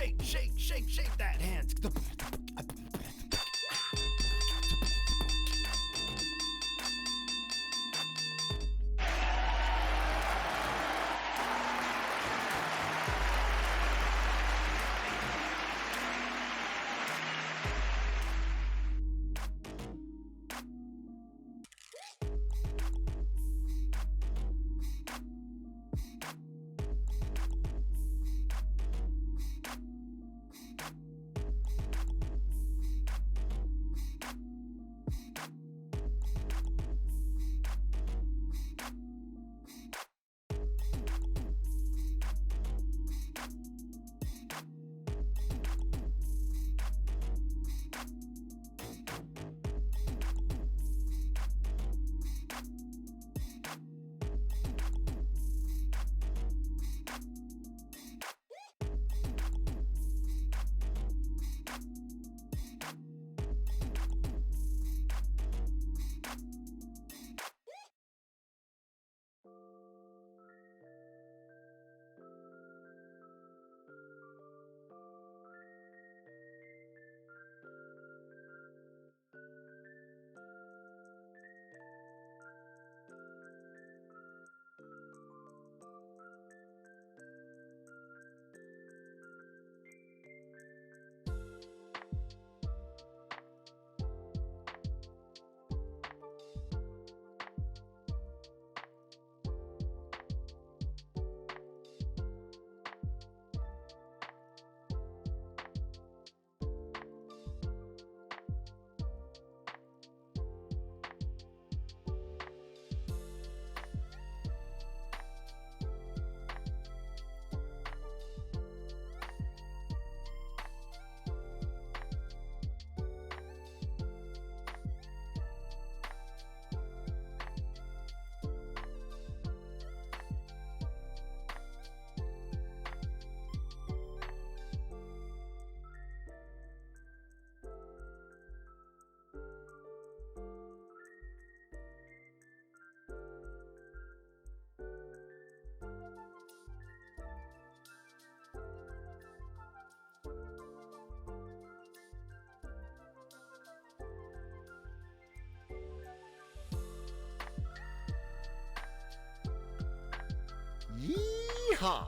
shake, shake, shake, shake that hand. Yeehaw!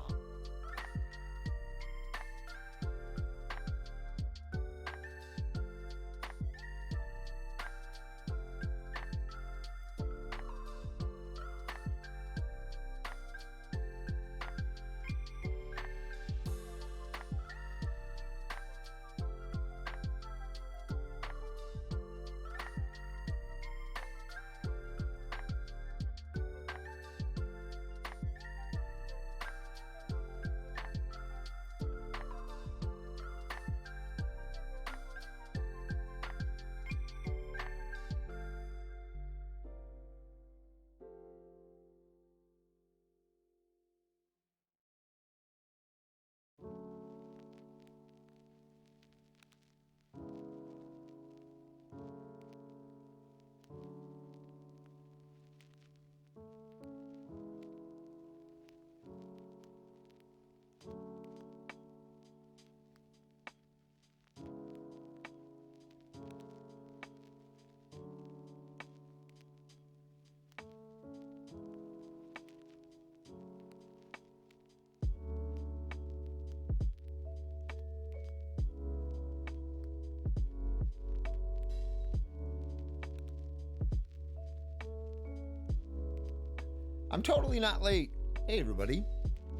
I'm totally not late. Hey, everybody.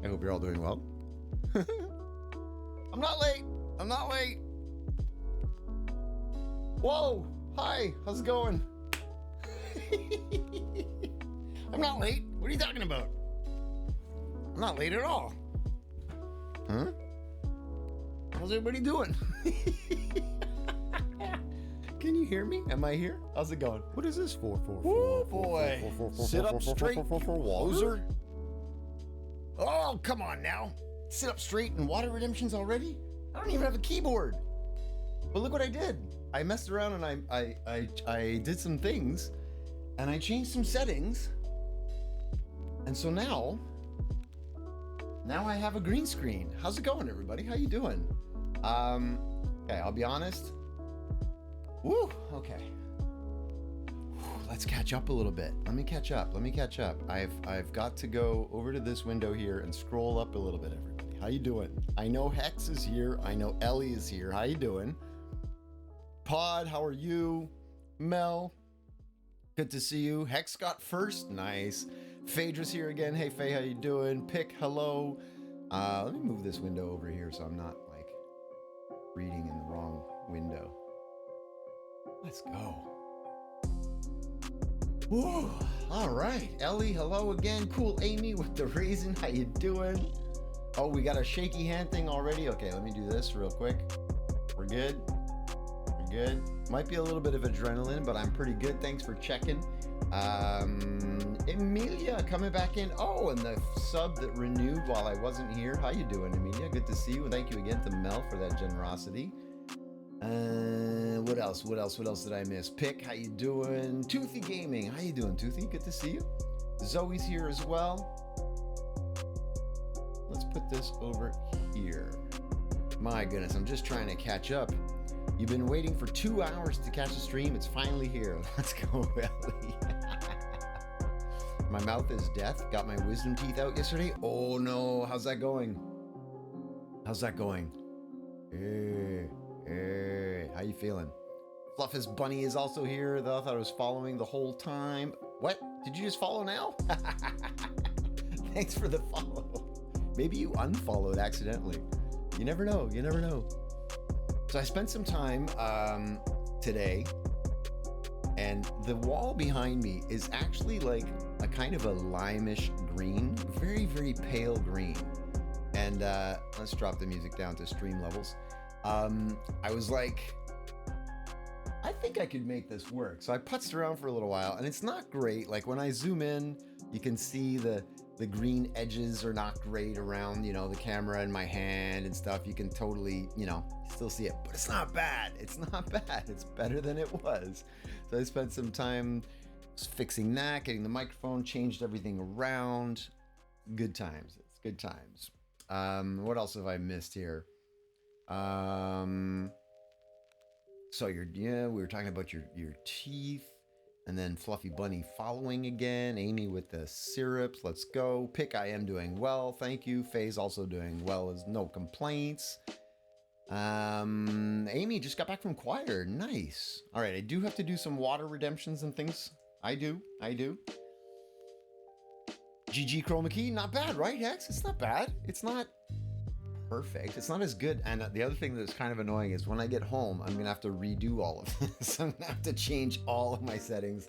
I hope you're all doing well. I'm not late. I'm not late. Whoa. Hi. How's it going? I'm not late. What are you talking about? I'm not late at all. Huh? How's everybody doing? Can you hear me? Am I here? How's it going? What is this for? Oh boy. Sit up straight, loser. Oh, come on now. Sit up straight and water redemptions already? I don't even have a keyboard. But look what I did. I messed around and I did some things and I changed some settings. And so now I have a green screen. How's it going, everybody? How you doing? Okay, I'll be honest. Woo, okay. Let's catch up a little bit. Let me catch up. I've got to go over to this window here and scroll up a little bit, everybody. How you doing? I know Hex is here. I know Ellie is here. How you doing? Pod, how are you? Mel, good to see you. Hex got first. Nice. Phaedra's here again. Hey, Faye, how you doing? Pick, hello. Let me move this window over here so I'm not, like, reading in the wrong window. Let's go. Whoa. All right. Ellie, hello again. Cool Amy with the raisin. How you doing? Oh, we got a shaky hand thing already. Okay, let me do this real quick. We're good. We're good. Might be a little bit of adrenaline, but I'm pretty good. Thanks for checking. Emilia coming back in. Oh, and the sub that renewed while I wasn't here. How you doing, Emilia? Good to see you. And thank you again to Mel for that generosity. What else? What else did I miss? Pick, how you doing? Toothy Gaming, how you doing, Toothy? Good to see you. Zoe's here as well. Let's put this over here. My goodness, I'm just trying to catch up. You've been waiting for 2 hours to catch the stream. It's finally here. Let's go, Ellie. My mouth is death. Got my wisdom teeth out yesterday. Oh no, how's that going? How's that going? Hey, how you feeling? Fluffus Bunny is also here. I thought I was following the whole time. What? Did you just follow now? Thanks for the follow. Maybe you unfollowed accidentally. You never know. You never know. So I spent some time today, and the wall behind me is actually like a kind of a limeish green, very, very pale green. And let's drop the music down to stream levels. I was like, I think I could make this work. So I putzed around for a little while, and it's not great. Like when I zoom in, you can see the green edges are not great around, you know, the camera in my hand and stuff. You can totally, you know, still see it, but it's not bad. It's not bad. It's better than it was. So I spent some time fixing that, getting the microphone, changed everything around. Good times. It's good times. What else have I missed here? So we were talking about your teeth, and then Fluffy Bunny following again. Amy with the syrups. Let's go. Pick, I am doing well. Thank you. Faye's also doing well. As no complaints. Amy just got back from choir. Nice. All right. I do have to do some water redemptions and things. I do. GG Chroma Key. Not bad, right, Hex? It's not bad. It's not perfect. It's not as good. And the other thing that's kind of annoying is when I get home, I'm gonna have to redo all of this. I'm gonna have to change all of my settings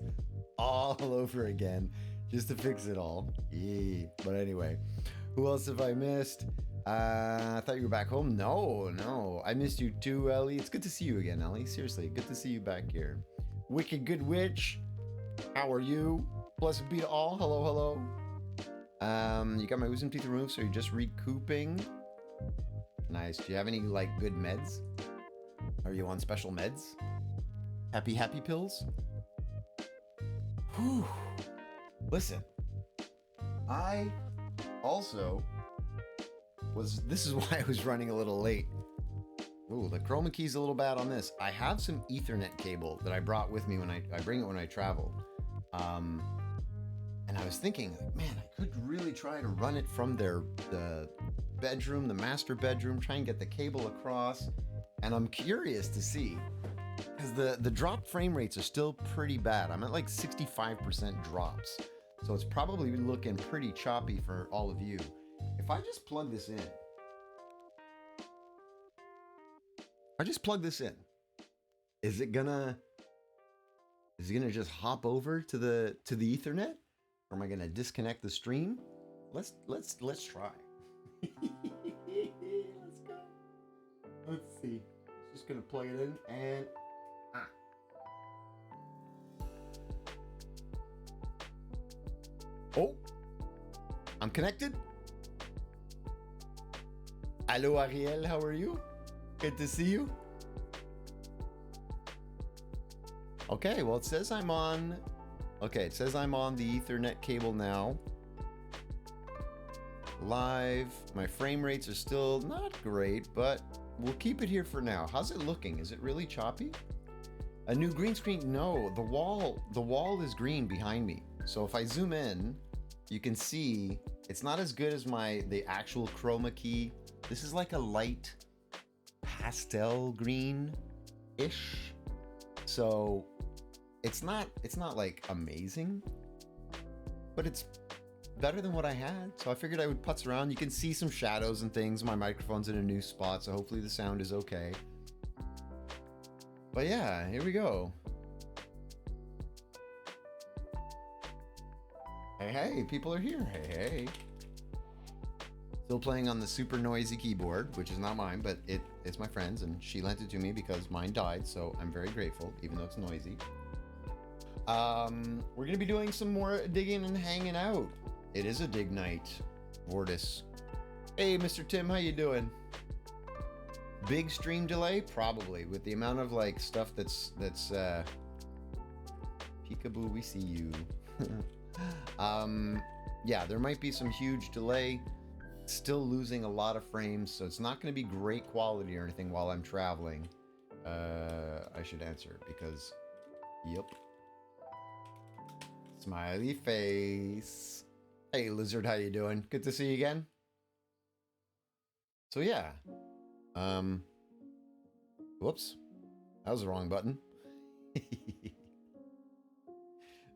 all over again just to fix it all. Yeah. But anyway, who else have I missed? I thought you were back home. No, I missed you too, Ellie. It's good to see you again, Ellie. Seriously, good to see you back here. Wicked Good Witch, how are you? Blessed be to all. Hello. You got my wisdom teeth removed, so you're just recouping. Nice. Do you have any like good meds? Are you on special meds? Happy pills? Whew. Listen, I also this is why I was running a little late. Ooh, the chroma key's a little bad on this. I have some Ethernet cable that I brought with me when I bring it when I travel. And I was thinking, like, man, I could really try to run it from the bedroom, the master bedroom, try and get the cable across. And I'm curious to see, because the drop frame rates are still pretty bad. I'm at like 65% drops. So it's probably looking pretty choppy for all of you. If I just plug this in, is it gonna just hop over to the Ethernet? Or am I gonna disconnect the stream? Let's try. Let's go. Let's see. Just gonna plug it in and oh, I'm connected. Hello, Ariel. How are you? Good to see you. Okay, well, it says I'm on the Ethernet cable now. Live. My frame rates are still not great, but we'll keep it here for now. How's it looking? Is it really choppy? A new green screen? No, the wall is green behind me. So if I zoom in, you can see it's not as good as the actual chroma key. This is like a light pastel green-ish. So it's not like amazing, but it's better than what I had. So I figured I would putz around. You can see some shadows and things. My microphone's in a new spot, so hopefully the sound is okay. But yeah, here we go. Hey, people are here. Hey. Still playing on the super noisy keyboard, which is not mine, but it's my friend's, and she lent it to me because mine died, so I'm very grateful, even though it's noisy. We're gonna be doing some more digging and hanging out. It is a dig night, Vortis. Hey, Mr. Tim, how you doing? Big stream delay? Probably, with the amount of like stuff that's peekaboo, we see you. Yeah, there might be some huge delay. Still losing a lot of frames, so it's not going to be great quality or anything while I'm traveling. I should answer because, yep. Smiley face. Hey, Lizard, how you doing? Good to see you again. So yeah. Whoops. That was the wrong button.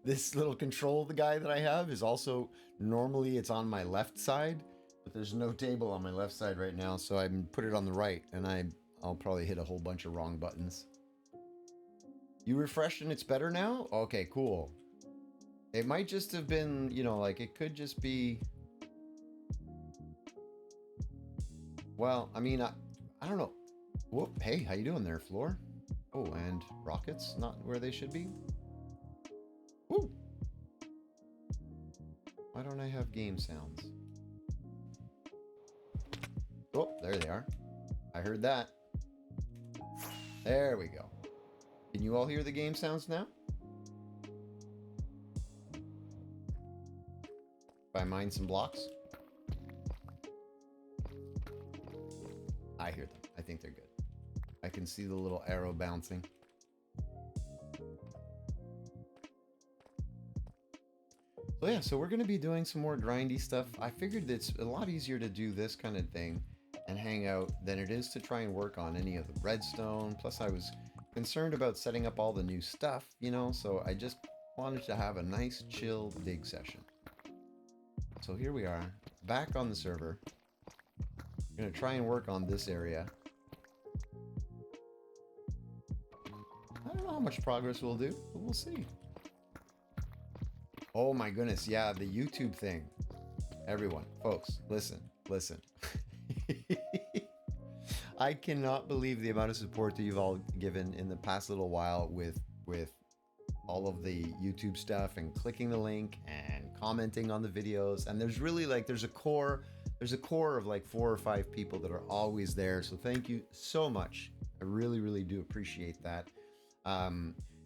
This little control the guy that I have is also, normally it's on my left side, but there's no table on my left side right now, so I put it on the right, and I'll probably hit a whole bunch of wrong buttons. You refreshed and it's better now? Okay, cool. It might just have been, you know, like it could just be... Well, I mean, I don't know. Whoop, hey, how you doing there, Floor? Oh, and rockets, not where they should be. Woo! Why don't I have game sounds? Oh, there they are. I heard that. There we go. Can you all hear the game sounds now? If I mine some blocks? I hear them. I think they're good. I can see the little arrow bouncing. So yeah, so we're going to be doing some more grindy stuff. I figured it's a lot easier to do this kind of thing and hang out than it is to try and work on any of the redstone. Plus I was concerned about setting up all the new stuff, you know, so I just wanted to have a nice chill dig session. So here we are, back on the server. I'm going to try and work on this area. I don't know how much progress we'll do, but we'll see. Oh my goodness, yeah, the YouTube thing. Everyone, folks, listen. I cannot believe the amount of support that you've all given in the past little while with all of the YouTube stuff and clicking the link and commenting on the videos. And there's really like, there's a core of like 4 or 5 people that are always there. So thank you so much. I really, really do appreciate that.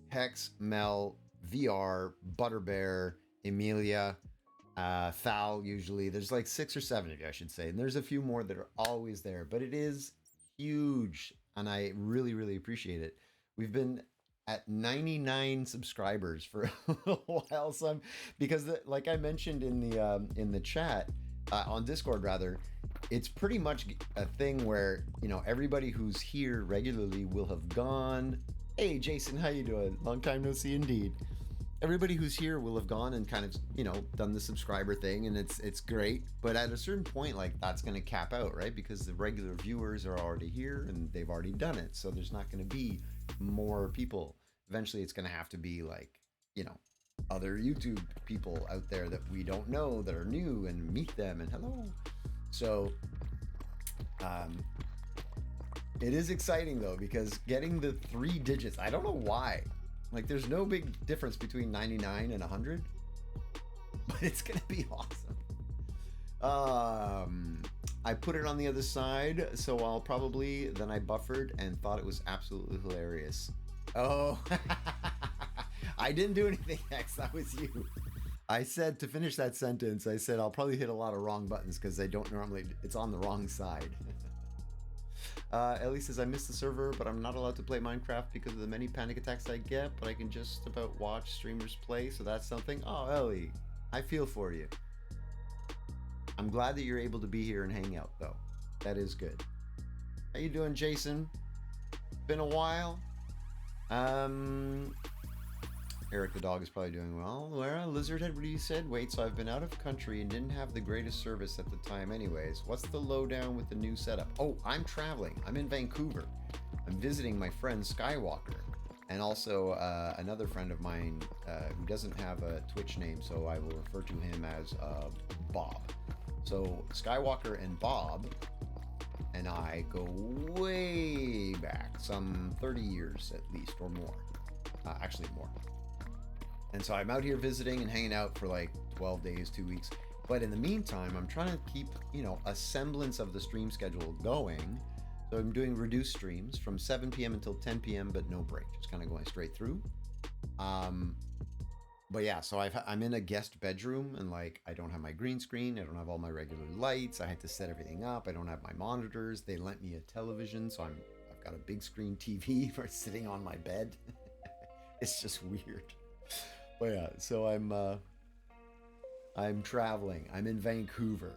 Hex, Mel, VR, Butterbear, Emilia, Thal, usually. There's like 6 or 7 of you, I should say. And there's a few more that are always there. But it is huge. And I really, really appreciate it. We've been at 99 subscribers for a little while. So because like I mentioned in the chat, on Discord rather, it's pretty much a thing where, you know, everybody who's here regularly will have gone. Hey, Jason, how you doing? Long time no see indeed. Everybody who's here will have gone and kind of, you know, done the subscriber thing, and it's great. But at a certain point, like, that's going to cap out, right? Because the regular viewers are already here and they've already done it. So there's not going to be more people. Eventually, it's going to have to be like, you know, other YouTube people out there that we don't know that are new, and meet them and hello. So, it is exciting though, because getting the 3 digits, I don't know why. Like, there's no big difference between 99 and 100, but it's gonna be awesome. I put it on the other side, so I'll probably, then I buffered and thought it was absolutely hilarious. Oh, I didn't do anything, X, that was you. I said, to finish that sentence, I said I'll probably hit a lot of wrong buttons because they don't normally, it's on the wrong side. Ellie says, I miss the server, but I'm not allowed to play Minecraft because of the many panic attacks I get, but I can just about watch streamers play, so that's something. Oh, Ellie, I feel for you. I'm glad that you're able to be here and hang out, though. That is good. How you doing, Jason? Been a while. Eric the dog is probably doing well. Lara, Lizardhead, what you said? Wait, so I've been out of country and didn't have the greatest service at the time anyways. What's the lowdown with the new setup? Oh, I'm traveling. I'm in Vancouver. I'm visiting my friend Skywalker. And also another friend of mine who doesn't have a Twitch name, so I will refer to him as Bob. So Skywalker and Bob and I go way back, some 30 years at least, or more. Actually more. And so I'm out here visiting and hanging out for like 12 days, 2 weeks. But in the meantime, I'm trying to keep, a semblance of the stream schedule going. So I'm doing reduced streams from 7 p.m. until 10 p.m., but no break, just kind of going straight through. But yeah, so I'm in a guest bedroom and like I don't have my green screen. I don't have all my regular lights. I had to set everything up. I don't have my monitors. They lent me a television, so I've got a big screen TV sitting on my bed. It's just weird. But yeah, so I'm traveling. I'm in Vancouver.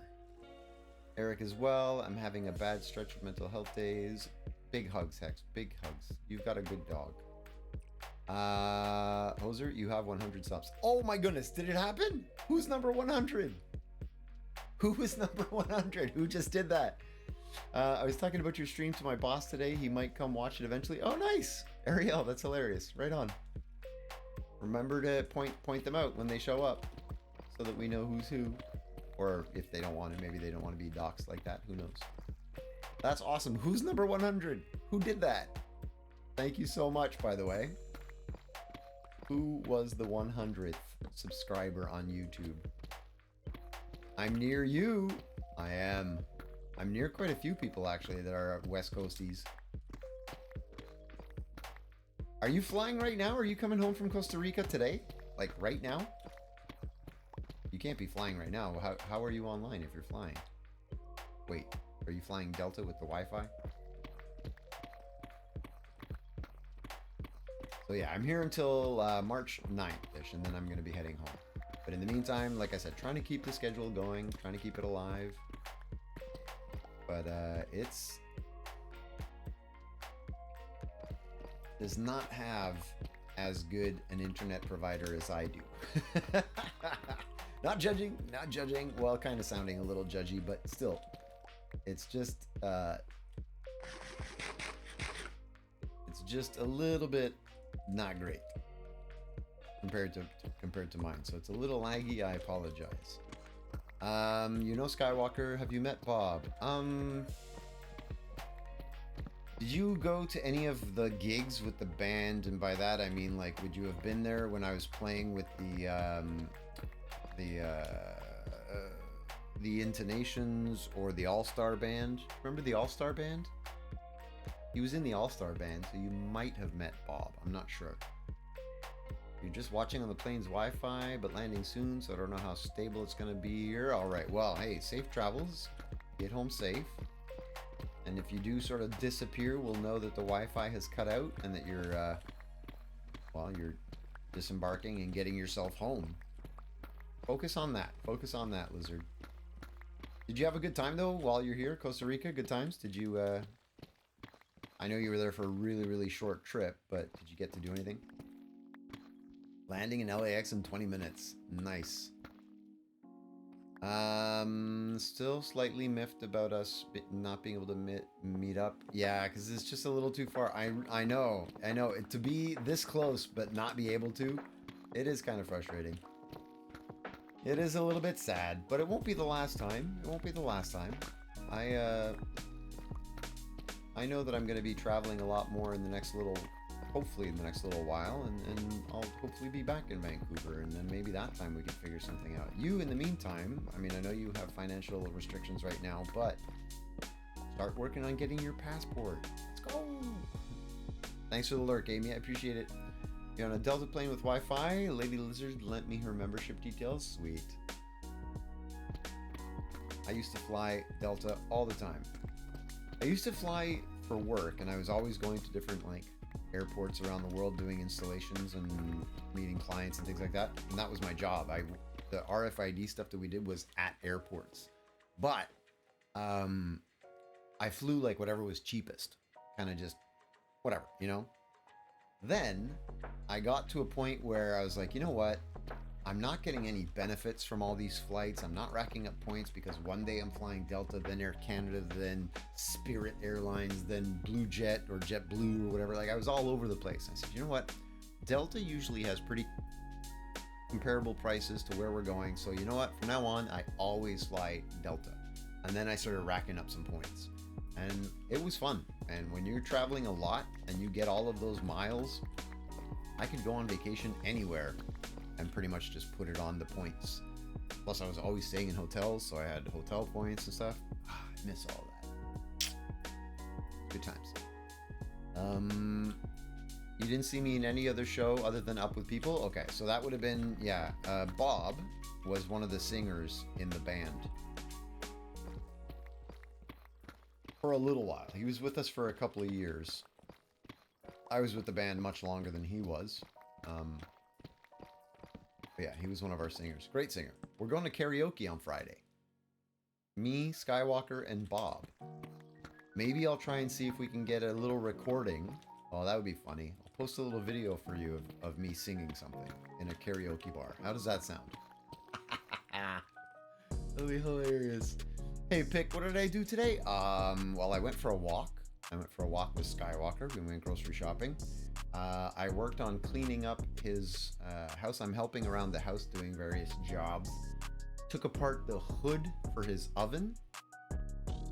Eric as well. I'm having a bad stretch of mental health days. Big hugs, Hex. Big hugs. You've got a good dog. Hoser, you have 100 subs. Oh my goodness, did it happen? Who's number 100? Who was number 100? Who just did that? I was talking about your stream to my boss today. He might come watch it eventually. Oh, nice. Ariel, that's hilarious. Right on. Remember to point them out when they show up so that we know who's who. Or if they don't want to, maybe they don't want to be doxxed like that. Who knows? That's awesome. Who's number 100? Who did that? Thank you so much, by the way. Who was the 100th subscriber on YouTube? I'm near you. I am. I'm near quite a few people, actually, that are West Coasties. Are you flying right now? Are you coming home from Costa Rica today? Like, right now? You can't be flying right now. How are you online if you're flying? Wait, are you flying Delta with the Wi-Fi? So yeah, I'm here until March 9th-ish, and then I'm going to be heading home. But in the meantime, like I said, trying to keep the schedule going, trying to keep it alive. But it's... does not have as good an internet provider as I do. Not judging. Well, kind of sounding a little judgy, but still. It's just a little bit not great compared to mine. So it's a little laggy. I apologize. Skywalker, have you met Bob? Did you go to any of the gigs with the band? And by that I mean, like, would you have been there when I was playing with the Intonations or the All-Star Band? Remember the All-Star Band? He was in the All-Star Band, so you might have met Bob. I'm not sure. You're just watching on the plane's Wi-Fi, but landing soon, so I don't know how stable it's going to be here. All right, well, hey, safe travels. Get home safe. And if you do sort of disappear, we'll know that the Wi-Fi has cut out and that you're disembarking and getting yourself home. Focus on that, Lizard. Did you have a good time, though, while you're here, Costa Rica? Good times? Did you, I know you were there for a really, really short trip, but did you get to do anything? Landing in LAX in 20 minutes. Nice. Still slightly miffed about us not being able to meet up. Yeah, because it's just a little too far. I know. To be this close but not be able to, it is kind of frustrating. It is a little bit sad, but it won't be the last time. I know that I'm going to be traveling a lot more in the next little, hopefully in the next little while, and I'll hopefully be back in Vancouver, and then maybe that time we can figure something out. You, in the meantime, I mean, I know you have financial restrictions right now, but start working on getting your passport. Let's go! Thanks for the lurk, Amy. I appreciate it. You're on a Delta plane with Wi-Fi. Lady Lizard lent me her membership details. Sweet. I used to fly Delta all the time. I used to fly for work, and I was always going to different like airports around the world doing installations and meeting clients and things like that. And that was my job. The RFID stuff that we did was at airports. But I flew like whatever was cheapest, kind of just whatever, you know? Then I got to a point where I was like, you know what? I'm not getting any benefits from all these flights. I'm not racking up points because one day I'm flying Delta, then Air Canada, then Spirit Airlines, then Blue Jet or JetBlue or whatever. Like I was all over the place. I said, you know what? Delta usually has pretty comparable prices to where we're going. So you know what? From now on, I always fly Delta. And then I started racking up some points. And it was fun. And when you're traveling a lot and you get all of those miles, I could go on vacation anywhere and pretty much just put it on the points. Plus, I was always staying in hotels, so I had hotel points and stuff. I miss all that. Good times. You didn't see me in any other show other than Up With People? Okay, so that would have been, yeah. Bob was one of the singers in the band. For a little while. He was with us for a couple of years. I was with the band much longer than he was. But yeah, he was one of our singers. Great singer. We're going to karaoke on Friday. Me, Skywalker, and Bob. Maybe I'll try and see if we can get a little recording. Oh, that would be funny. I'll post a little video for you of me singing something in a karaoke bar. How does that sound? That'll be hilarious. Hey, Pick, what did I do today? Well, I went for a walk. I went for a walk with Skywalker. We went grocery shopping. I worked on cleaning up his house. I'm helping around the house doing various jobs. Took apart the hood for his oven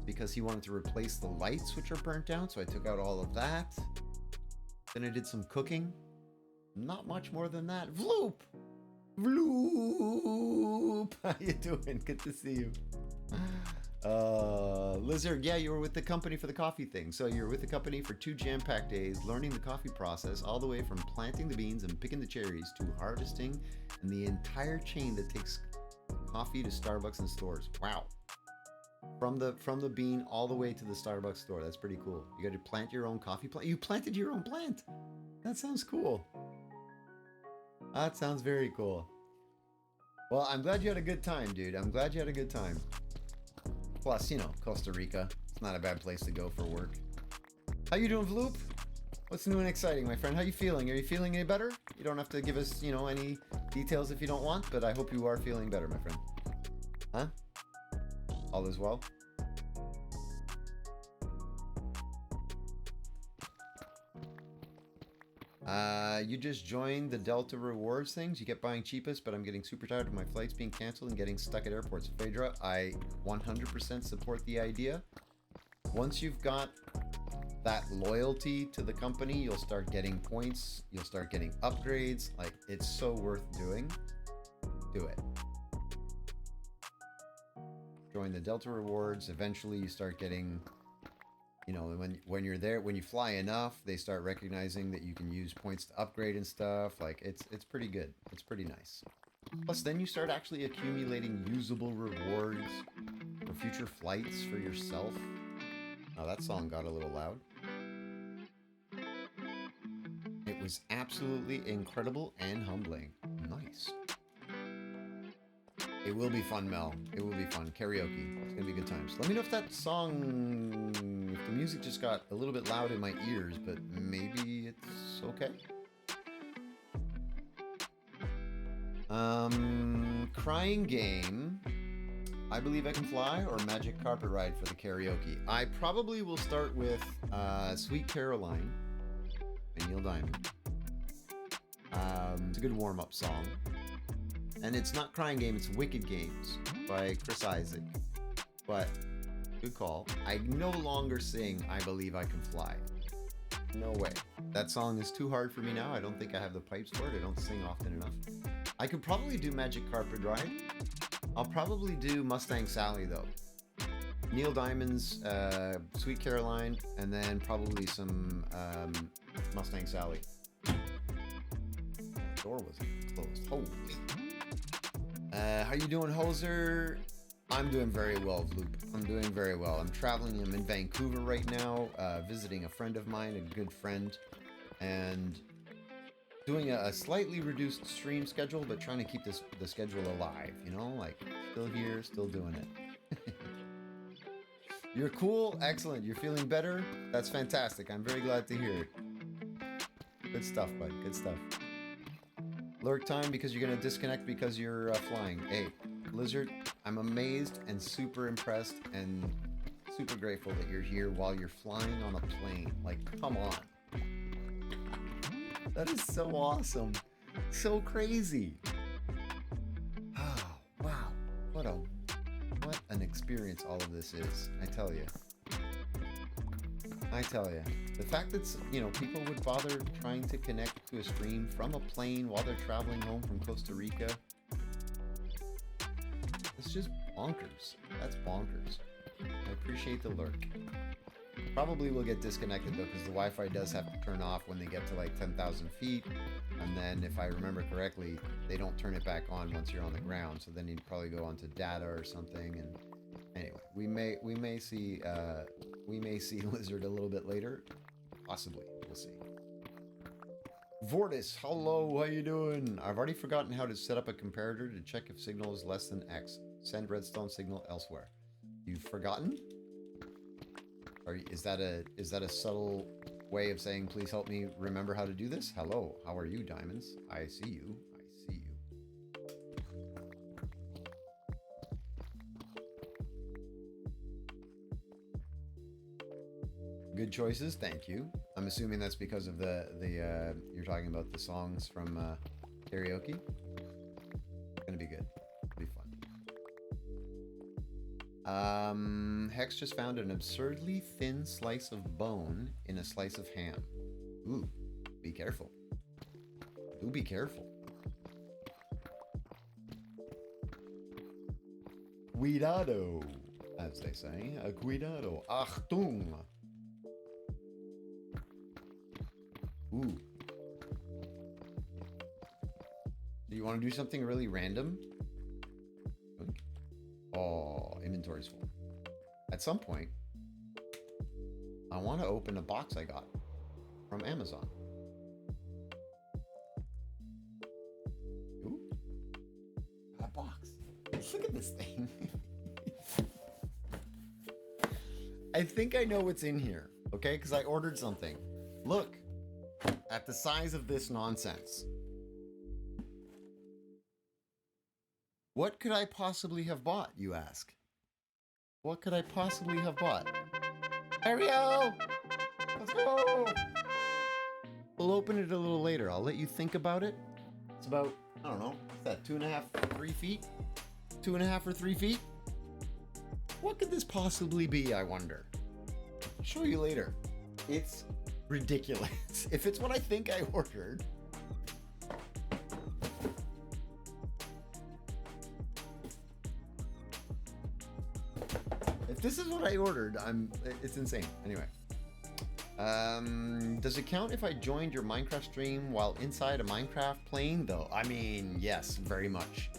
because he wanted to replace the lights, which are burnt out. So I took out all of that. Then I did some cooking. Not much more than that. Vloop! Vloop! How you doing? Good to see you. Lizard, yeah, you were with the company for the coffee thing. So you were with the company for 2 jam-packed days, learning the coffee process all the way from planting the beans and picking the cherries to harvesting and the entire chain that takes coffee to Starbucks and stores. Wow. From the bean all the way to the Starbucks store. That's pretty cool. You got to plant your own coffee plant. You planted your own plant. That sounds cool. That sounds very cool. Well, I'm glad you had a good time, dude. I'm glad you had a good time. Plus, you know, Costa Rica. It's not a bad place to go for work. How you doing, Vloop? What's new and exciting, my friend? How you feeling? Are you feeling any better? You don't have to give us, you know, any details if you don't want, but I hope you are feeling better, my friend. Huh? All is well? You just joined the Delta rewards things. You get buying cheapest, but I'm getting super tired of my flights being canceled and getting stuck at airports. Phaedra, I 100% support the idea. Once you've got that loyalty to the company, you'll start getting points. You'll start getting upgrades. Like, it's so worth doing. Do it. Join the Delta rewards. Eventually, you start getting... You know, when you're there, when you fly enough, they start recognizing that you can use points to upgrade and stuff. Like, it's pretty good. It's pretty nice. Plus, then you start actually accumulating usable rewards for future flights for yourself. Oh, that song got a little loud. It was absolutely incredible and humbling. Nice. It will be fun, Mel. It will be fun. Karaoke. It's gonna be good times. Let me know if that song... If the music just got a little bit loud in my ears, but maybe it's okay. Crying Game. I Believe I Can Fly or Magic Carpet Ride for the karaoke. I probably will start with Sweet Caroline by Neil Diamond. It's a good warm-up song. And it's not Crying Game, it's Wicked Games by Chris Isaac. But, good call. I no longer sing I Believe I Can Fly. No way. That song is too hard for me now. I don't think I have the pipes for it. I don't sing often enough. I could probably do Magic Carpet Ride. I'll probably do Mustang Sally, though. Neil Diamond's Sweet Caroline, and then probably some Mustang Sally. The door was closed. Holy. How you doing, Hoser? I'm doing very well, Vloop. I'm doing very well. I'm traveling. I'm in Vancouver right now, visiting a friend of mine, a good friend, and doing a slightly reduced stream schedule, but trying to keep the schedule alive. You know, like still here, still doing it. You're cool. Excellent. You're feeling better. That's fantastic. I'm very glad to hear it. Good stuff, bud. Good stuff. Lurk time because you're gonna disconnect because you're flying. Hey, Lizard, I'm amazed and super impressed and super grateful that you're here while you're flying on a plane. Like, come on. That is so awesome. So crazy. Oh, wow. What an experience all of this is. I tell you. The fact that, you know, people would bother trying to connect to a stream from a plane while they're traveling home from Costa Rica. It's just bonkers. That's bonkers. I appreciate the lurk. Probably will get disconnected though, because the Wi-Fi does have to turn off when they get to like 10,000 feet. And then if I remember correctly, they don't turn it back on once you're on the ground. So then you'd probably go onto data or something. And anyway, we may see Lizard a little bit later. Possibly. We'll see. Vortis, hello, how you doing? I've already forgotten how to set up a comparator to check if signal is less than X. Send redstone signal elsewhere. You've forgotten? Or is that a subtle way of saying please help me remember how to do this? Hello, how are you, Diamonds? I see you. I see you. Good choices, thank you. I'm assuming that's because of the you're talking about the songs from karaoke. Gonna be good. It'll be fun. Hex just found an absurdly thin slice of bone in a slice of ham. Ooh, be careful. Do be careful. Cuidado, as they say. Cuidado. Achtung. Ooh. Do you want to do something really random? Oh, inventory's full. At some point, I want to open a box I got from Amazon. Ooh. A box. Look at this thing. I think I know what's in here, okay? Because I ordered something. Look. At the size of this nonsense. What could I possibly have bought, you ask? What could I possibly have bought? Ariel! Let's go! We'll open it a little later. I'll let you think about it. It's about, I don't know, what's that, 2.5, 3 feet? 2.5 or 3 feet? What could this possibly be, I wonder? I'll show you later. It's ridiculous. If it's what I think I ordered. If this is what I ordered, it's insane. Anyway. Does it count if I joined your Minecraft stream while inside a Minecraft plane though? I mean, yes, very much.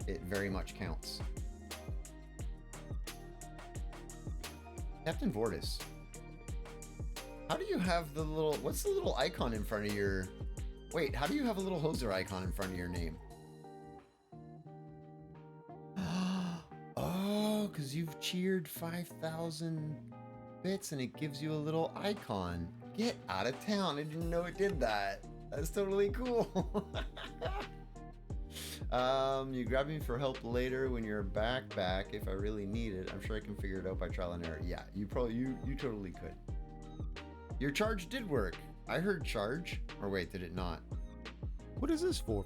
It very much counts. Captain Vortis. How do you have the little... What's the little icon in front of your... Wait, how do you have a little hoser icon in front of your name? Oh, because you've cheered 5,000 bits and it gives you a little icon. Get out of town. I didn't know it did that. That's totally cool. You grab me for help later when you're back if I really need it. I'm sure I can figure it out by trial and error. Yeah, you totally could. Your charge did work. I heard charge. Or wait, did it not? What is this for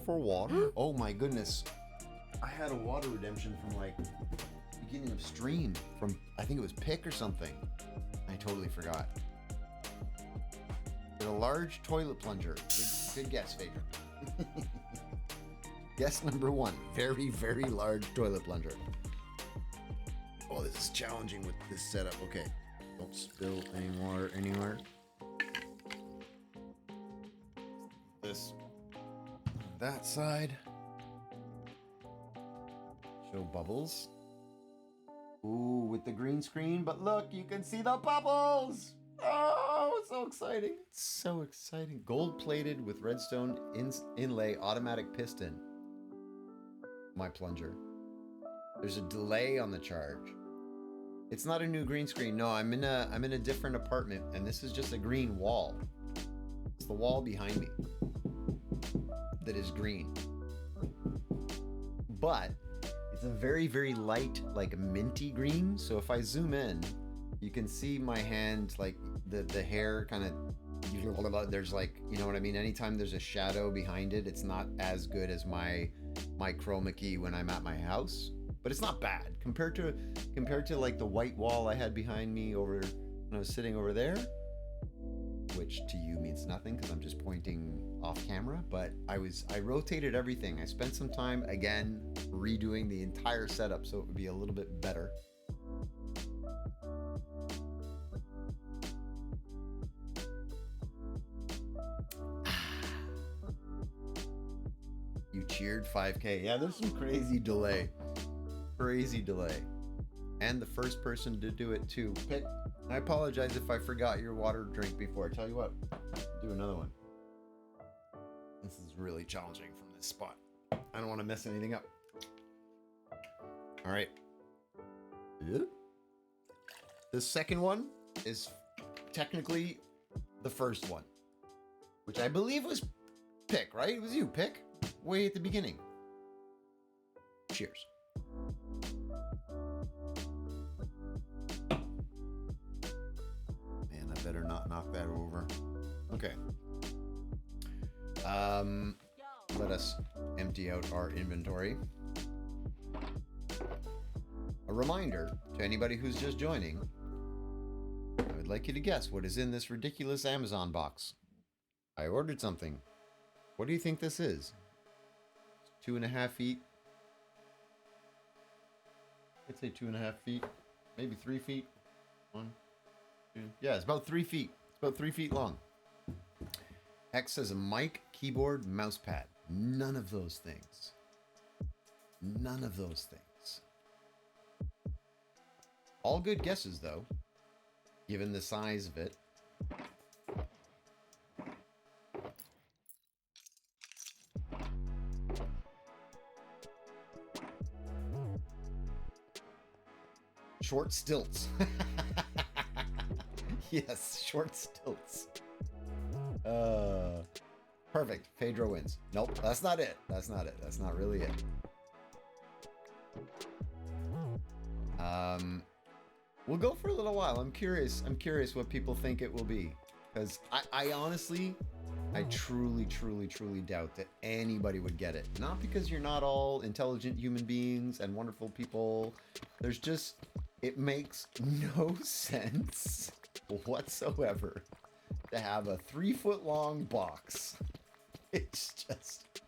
water? Oh my goodness. I had a water redemption from like beginning of stream from I think it was Pick or something. I totally forgot. Did a large toilet plunger. Good guess, Phaedra. Guess number 1. Very, very large toilet plunger. Oh, this is challenging with this setup. Okay. Don't spill any water anywhere. This on that side. Show bubbles. Ooh, with the green screen, but look, you can see the bubbles! Oh, so exciting. It's so exciting. Gold plated with redstone inlay automatic piston. My plunger. There's a delay on the charge. It's not a new green screen. No, I'm in a different apartment, and this is just a green wall. It's the wall behind me that is green. But it's a very, very light, like minty green. So if I zoom in, you can see my hand, like the hair kind of, there's like, you know what I mean? Anytime there's a shadow behind it, it's not as good as my chroma key when I'm at my house. But it's not bad compared to like the white wall I had behind me over when I was sitting over there, which to you means nothing because I'm just pointing off camera. But I rotated everything. I spent some time again redoing the entire setup so it would be a little bit better. You cheered 5K. Yeah, there's some crazy delay. Crazy delay. And the first person to do it too. Pick. I apologize if I forgot your water drink before. I tell you what, do another one. This is really challenging from this spot. I don't want to mess anything up. All right. The second one is technically the first one, which I believe was Pick, right? It was you, Pick, way at the beginning. Cheers. Man, I better not knock that over. Okay. Let us empty out our inventory. A reminder to anybody who's just joining, I would like you to guess what is in this ridiculous Amazon box. I ordered something. What do you think this is? 2.5 feet. I'd say 2.5 feet, maybe 3 feet. 1, 2. Yeah, it's about 3 feet. It's about 3 feet long. X says a mic, keyboard, mouse pad. None of those things. None of those things. All good guesses, though, given the size of it. Short stilts. Yes, short stilts. Perfect. Pedro wins. Nope, that's not it. That's not it. That's not really it. We'll go for a little while. I'm curious what people think it will be. Because I honestly, I truly doubt that anybody would get it. Not because you're not all intelligent human beings and wonderful people. There's just, it makes no sense whatsoever to have a 3-foot long box. It's just...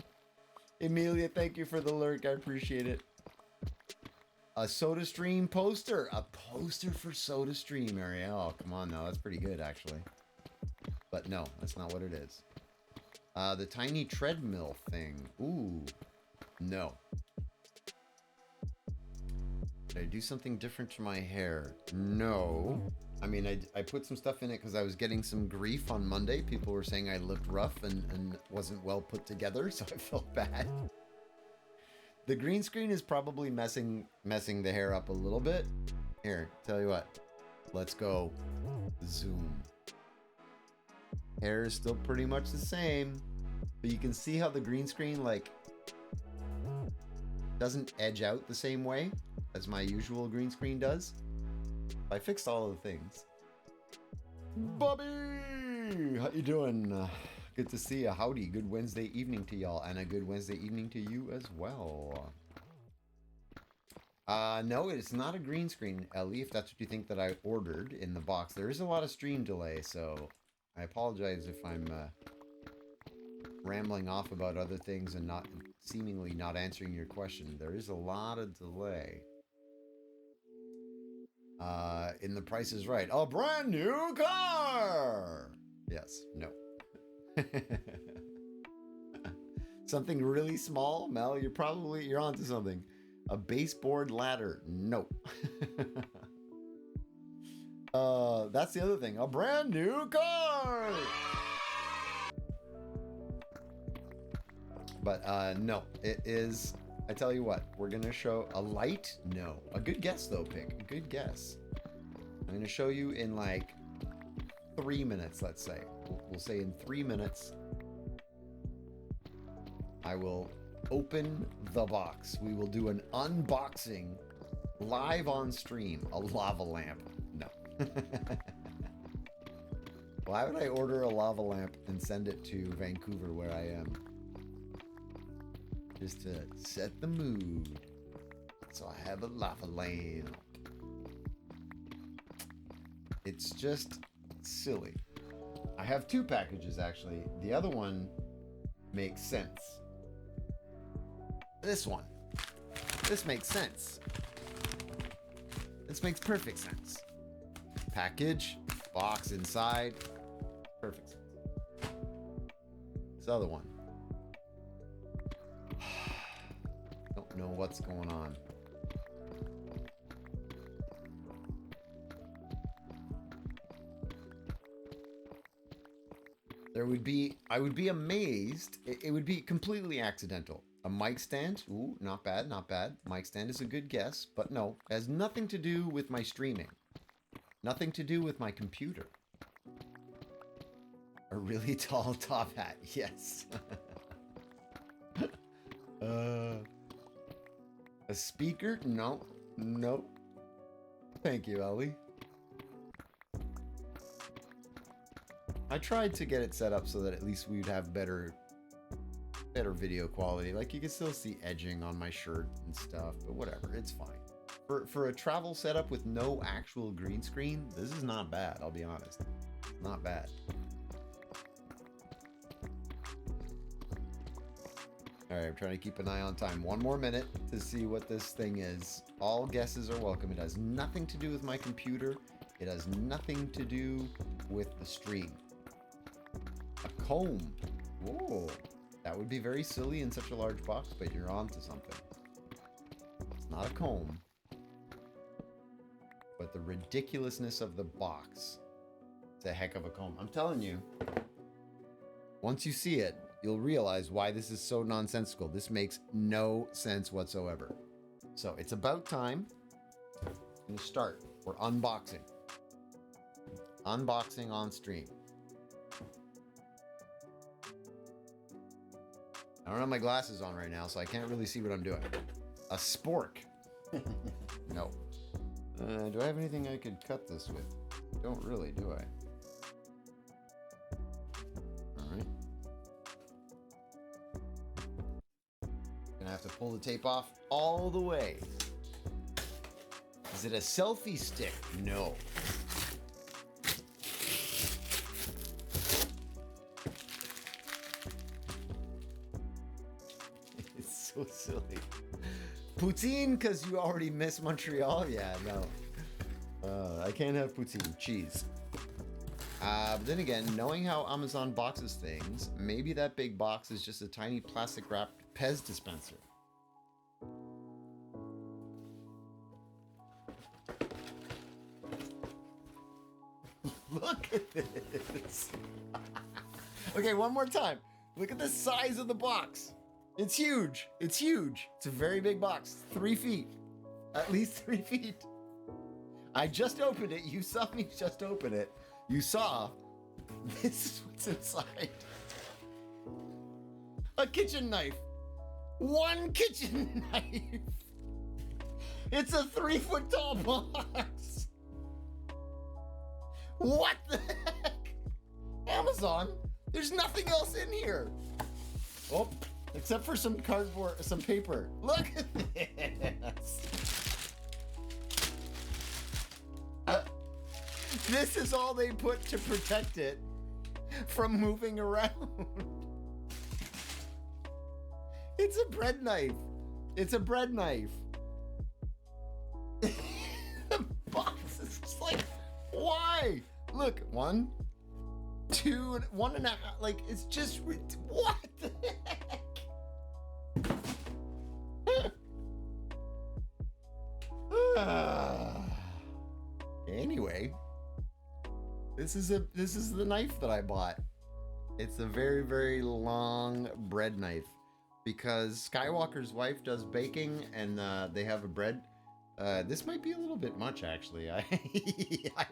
Emilia, thank you for the lurk. I appreciate it. A SodaStream poster. A poster for SodaStream, Ariel. Oh, come on now. That's pretty good, actually. But no, that's not what it is. The tiny treadmill thing. Ooh. No. Did I do something different to my hair? No. I mean, I put some stuff in it because I was getting some grief on Monday. People were saying I looked rough and wasn't well put together, so I felt bad. The green screen is probably messing the hair up a little bit. Here, tell you what. Let's go. Zoom. Hair is still pretty much the same, but you can see how the green screen, like, doesn't edge out the same way as my usual green screen does. I fixed all of the things. Bobby! How you doing? Good to see you. Howdy. Good Wednesday evening to y'all, and a good Wednesday evening to you as well. No, it's not a green screen, Ellie, if that's what you think that I ordered in the box. There is a lot of stream delay, so I apologize if I'm rambling off about other things and seemingly not answering your question. There is a lot of delay. In The Price is Right. A brand new car! Yes, no. Something really small, Mel, you're onto something. A baseboard ladder. Nope. That's the other thing. A brand new car. But no, it is. I tell you what, we're gonna show a light. No, a good guess though, Pig. A good guess. I'm gonna show you in like 3 minutes. Let's say we'll say in 3 minutes. I will open the box. We will do an unboxing live on stream. A lava lamp. No. Why would I order a lava lamp and send it to Vancouver where I am? Just to set the mood. So I have a lava lamp. It's just silly. I have 2 packages actually. The other one makes sense. This one. This makes sense. This makes perfect sense. Package, box inside. Perfect sense. This other one. Don't know what's going on. I would be amazed. It would be completely accidental. A mic stand. Ooh, not bad, not bad. Mic stand is a good guess, but no, it has nothing to do with my streaming. Nothing to do with my computer. A really tall top hat. Yes. A speaker? No. No. Thank you, Ellie. I tried to get it set up so that at least we'd have better video quality. Like you can still see edging on my shirt and stuff, but whatever, it's fine. For a travel setup with no actual green screen, this is not bad, I'll be honest. Not bad. Alright, I'm trying to keep an eye on time. 1 more minute to see what this thing is. All guesses are welcome. It has nothing to do with my computer. It has nothing to do with the stream. A comb. Whoa. That would be very silly in such a large box, but you're on to something. It's not a comb. But the ridiculousness of the box. It's a heck of a comb. I'm telling you, once you see it, you'll realize why this is so nonsensical. This makes no sense whatsoever. So it's about time. I'm going to start. We're unboxing. Unboxing on stream. I don't have my glasses on right now, so I can't really see what I'm doing. A spork. No. Do I have anything I could cut this with? Don't really, do I? Alright. Gonna have to pull the tape off all the way. Is it a selfie stick? No. It's so silly. Poutine because you already miss Montreal? Yeah, no. I can't have poutine. Cheese. But then again, knowing how Amazon boxes things, maybe that big box is just a tiny plastic wrapped Pez dispenser. Look at this. Okay, one more time. Look at the size of the box. It's huge. It's huge. It's a very big box. 3 feet. At least 3 feet. I just opened it. You saw me just open it. You saw. This is what's inside. A kitchen knife. 1 kitchen knife. It's a 3 foot tall box. What the heck? Amazon, there's nothing else in here. Oh, except for some cardboard, some paper. Look at this. This is all they put to protect it from moving around. It's a bread knife. It's a bread knife. The box is just like, why? Look, 1, 2, 1.5. Like, it's just, what the heck? Anyway, this is the knife that I bought. It's a very, very long bread knife because Skywalker's wife does baking and they have a bread. This might be a little bit much, actually. I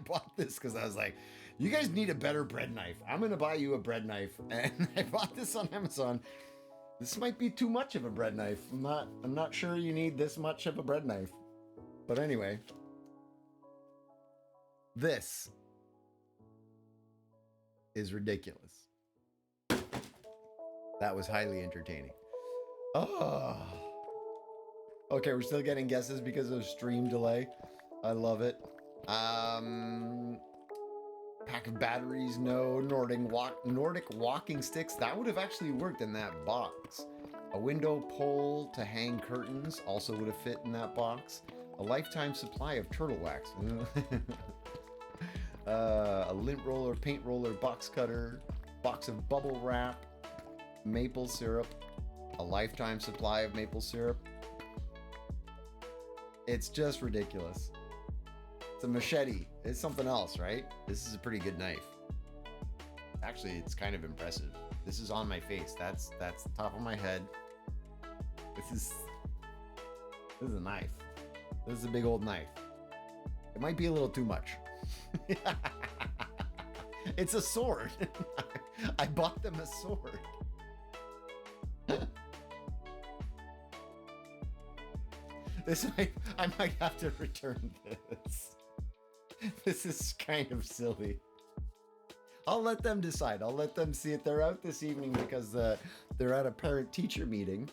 bought this because I was like, you guys need a better bread knife. I'm going to buy you a bread knife. And I bought this on Amazon. This might be too much of a bread knife. I'm not sure you need this much of a bread knife. But anyway, this is ridiculous. That was highly entertaining. Oh. Okay, we're still getting guesses because of stream delay. I love it. Pack of batteries, no. Nordic walking sticks. That would have actually worked in that box. A window pole to hang curtains also would have fit in that box. A lifetime supply of turtle wax. A lint roller, paint roller, box cutter, box of bubble wrap, maple syrup, a lifetime supply of maple syrup. It's just ridiculous. It's a machete. It's something else, right? This is a pretty good knife. Actually, it's kind of impressive. This is on my face. That's the top of my head. This is a knife. This is a big old knife. It might be a little too much. It's a sword. I bought them a sword. I might have to return this. This is kind of silly. I'll let them decide. I'll let them see it. They're out this evening because they're at a parent-teacher meeting.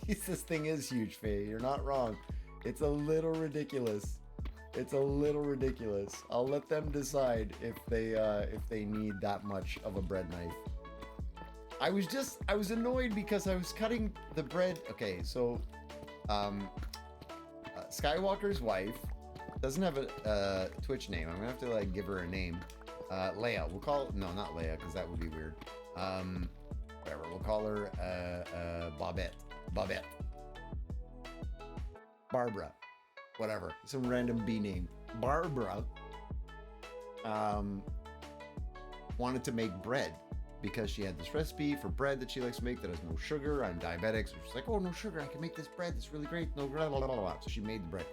This thing is huge, Faye. You're not wrong. It's a little ridiculous. It's a little ridiculous. I'll let them decide if they need that much of a bread knife. I was annoyed because I was cutting the bread. Okay, so Skywalker's wife doesn't have a Twitch name. I'm gonna have to like give her a name. Leia. We'll call no, not Leia, because that would be weird. Whatever. We'll call her Bobette. Barbara. Whatever. Some random B name. Barbara wanted to make bread because she had this recipe for bread that she likes to make that has no sugar. I'm diabetic, so she's like, oh, no sugar, I can make this bread that's really great. No, blah, blah, blah, blah. So she made the bread.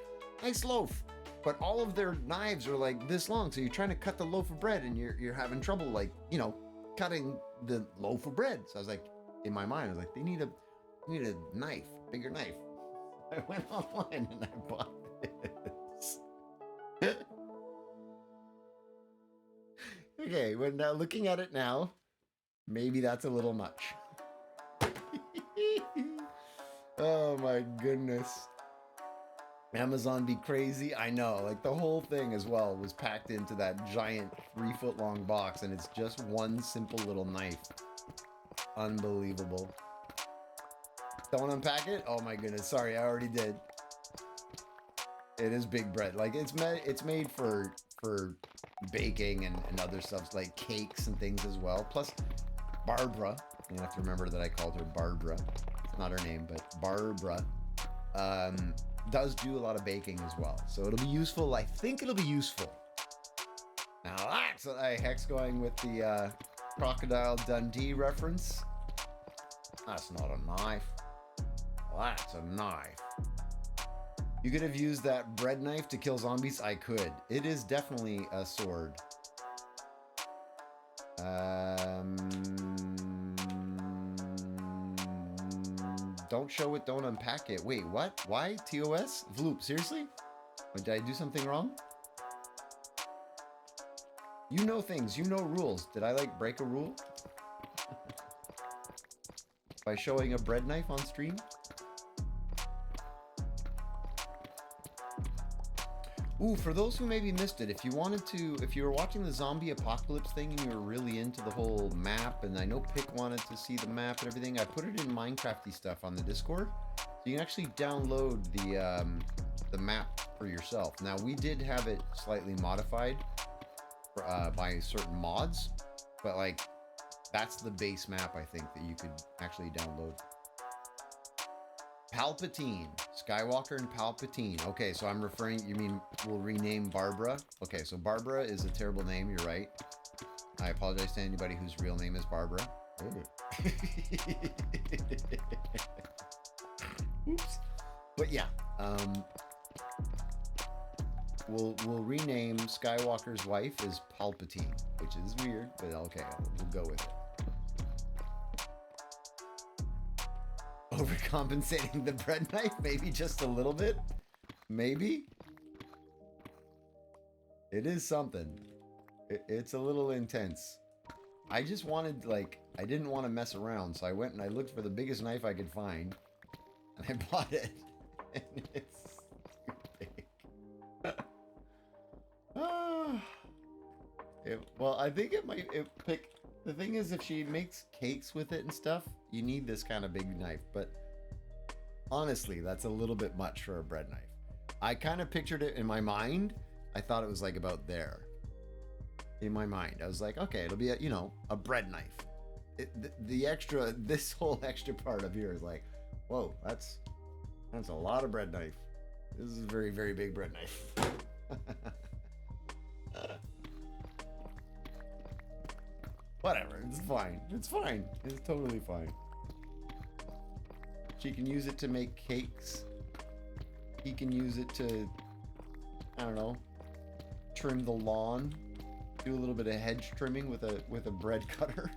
Nice loaf. But all of their knives are like this long, so you're trying to cut the loaf of bread and you're having trouble, like, you know, cutting the loaf of bread. So I was like, in my mind, I was like, they need a knife, bigger knife. I went online and I bought this. Okay, when looking at it now, maybe that's a little much. Oh my goodness. Amazon be crazy. I know, like the whole thing as well was packed into that giant 3-foot long box and it's just one simple little knife. Unbelievable. Don't unpack it? Oh my goodness, sorry, I already did. It is big bread. Like it's made for baking and other stuff like cakes and things as well. Plus Barbara, you have to remember that I called her Barbara. It's not her name, but Barbara does do a lot of baking as well. So it'll be useful. I think it'll be useful. Now that's a hex going with the Crocodile Dundee reference. That's not a knife. That's a knife. You could have used that bread knife to kill zombies. I could. It is definitely a sword. Don't show it, don't unpack it. Wait, what? Why? TOS? Vloop, seriously? Did I do something wrong? You know things, you know rules. Did I like break a rule? By showing a bread knife on stream? Ooh, for those who maybe missed it, if you were watching the zombie apocalypse thing and you were really into the whole map, and I know Pick wanted to see the map and everything, I put it in Minecrafty stuff on the Discord. So you can actually download the map for yourself. Now, we did have it slightly modified by certain mods, but like, that's the base map, I think, that you could actually download. Palpatine, Skywalker and Palpatine. Okay, so I'm referring, you mean we'll rename Barbara? Okay, so Barbara is a terrible name, you're right. I apologize to anybody whose real name is Barbara. Oops. But yeah, we'll rename Skywalker's wife as Palpatine, which is weird, but okay, we'll go with it. Overcompensating the bread knife, maybe just a little bit, maybe. It is something. It's a little intense. I just wanted, like, I didn't want to mess around, so I went and I looked for the biggest knife I could find, and I bought it, and it's big. Well, I think it might pick. The thing is, if she makes cakes with it and stuff, you need this kind of big knife, but honestly, that's a little bit much for a bread knife. I kind of pictured it in my mind. I thought it was like about there. In my mind, I was like, okay, it'll be a, a bread knife. This whole extra part of here is like, whoa, that's a lot of bread knife. This is a very, very big bread knife. Whatever, it's fine. It's fine. It's totally fine. She can use it to make cakes. He can use it to, I don't know, trim the lawn. Do a little bit of hedge trimming with a bread cutter.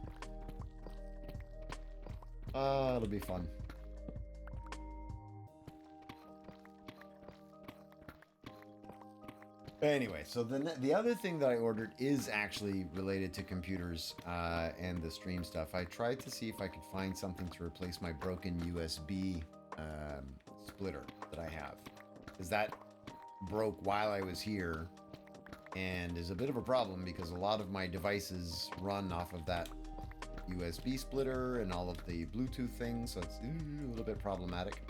It'll be fun. Anyway, so the other thing that I ordered is actually related to computers and the stream stuff. I tried to see if I could find something to replace my broken USB splitter that I have, because that broke while I was here and is a bit of a problem because a lot of my devices run off of that USB splitter and all of the Bluetooth things, so it's a little bit problematic.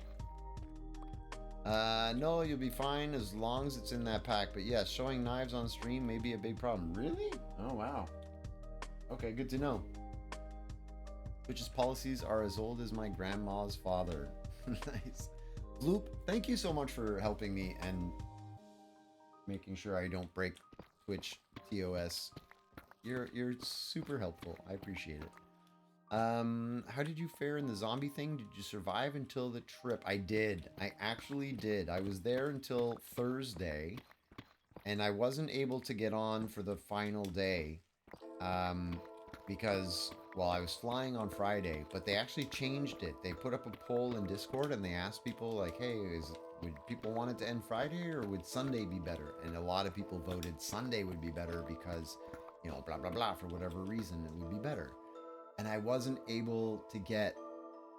No, you'll be fine as long as it's in that pack. But yeah, showing knives on stream may be a big problem. Really? Oh, wow. Okay, good to know. Twitch's policies are as old as my grandma's father. Nice. Loop, thank you so much for helping me and making sure I don't break Twitch TOS. You're super helpful. I appreciate it. How did you fare in the zombie thing? Did you survive until the trip? I did. I actually did. I was there until Thursday, and I wasn't able to get on for the final day, because, well, I was flying on Friday, but they actually changed it. They put up a poll in Discord, and they asked people, like, hey, would people want it to end Friday, or would Sunday be better? And a lot of people voted Sunday would be better because, blah, blah, blah, for whatever reason, it would be better. And I wasn't able to get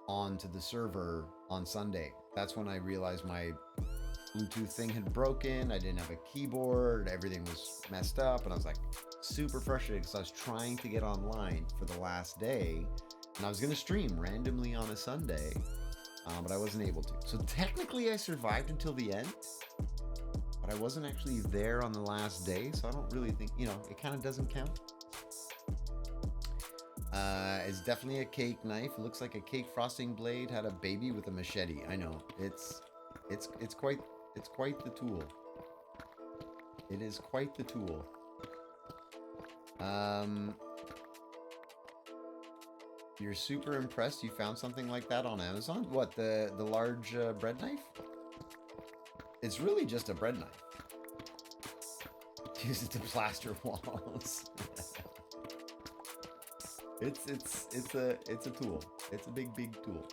onto the server on Sunday. That's when I realized my Bluetooth thing had broken. I didn't have a keyboard. Everything was messed up. And I was like super frustrated because I was trying to get online for the last day. And I was going to stream randomly on a Sunday, but I wasn't able to. So technically I survived until the end, but I wasn't actually there on the last day. So I don't really think, it kind of doesn't count. It's definitely a cake knife. It looks like a cake frosting blade had a baby with a machete. I know. It's quite the tool. It is quite the tool. You're super impressed you found something like that on Amazon? What, the large bread knife? It's really just a bread knife. Use it to plaster walls. It's a tool. It's a big tool.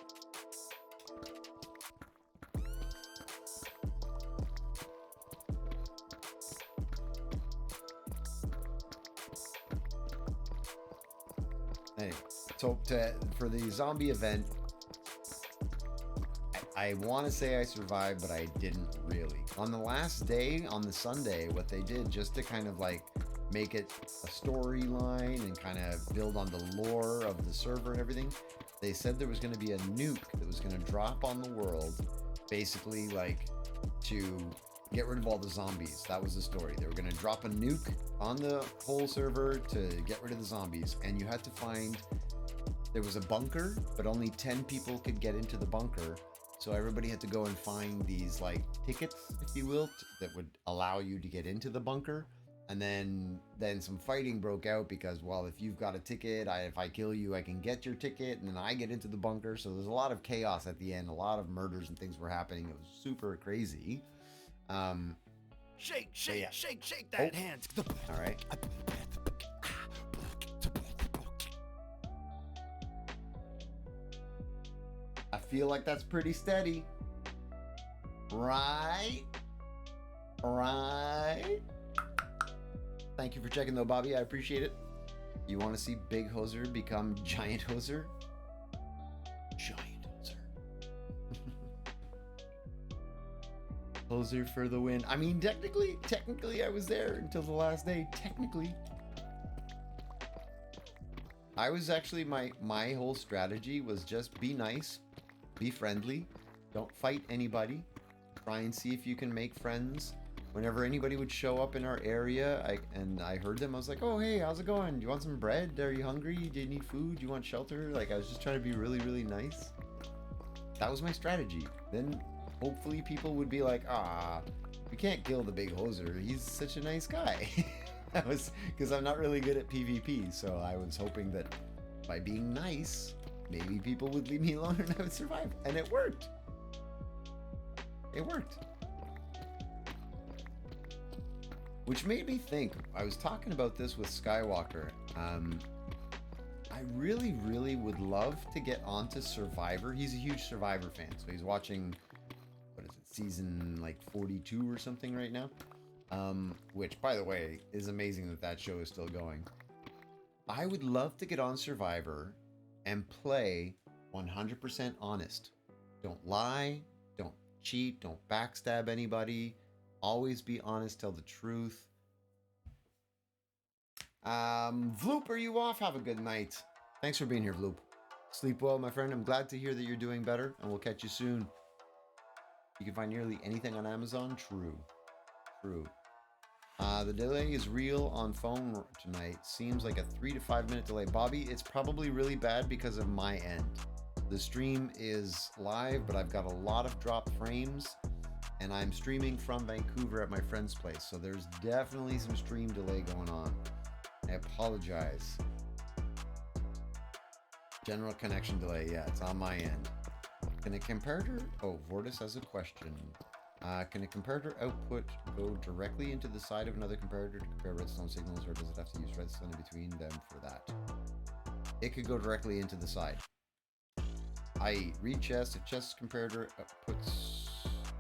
Anyway, so for the zombie event, I want to say I survived, but I didn't really. On the last day, on the Sunday, what they did just to kind of like make it a storyline and kind of build on the lore of the server and everything, they said there was going to be a nuke that was going to drop on the world, basically like to get rid of all the zombies. That was the story. They were going to drop a nuke on the whole server to get rid of the zombies, and you had to find, there was a bunker, but only 10 people could get into the bunker. So everybody had to go and find these like tickets, if you will, that would allow you to get into the bunker. And then some fighting broke out because, well, if you've got a ticket, if I kill you, I can get your ticket, and then I get into the bunker. So there's a lot of chaos at the end. A lot of murders and things were happening. It was super crazy. Shake, yeah. shake that hand. All right. I feel like that's pretty steady. Right? Thank you for checking though, Bobby. I appreciate it. You want to see Big Hoser become Giant Hoser? Giant Hoser. Hoser for the win. I mean, technically, I was there until the last day. Technically. I was actually, my whole strategy was just be nice, be friendly, don't fight anybody, try and see if you can make friends. Whenever anybody would show up in our area, I heard them, I was like, oh, hey, how's it going? Do you want some bread? Are you hungry? Do you need food? Do you want shelter? Like, I was just trying to be really, really nice. That was my strategy. Then hopefully people would be like, we can't kill the Big Hoser. He's such a nice guy. That was because I'm not really good at PvP. So I was hoping that by being nice, maybe people would leave me alone and I would survive. And it worked. It worked. Which made me think, I was talking about this with Skywalker. I really, really would love to get onto Survivor. He's a huge Survivor fan, so he's watching, what is it, season like 42 or something right now. Which, by the way, is amazing that show is still going. I would love to get on Survivor and play 100% honest. Don't lie, don't cheat, don't backstab anybody. Always be honest, tell the truth. Vloop, are you off? Have a good night. Thanks for being here, Vloop. Sleep well, my friend. I'm glad to hear that you're doing better, and we'll catch you soon. You can find nearly anything on Amazon. True. The delay is real on phone tonight. Seems like a 3 to 5 minute delay. Bobby, it's probably really bad because of my end. The stream is live, but I've got a lot of drop frames. And I'm streaming from Vancouver at my friend's place, so there's definitely some stream delay going on. I apologize. General connection delay, yeah, it's on my end. Can a comparator... Oh, Vortis has a question. Can a comparator output go directly into the side of another comparator to compare redstone signals, or does it have to use redstone in between them for that? It could go directly into the side. I.e., read chest. If chest comparator outputs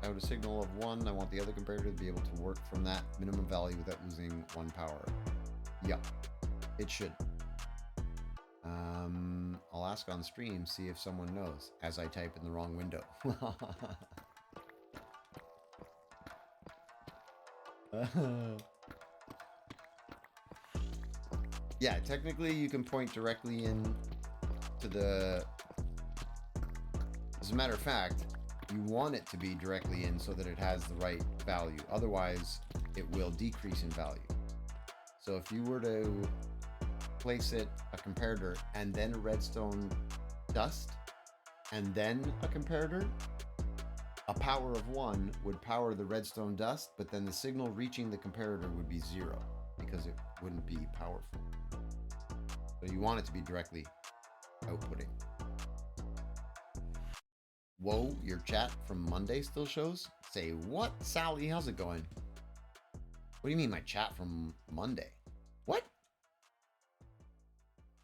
out a signal of 1, I want the other comparator to be able to work from that minimum value without losing 1 power. Yeah, it should. I'll ask on stream, see if someone knows, as I type in the wrong window. Yeah, technically you can point directly in to the... As a matter of fact, you want it to be directly in so that it has the right value. Otherwise, it will decrease in value. So if you were to place it, a comparator, and then a redstone dust, and then a comparator, a power of 1 would power the redstone dust, but then the signal reaching the comparator would be 0 because it wouldn't be powerful. So you want it to be directly outputting. Whoa, your chat from Monday still shows? Say what? Sally, how's it going? What do you mean my chat from Monday? What?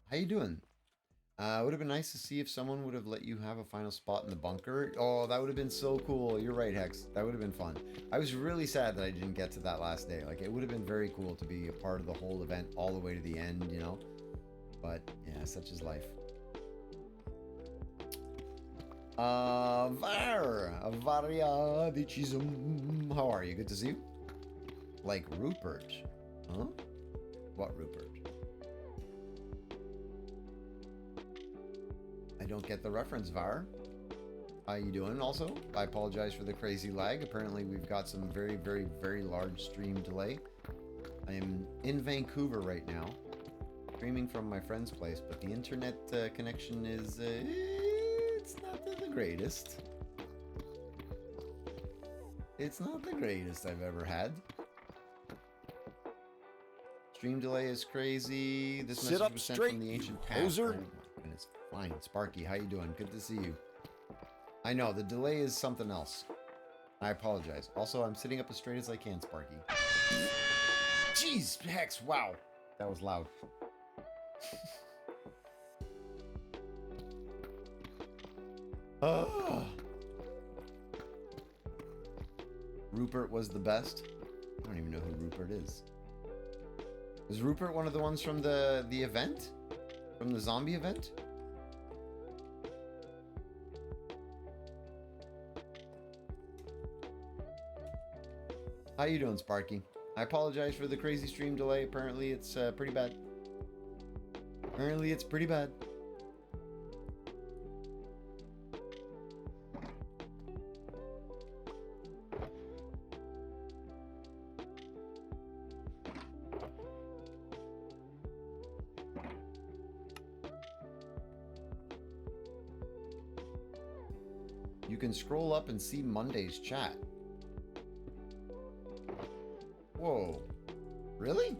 How you doing? Would have been nice to see if someone would have let you have a final spot in the bunker. Oh, that would have been so cool. You're right, Hex. That would have been fun. I was really sad that I didn't get to that last day. Like, it would have been very cool to be a part of the whole event all the way to the end, you know? But, yeah, such is life. Variadichism. How are you? Good to see you. Like Rupert. Huh? What Rupert? I don't get the reference, Var. How you doing also? I apologize for the crazy lag. Apparently we've got some very, very, very large stream delay. I am in Vancouver right now, streaming from my friend's place, but the internet connection is... it's not the greatest. It's not the greatest I've ever had. Stream delay is crazy. This Sit message up was sent straight, from the you ancient past. poser. Oh my goodness. Fine. Sparky, how you doing? Good to see you. I know, the delay is something else. I apologize. Also, I'm sitting up as straight as I can, Sparky. Jeez, Hex, wow. That was loud. Rupert was the best. I don't even know who Rupert is. Is Rupert one of the ones from the event? From the zombie event? How you doing, Sparky? I apologize for the crazy stream delay. Apparently it's pretty bad. Apparently it's pretty bad. You can scroll up and see Monday's chat. Whoa. Really?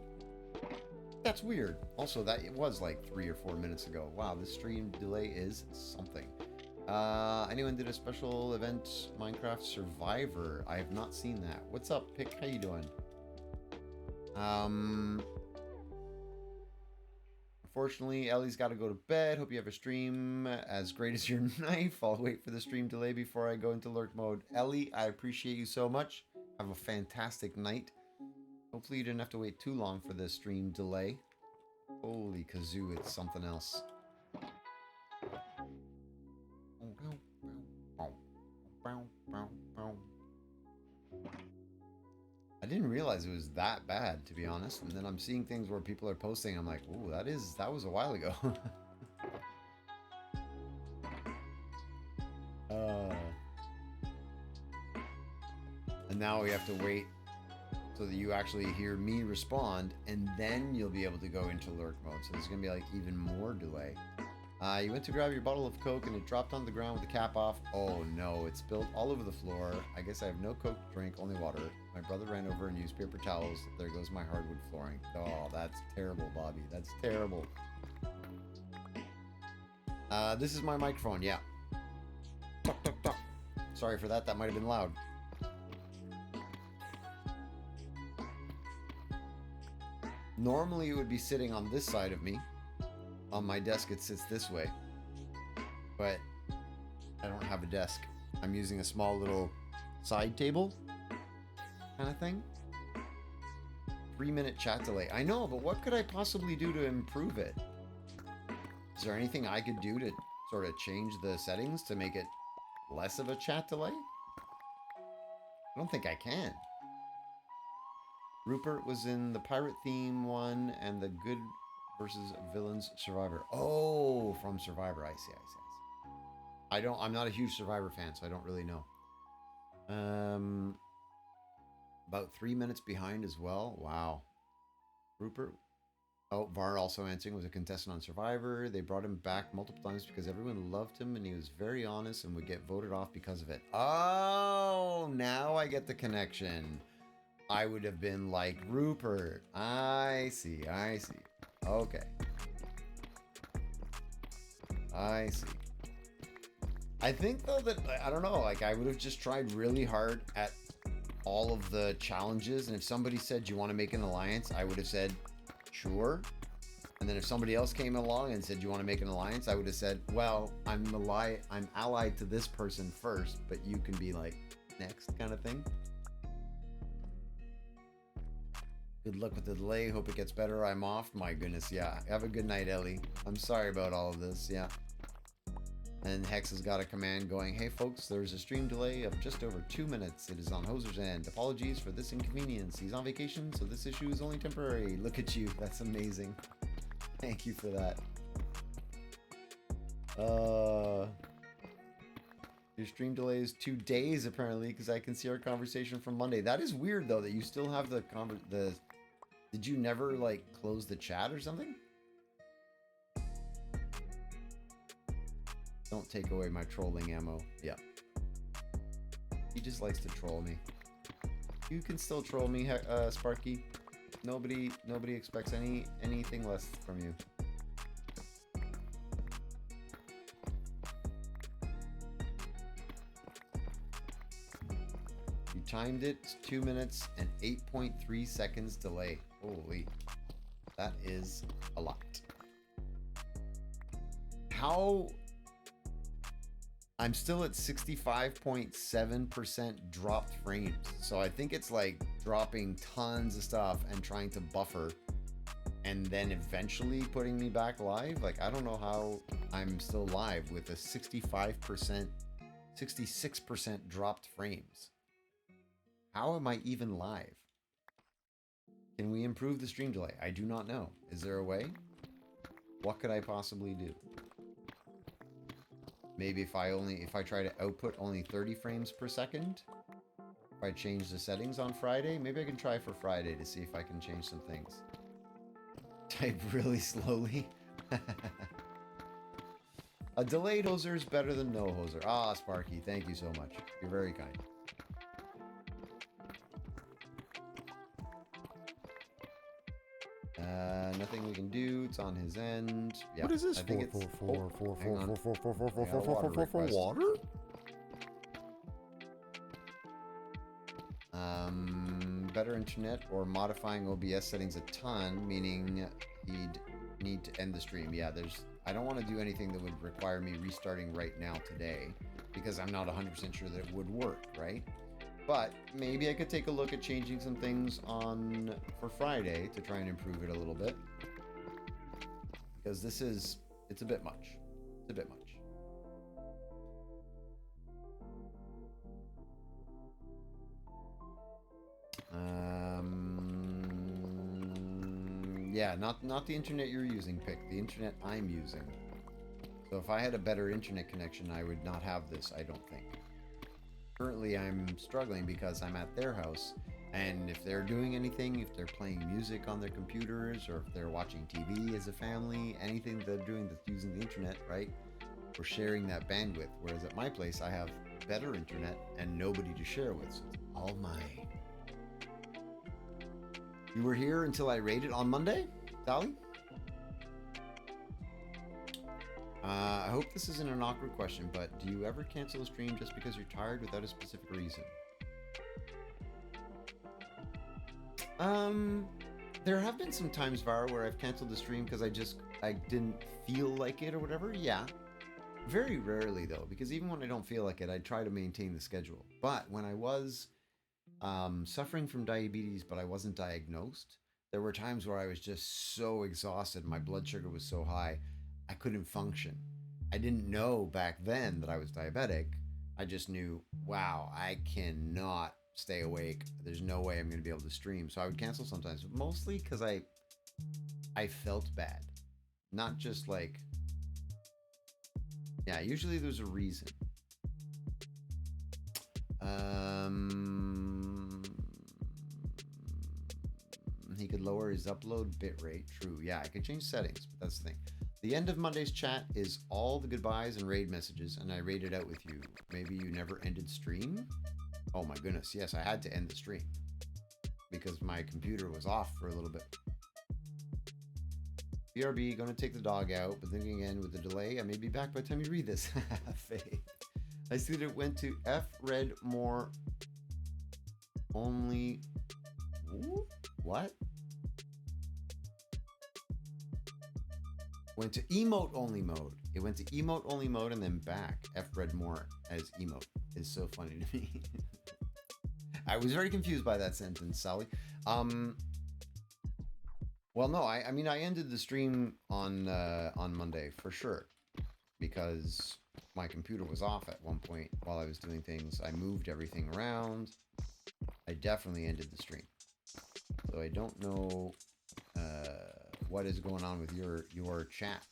That's weird. Also, that it was like 3 or 4 minutes ago. Wow, this stream delay is something. Anyone did a special event, Minecraft Survivor? I have not seen that. What's up, Pick? How you doing? Unfortunately, Ellie's got to go to bed. Hope you have a stream as great as your knife. I'll wait for the stream delay before I go into lurk mode. Ellie, I appreciate you so much. Have a fantastic night. Hopefully you didn't have to wait too long for the stream delay. Holy kazoo, it's something else. I didn't realize it was that bad, to be honest. And then I'm seeing things where people are posting. I'm like, ooh, that was a while ago. And now we have to wait so that you actually hear me respond, and then you'll be able to go into lurk mode. So there's gonna be like even more delay. You went to grab your bottle of Coke and it dropped on the ground with the cap off. Oh no, it spilled all over the floor. I guess I have no Coke to drink, only water. My brother ran over and used paper towels. There goes my hardwood flooring. Oh, that's terrible, Bobby. That's terrible. This is my microphone, yeah. Tuck, tuck, tuck. Sorry for that, that might have been loud. Normally it would be sitting on this side of me. On my desk it sits this way. But I don't have a desk. I'm using a small little side table kind of thing. 3-minute chat delay. I know, but what could I possibly do to improve it? Is there anything I could do to sort of change the settings to make it less of a chat delay? I don't think I can. Rupert was in the pirate theme one and the good versus villains Survivor. Oh, from Survivor. I see. I'm not a huge Survivor fan, so I don't really know. About 3 minutes behind as well. Wow. Rupert. Oh, Var also answering, was a contestant on Survivor. They brought him back multiple times because everyone loved him and he was very honest and would get voted off because of it. Oh, now I get the connection. I would have been like Rupert. I see. Okay. I see. I think though that, I don't know, like I would have just tried really hard at all of the challenges, and if somebody said, you want to make an alliance, I would have said, sure. And then if somebody else came along and said, you want to make an alliance, I would have said, well, I'm allied to this person first, but you can be like next kind of thing. Good luck with the delay. Hope it gets better. I'm off. My goodness, yeah. Have a good night, Ellie. I'm sorry about all of this, yeah. And Hex has got a command going, hey folks, there's a stream delay of just over 2 minutes. It is on Hoser's end. Apologies for this inconvenience. He's on vacation, so this issue is only temporary. Look at you. That's amazing. Thank you for that. Your stream delay is 2 days, apparently, because I can see our conversation from Monday. That is weird, though, that you still have the... Did you never, like, close the chat or something? Don't take away my trolling ammo. Yeah. He just likes to troll me. You can still troll me, Sparky. Nobody expects anything less from you. You timed it. It's 2 minutes and 8.3 seconds delay. Holy, that is a lot. How? I'm still at 65.7% dropped frames. So I think it's like dropping tons of stuff and trying to buffer and then eventually putting me back live. Like, I don't know how I'm still live with a 65%, 66% dropped frames. How am I even live? Can we improve the stream delay? I do not know. Is there a way? What could I possibly do? Maybe if I try to output only 30 frames per second, if I change the settings on Friday, maybe I can try for Friday to see if I can change some things. Type really slowly. A delayed hoser is better than no hoser. Ah, Sparky, thank you so much. You're very kind. Nothing we can do. It's on his end. Yeah, What is this I think for water? Better internet or modifying OBS settings a ton, meaning he'd need to end the stream. Yeah, I don't want to do anything that would require me restarting right now today because I'm not 100% sure that it would work, right? But maybe I could take a look at changing some things for Friday to try and improve it a little bit. Because it's a bit much. It's a bit much. Yeah, not the internet you're using, Pick. The internet I'm using. So if I had a better internet connection, I would not have this, I don't think. Currently, I'm struggling because I'm at their house, and if they're doing anything, if they're playing music on their computers, or if they're watching TV as a family, anything they're doing that's using the internet, right? We're sharing that bandwidth. Whereas at my place, I have better internet and nobody to share with, so it's all mine. You were here until I raided on Monday, Dolly? I hope this isn't an awkward question, but do you ever cancel a stream just because you're tired without a specific reason? There have been some times, Vara, where I've canceled the stream because I didn't feel like it or whatever. Yeah. Very rarely, though, because even when I don't feel like it, I try to maintain the schedule. But when I was suffering from diabetes, but I wasn't diagnosed, there were times where I was just so exhausted. My blood sugar was so high. I couldn't function. I didn't know back then that I was diabetic. I just knew, wow, I cannot stay awake. There's no way I'm going to be able to stream. So I would cancel sometimes, mostly because I felt bad. Not just like, yeah, usually there's a reason. He could lower his upload bitrate. True. Yeah, I could change settings, but that's the thing. The end of Monday's chat is all the goodbyes and raid messages, and I raided out with you. Maybe you never ended stream? Oh my goodness, yes, I had to end the stream because my computer was off for a little bit. BRB, gonna take the dog out, but then again, with the delay, I may be back by the time you read this. Faye. I see that it went to F read more only. Ooh, what? Went to emote only mode. It went to emote only mode and then back. F read more as emote is so funny to me. I was very confused by that sentence, Sally. Well, no, I mean, I ended the stream on Monday for sure because my computer was off at one point while I was doing things. I moved everything around. I definitely ended the stream. So I don't know what is going on with your chat.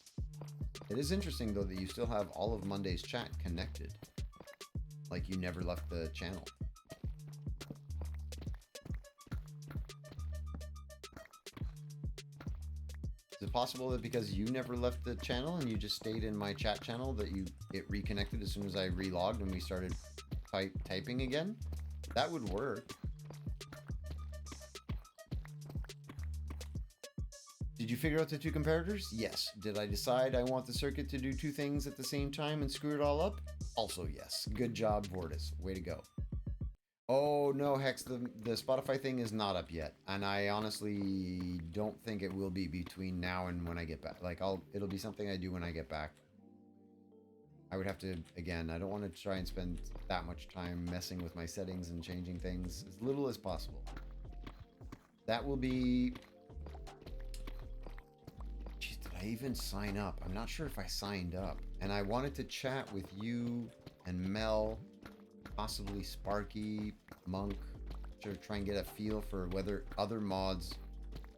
It is interesting, though, that you still have all of Monday's chat connected. Like you never left the channel. Is it possible that because you never left the channel and you just stayed in my chat channel that it reconnected as soon as I relogged and we started typing again? That would work. Did you figure out the two comparators? Yes. Did I decide I want the circuit to do two things at the same time and screw it all up? Also yes. Good job, Vortis. Way to go. Oh no, Hex, the Spotify thing is not up yet, and I honestly don't think it will be between now and when I get back. Like, it'll be something I do when I get back. I would have to, again, I don't want to try and spend that much time messing with my settings and changing things as little as possible. That will be... Jeez, did I even sign up? I'm not sure if I signed up. And I wanted to chat with you and Mel, possibly Sparky, Monk, to try and get a feel for whether other mods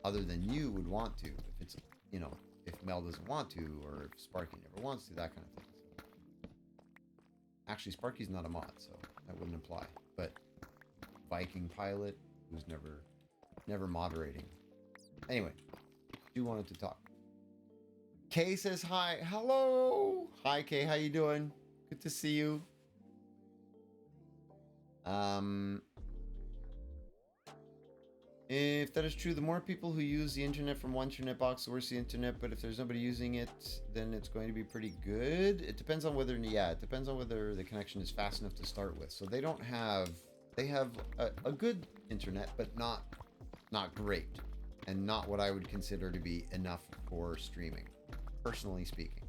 other than you would want to. If it's, you know, if Mel doesn't want to, or if Sparky never wants to, that kind of thing. Actually, Sparky's not a mod, so that wouldn't apply. But Viking Pilot, who's never moderating. Anyway, do wanted to talk. Kay says hi. Hello. Hi, Kay. How you doing? Good to see you. If that is true, the more people who use the internet from one internet box, the worse the internet. But if there's nobody using it, then it's going to be pretty good. It depends on whether, it depends on whether the connection is fast enough to start with. So they have a good internet, but not great, and not what I would consider to be enough for streaming, personally speaking.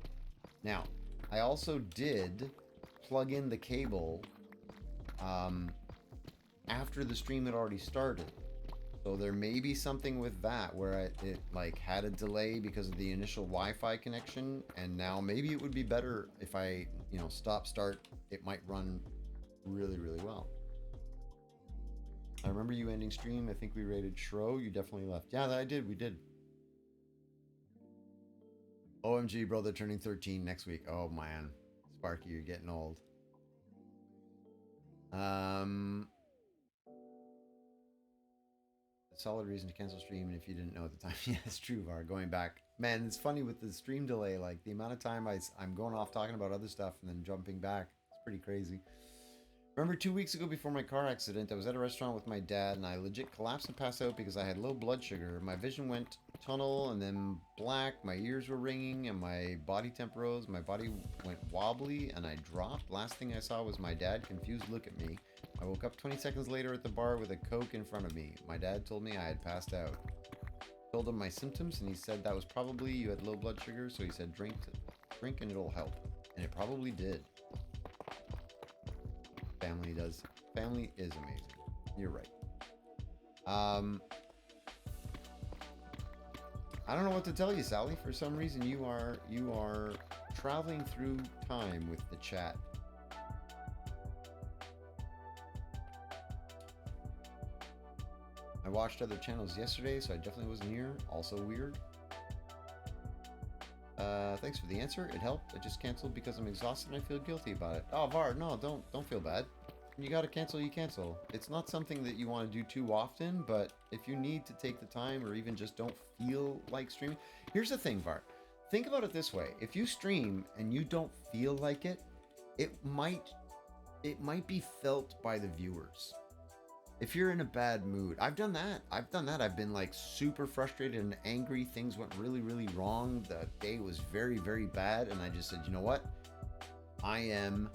Now, I also did plug in the cable after the stream had already started. So there may be something with that where it like had a delay because of the initial Wi-Fi connection, and now maybe it would be better if I, stop, start, it might run really, really well. I remember you ending stream. I think we rated Shro. You definitely left. Yeah, I did. We did. OMG, bro, they're turning 13 next week. Oh, man. Sparky, you're getting old. A solid reason to cancel stream, and if you didn't know at the time. Yeah, it's true, Var. Going back. Man, it's funny with the stream delay. Like, the amount of time I'm going off talking about other stuff and then jumping back. It's pretty crazy. Remember 2 weeks ago before my car accident, I was at a restaurant with my dad and I legit collapsed and passed out because I had low blood sugar. My vision went tunnel and then black, my ears were ringing and my body temp rose. My body went wobbly and I dropped. Last thing I saw was my dad confused look at me. I woke up 20 seconds later at the bar with a Coke in front of me. My dad told me I had passed out. Told him my symptoms and he said that was probably you had low blood sugar, so he said drink and it'll help. And it probably did. Family does. Family is amazing. You're right. I don't know what to tell you, Sally. For some reason, you are traveling through time with the chat. I watched other channels yesterday, so I definitely wasn't here. Also weird. Thanks for the answer. It helped. I just canceled because I'm exhausted and I feel guilty about it. Oh, Var, no, don't feel bad. You gotta cancel, you cancel. It's not something that you want to do too often, but if you need to take the time or even just don't feel like streaming. Here's the thing, Var. Think about it this way. If you stream and you don't feel like it, it might be felt by the viewers. If you're in a bad mood, I've done that. I've been like super frustrated and angry. Things went really, really wrong. The day was very, very bad. And I just said, you know what? I am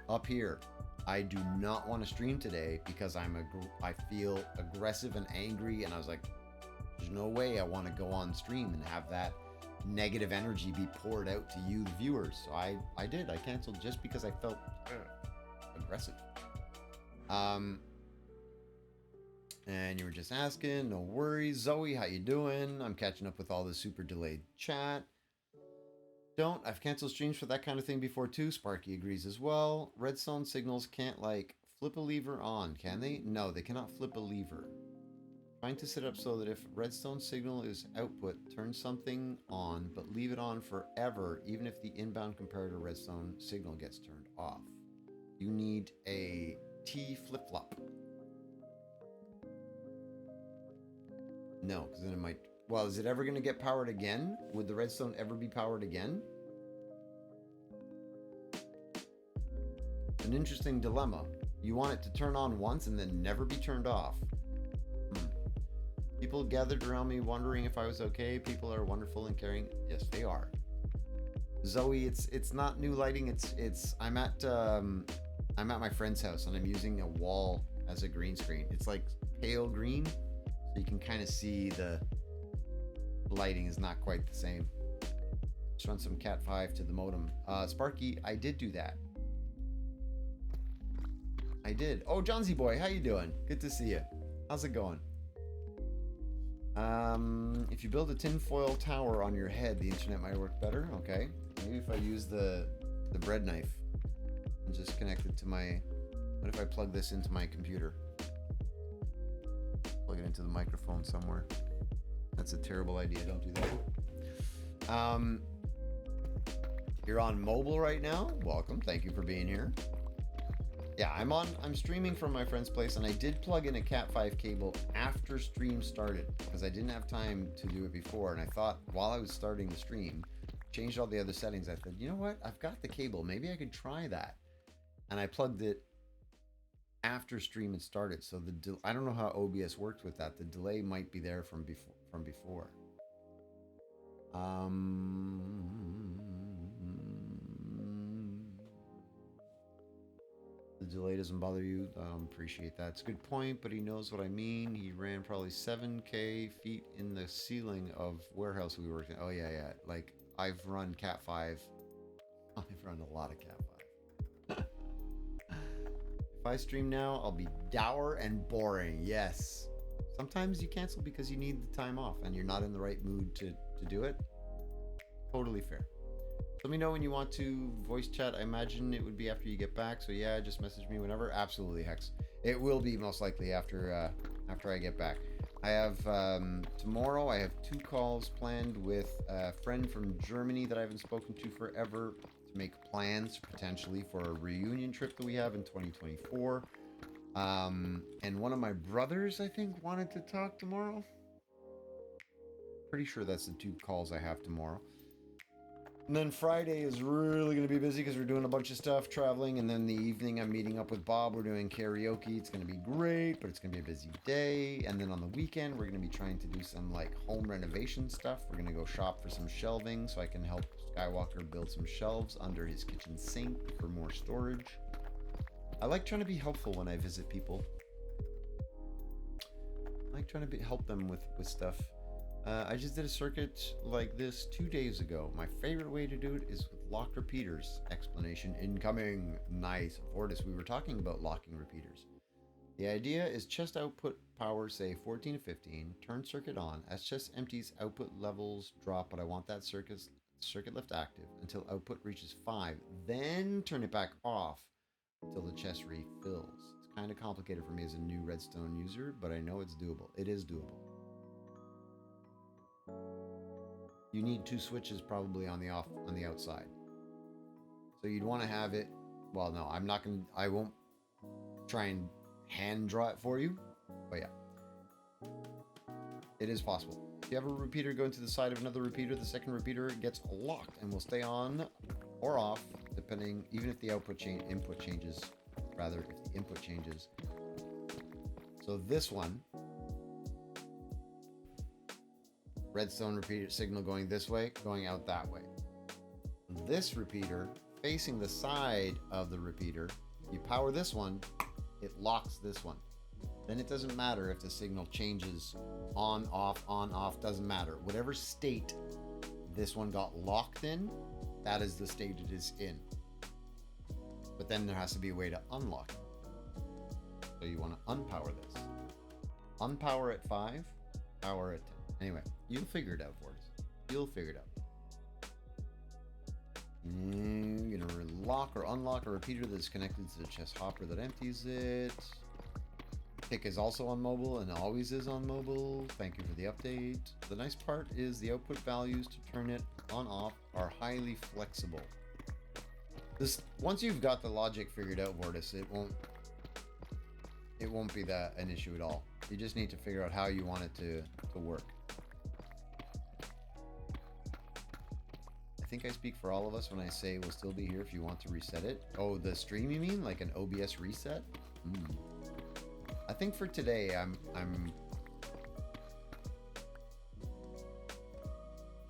up here. I do not want to stream today because I feel aggressive and angry. And I was like, there's no way I want to go on stream and have that negative energy be poured out to you, the viewers. So I did. I canceled just because I felt aggressive. And you were just asking, no worries. Zoe, how you doing? I'm catching up with all the super delayed chat. I've canceled streams for that kind of thing before too. Sparky agrees as well. Redstone signals can't like flip a lever on, can they? No, they cannot flip a lever. Trying to set up so that if redstone signal is output, turn something on, but leave it on forever, even if the inbound comparator redstone signal gets turned off. You need a T flip-flop. No, because then it might... Well, is it ever going to get powered again? Would the redstone ever be powered again? An interesting dilemma. You want it to turn on once and then never be turned off. People gathered around me wondering if I was okay. People are wonderful and caring. Yes, they are. Zoe, it's not new lighting. I'm at my friend's house and I'm using a wall as a green screen. It's like pale green, so you can kind of see the lighting is not quite the same. Just run some Cat 5 to the modem. Sparky, I did do that. I did. Oh, Johnsy boy, how you doing? Good to see you. How's it going? If you build a tinfoil tower on your head, the internet might work better. Okay. Maybe if I use the bread knife and just connect it to my... What if I plug this into my computer? Plug it into the microphone somewhere. That's a terrible idea. Don't do that. You're on mobile right now. Welcome. Thank you for being here. Yeah, I'm streaming from my friend's place, and I did plug in a Cat 5 cable after stream started because I didn't have time to do it before. And I thought while I was starting the stream, changed all the other settings. I thought, you know what? I've got the cable. Maybe I could try that. And I plugged it after stream had started. So I don't know how OBS worked with that. The delay might be there from before. The delay doesn't bother you. Appreciate that. It's a good point, but he knows what I mean. He ran probably 7K feet in the ceiling of warehouse we worked in. Oh, yeah. Like, I've run Cat 5. I've run a lot of Cat 5. If I stream now, I'll be dour and boring. Yes. Sometimes you cancel because you need the time off and you're not in the right mood to do it. Totally fair. Let me know when you want to voice chat. I imagine it would be after you get back. So yeah, just message me whenever. Absolutely, Hex. It will be most likely after I get back. I have tomorrow. I have 2 calls planned with a friend from Germany that I haven't spoken to forever to make plans potentially for a reunion trip that we have in 2024. And one of my brothers, I think, wanted to talk tomorrow. Pretty sure that's the 2 calls I have tomorrow. And then Friday is really going to be busy because we're doing a bunch of stuff, traveling. And then the evening, I'm meeting up with Bob. We're doing karaoke. It's going to be great, but it's going to be a busy day. And then on the weekend, we're going to be trying to do some like home renovation stuff. We're going to go shop for some shelving so I can help Skywalker build some shelves under his kitchen sink for more storage. I like trying to be helpful when I visit people. I like trying to help them with stuff. I just did a circuit like this 2 days ago. My favorite way to do it is with locked repeaters. Explanation incoming. Nice. Vortis, we were talking about locking repeaters. The idea is chest output power, say 14 to 15. Turn circuit on. As chest empties, output levels drop, but I want that circuit left active until output reaches 5. Then turn it back off until the chest refills. It's kind of complicated for me as a new Redstone user, but I know it's doable. It is doable. You need 2 switches probably on the outside. So you'd want to have it. Well, no, I won't try and hand draw it for you. But yeah, it is possible. If you have a repeater go into the side of another repeater, the second repeater gets locked and will stay on or off depending, even if the input changes. Rather, if the input changes. So this one. Redstone repeater signal going this way, going out that way. This repeater facing the side of the repeater, you power this one, it locks this one. Then it doesn't matter if the signal changes on, off, doesn't matter. Whatever state this one got locked in, that is the state it is in. But then there has to be a way to unlock it. So you want to unpower this. Unpower at 5, power at 10. Anyway, you'll figure it out for us. You'll figure it out. You're going to lock or unlock a repeater that's connected to the chest hopper that empties it. Pick is also on mobile and always is on mobile. Thank you for the update. The nice part is the output values to turn it on off are highly flexible. Once you've got the logic figured out, Vortis, it won't be an issue at all. You just need to figure out how you want it to work. I think I speak for all of us when I say we'll still be here if you want to reset it. Oh, the stream you mean? Like an OBS reset? I think for today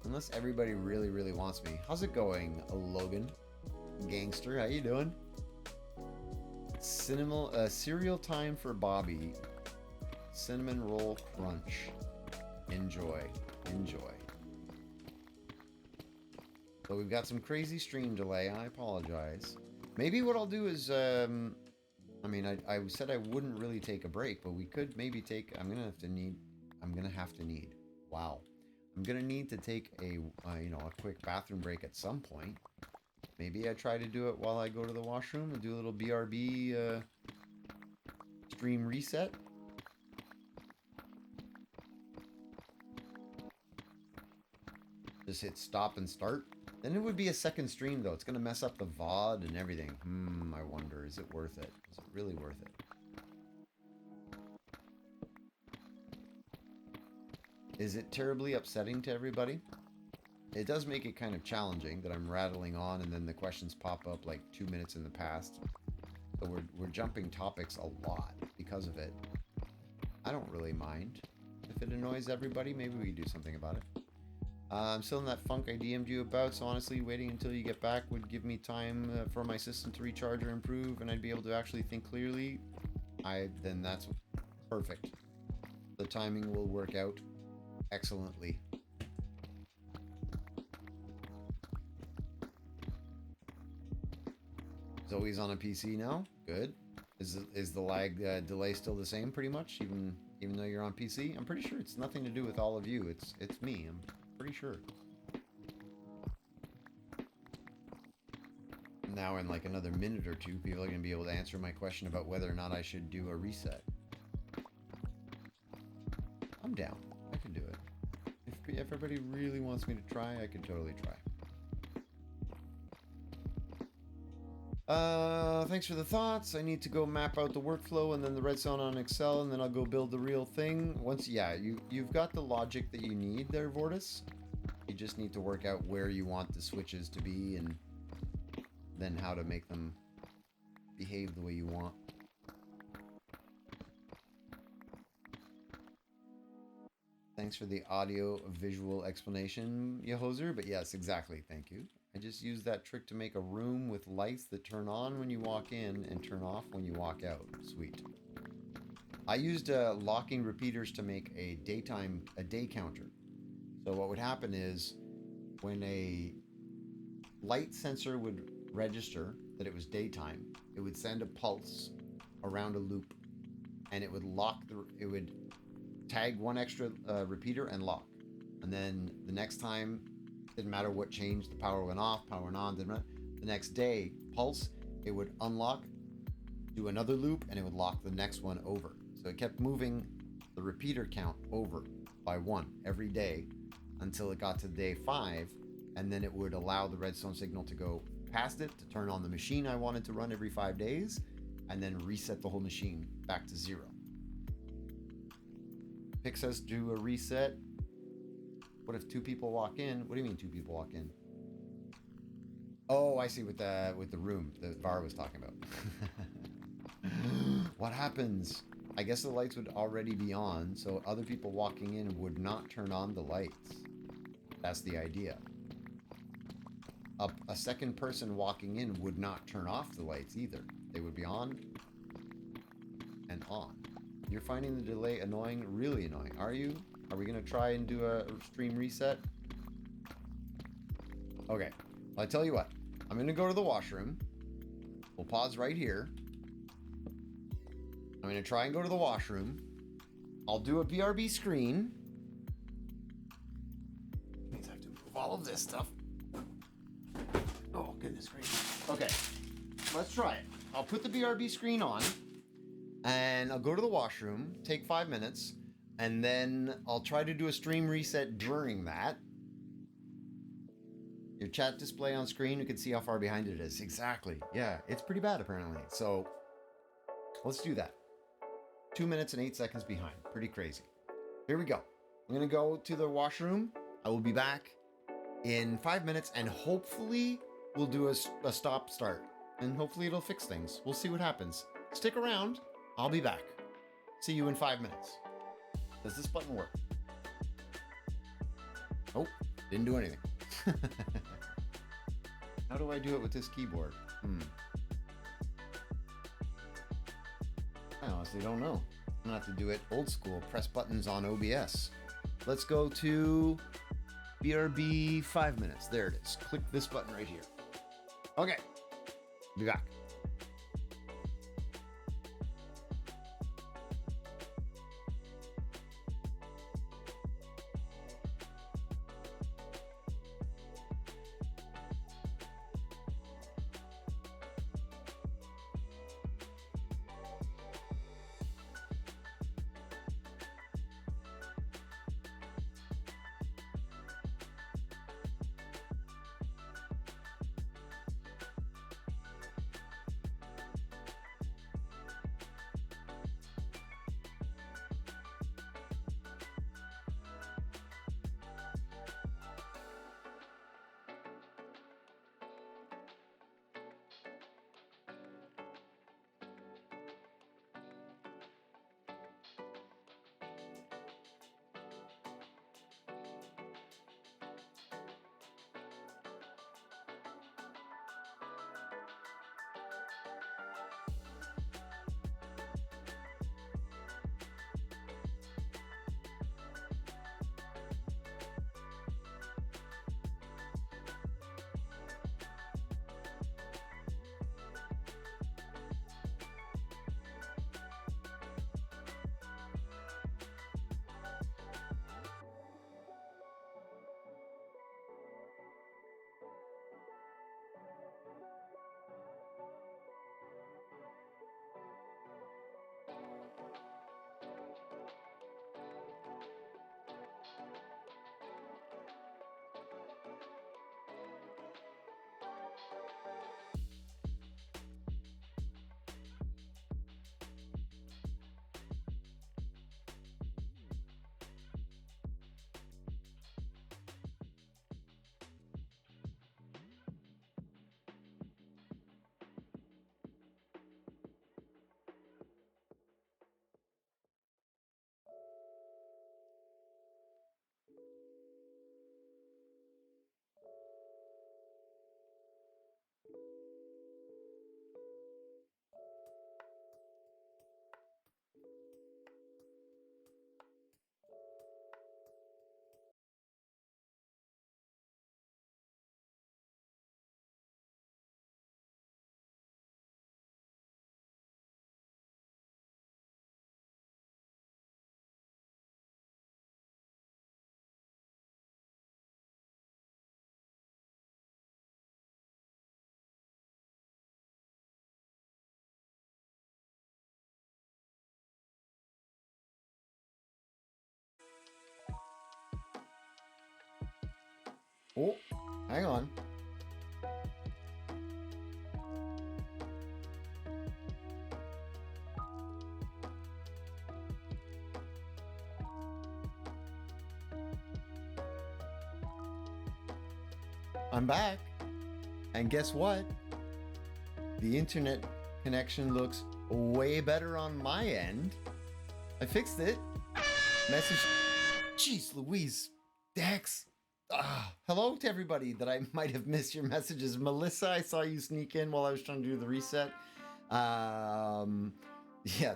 Unless everybody really, really wants me. How's it going, Logan? Gangster, how you doing? Cereal time for Bobby. Cinnamon roll crunch. Enjoy. So we've got some crazy stream delay. I apologize. Maybe what I'll do is, I said I wouldn't really take a break, but we could maybe take. I'm gonna have to need. Wow. I'm gonna need to take a quick bathroom break at some point. Maybe I try to do it while I go to the washroom and do a little BRB stream reset. Just hit stop and start. Then it would be a second stream though. It's gonna mess up the VOD and everything. I wonder, is it worth it? Is it really worth it? Is it terribly upsetting to everybody? It does make it kind of challenging that I'm rattling on and then the questions pop up like 2 minutes in the past. So we're jumping topics a lot because of it. I don't really mind. If it annoys everybody, maybe we do something about it. I'm still in that funk I DM'd you about, so honestly, waiting until you get back would give me time for my system to recharge or improve, and I'd be able to actually think clearly. Then that's perfect. The timing will work out excellently. Zoe's on a PC now. Good. Is the lag delay still the same, pretty much, even though you're on PC? I'm pretty sure it's nothing to do with all of you. It's me. I'm pretty sure. Now in like another minute or two, people are going to be able to answer my question about whether or not I should do a reset. I'm down. I can do it. If everybody really wants me to try, I can totally try. Thanks for the thoughts. I need to go map out the workflow and then the redstone on Excel, and then I'll go build the real thing. You've got the logic that you need there, Vortis. You just need to work out where you want the switches to be and then how to make them behave the way you want. Thanks for the audio visual explanation, Yehozer. But yes, exactly. Thank you. I just used that trick to make a room with lights that turn on when you walk in and turn off when you walk out. Sweet. I used locking repeaters to make a day counter. So what would happen is when a light sensor would register that it was daytime, it would send a pulse around a loop, and it would it would tag one extra repeater and lock. And then the next time, didn't matter what changed, the power went off, power went on, didn't matter. The next day, pulse, it would unlock, do another loop, and it would lock the next one over. So it kept moving the repeater count over by one every day until it got to day 5, and then it would allow the redstone signal to go past it to turn on the machine I wanted to run every 5 days, and then reset the whole machine back to 0. Pick says do a reset. What if 2 people walk in? What do you mean 2 people walk in? Oh, I see, with the room that Var was talking about. What happens? I guess the lights would already be on, so other people walking in would not turn on the lights. That's the idea. A second person walking in would not turn off the lights either. They would be on and on. You're finding the delay annoying? Really annoying. Are you? Are we going to try and do a stream reset? Okay. Well, I tell you what. I'm going to go to the washroom. We'll pause right here. I'm going to try and go to the washroom. I'll do a BRB screen. It means I have to move all of this stuff. Oh, goodness gracious. Okay. Let's try it. I'll put the BRB screen on. And I'll go to the washroom. Take 5 minutes. And then I'll try to do a stream reset during that. Your chat display on screen, you can see how far behind it is. Exactly. Yeah, it's pretty bad apparently. So let's do that. 2 minutes and 8 seconds behind. Pretty crazy. Here we go. I'm going to go to the washroom. I will be back in 5 minutes, and hopefully we'll do a stop start. And hopefully it'll fix things. We'll see what happens. Stick around. I'll be back. See you in 5 minutes. Does this button work? Oh, Didn't do anything. How do I do it with this keyboard? I honestly don't know. I'm gonna have to do it old school, press buttons on OBS. Let's go to BRB 5 minutes. There it is. Click this button right here. Okay, be back. Oh, hang on. I'm back. And guess what? The internet connection looks way better on my end. I fixed it. Message. Jeez Louise. Dex. Hello to everybody that I might have missed your messages. Melissa, I saw you sneak in while I was trying to do the reset. Yeah,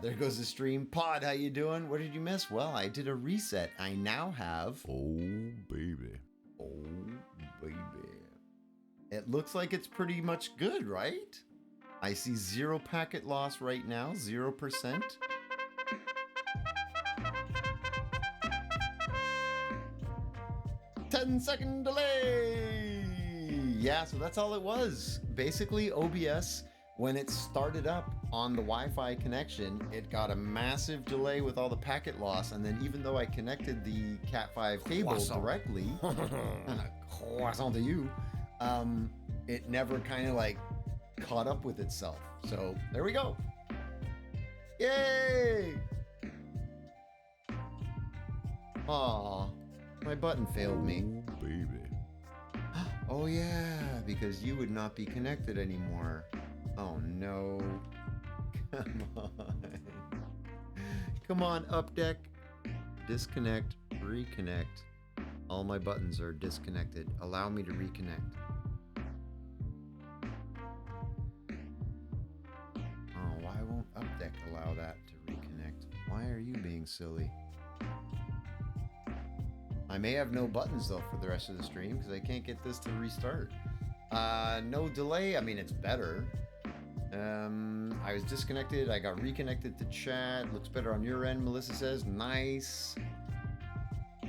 there goes the stream. Pod, how you doing? What did you miss? Well, I did a reset. I now have... Oh, baby. Oh, baby. It looks like it's pretty much good, right? I see 0 packet loss right now, 0%. Ten-second delay! Yeah, so that's all it was. Basically, OBS, when it started up on the Wi-Fi connection, it got a massive delay with all the packet loss, and then even though I connected the Cat5 cable directly, and a croissant to you, it never kind of like caught up with itself. So there we go. Yay! Aw, my button failed me. Oh, baby. Oh yeah, because you would not be connected anymore. Oh no. Come on. Come on, up deck. Disconnect, reconnect. All my buttons are disconnected. Allow me to reconnect. Oh, why won't Updeck allow that to reconnect? Why are you being silly? I may have no buttons though for the rest of the stream because I can't get this to restart. No delay. I mean, it's better. I was disconnected. I got reconnected to chat. Looks better on your end, Melissa says. Nice.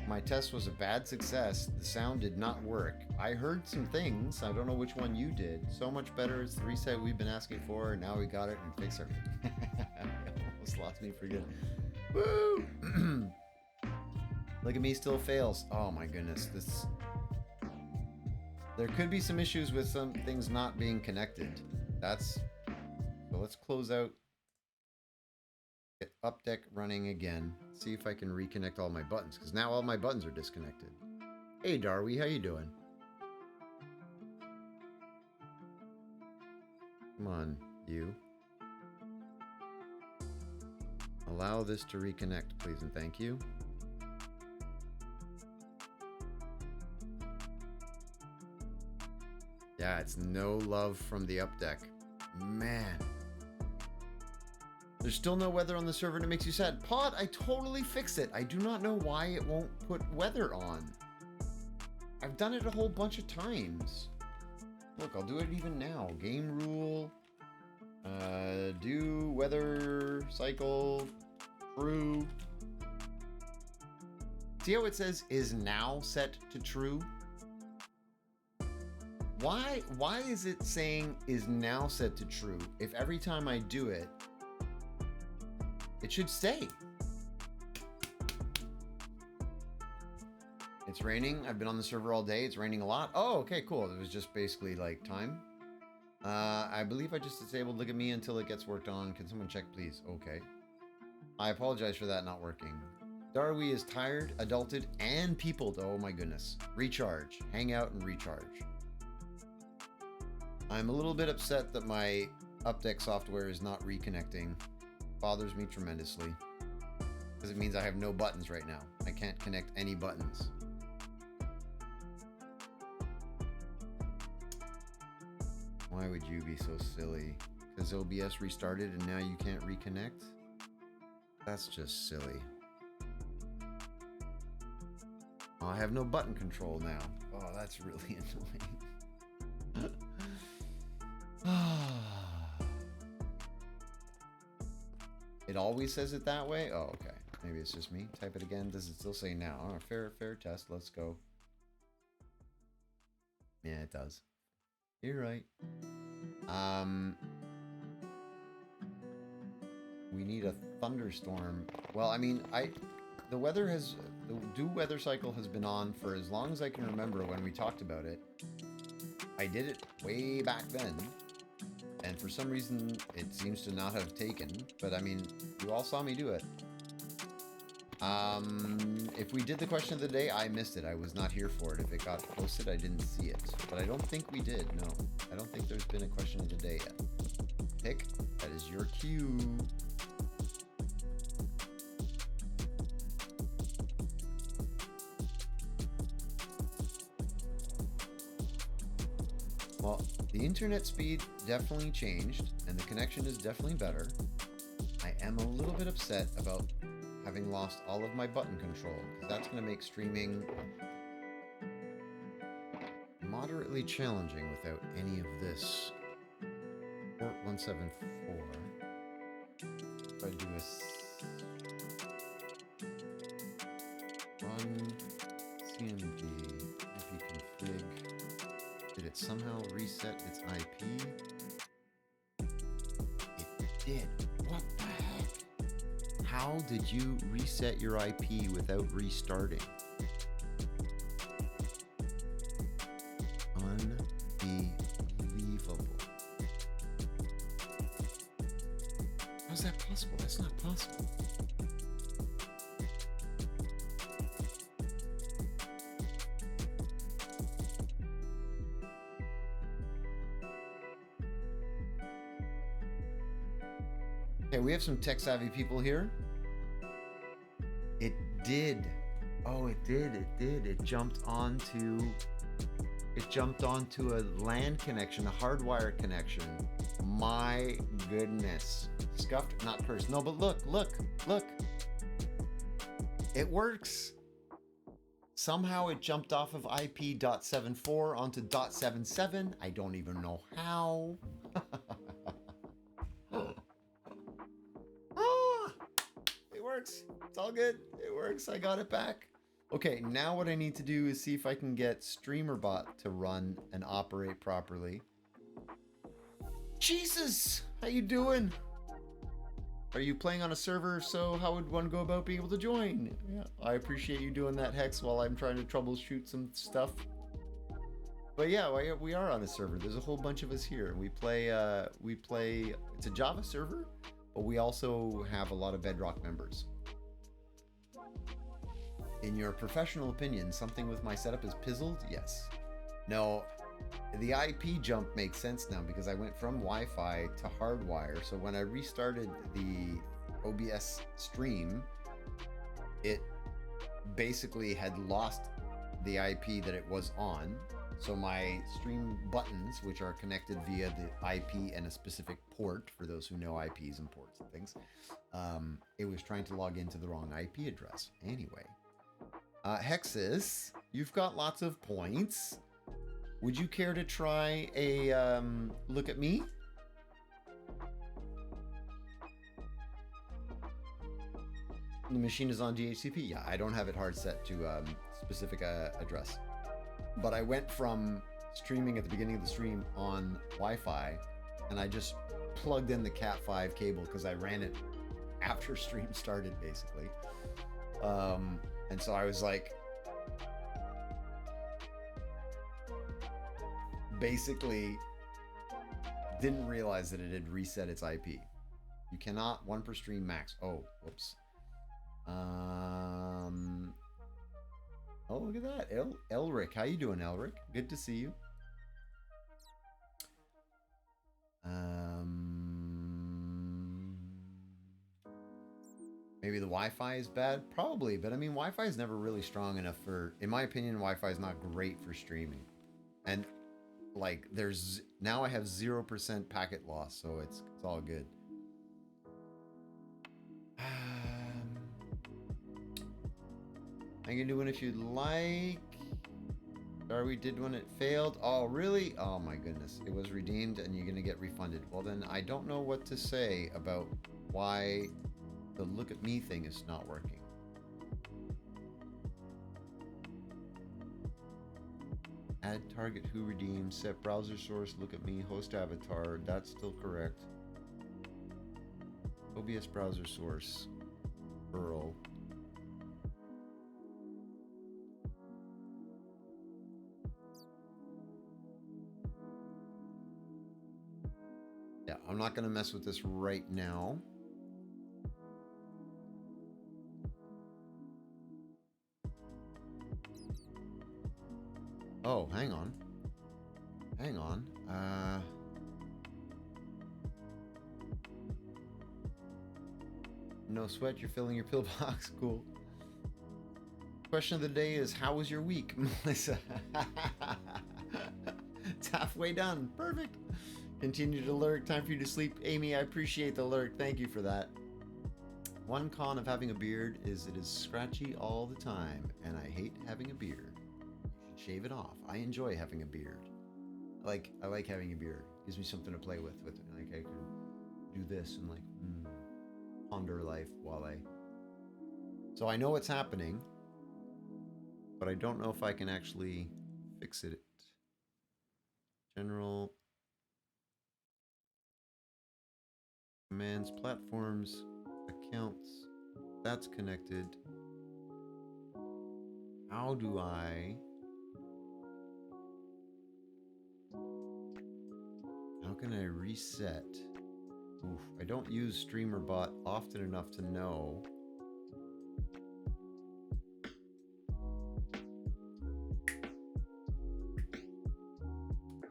My test was a bad success. The sound did not work. I heard some things. I don't know which one you did. So much better. It's the reset we've been asking for. Now we got it and fixed everything. Almost lost me for good. Woo! Look at me, still fails. Oh my goodness. There could be some issues with some things not being connected. So let's close out. Get Updeck running again. See if I can reconnect all my buttons, because now all my buttons are disconnected. Hey Darby, how you doing? Come on, you. Allow this to reconnect, please and thank you. Yeah, it's no love from the Updeck. Man. There's still no weather on the server and it makes you sad. Pod, I totally fixed it. I do not know why it won't put weather on. I've done it a whole bunch of times. Look, I'll do it even now. Game rule. Do weather cycle. True. See how it says is now set to true? Why is it saying is now set to true if every time I do it, it should stay? It's raining. I've been on the server all day. It's raining a lot. Oh, okay, cool. It was just basically like time. I believe I just disabled look at me until it gets worked on. Can someone check, please? Okay. I apologize for that not working. Darby is tired, adulted, and peopled. Oh my goodness. Recharge. Hang out and recharge. I'm a little bit upset that my Updeck software is not reconnecting. Bothers me tremendously. Because it means I have no buttons right now. I can't connect any buttons. Why would you be so silly? Because OBS restarted and now you can't reconnect? That's just silly. Oh, I have no button control now. Oh, that's really annoying. It always says it that way? Oh, okay. Maybe it's just me. Type it again. Does it still say now? Oh, fair test. Let's go. Yeah, it does. You're right. We need a thunderstorm. Well, I mean, the dew weather cycle has been on for as long as I can remember when we talked about it. I did it way back then. And for some reason, it seems to not have taken. But I mean, you all saw me do it. If we did the question of the day, I missed it. I was not here for it. If it got posted, I didn't see it. But I don't think we did, no. I don't think there's been a question of the day yet. Pick, that is your cue. Well, the internet speed definitely changed, and the connection is definitely better. I am a little bit upset about having lost all of my button control, because that's going to make streaming moderately challenging without any of this. Port 174. If I do a run CMD, if you config. Did it somehow reset its IP? It did. What the heck? How did you reset your IP without restarting? Unbelievable. How's that possible? That's not possible. Okay, we have some tech-savvy people here. It did Oh, it did. It did. It jumped onto a LAN connection, a hardwire connection. My goodness. Scuffed, not cursed. No, but look. It works. Somehow it jumped off of IP.74 onto .77. I don't even know how. It works. It's all good. It works. I got it back. Okay, now what I need to do is see if I can get StreamerBot to run and operate properly. Jesus! How you doing? Are you playing on a server? So how would one go about being able to join? Yeah, I appreciate you doing that, Hex, while I'm trying to troubleshoot some stuff. But yeah, we are on a server. There's a whole bunch of us here. We play, it's a Java server, but we also have a lot of Bedrock members. In your professional opinion, something with my setup is pizzled? Yes. No, the IP jump makes sense now because I went from Wi-Fi to hardwire. So when I restarted the OBS stream, it basically had lost the IP that it was on. So my stream buttons, which are connected via the IP and a specific port, for those who know IPs and ports and things, it was trying to log into the wrong IP address. Anyway, Hexus, you've got lots of points. Would you care to try a look at me? The machine is on DHCP. Yeah, I don't have it hard set to specific address. But I went from streaming at the beginning of the stream on Wi-Fi, and I just plugged in the Cat5 cable because I ran it after stream started, basically. And so I was like, basically didn't realize that it had reset its IP. You cannot, one per stream max. Oh, whoops. Oh, look at that. Elric. How you doing, Elric? Good to see you. Maybe the Wi-Fi is bad? Probably, but I mean, Wi-Fi is never really strong enough for, in my opinion, Wi-Fi is not great for streaming. And like, now I have 0% packet loss, so it's all good. I can do one if you'd like. Sorry, we did one, it failed. Oh, really? Oh my goodness. It was redeemed and you're gonna get refunded. Well then, I don't know what to say about why the look at me thing is not working. Add target who redeemed, set browser source, look at me, host avatar. That's still correct. OBS browser source, Earl. Yeah, I'm not gonna mess with this right now. Oh, hang on. Hang on. No sweat, you're filling your pillbox. Cool. Question of the day is, how was your week, Melissa? It's halfway done. Perfect. Continue to lurk. Time for you to sleep. Amy, I appreciate the lurk. Thank you for that. One con of having a beard is it is scratchy all the time, and I hate having a beard. You should shave it off. I enjoy having a beard. I like having a beard. It gives me something to play with. Like I can do this and like ponder life while I. So I know what's happening, but I don't know if I can actually fix it. General commands, platforms, accounts. That's connected. How do I? How can I reset? Oof, I don't use StreamerBot often enough to know.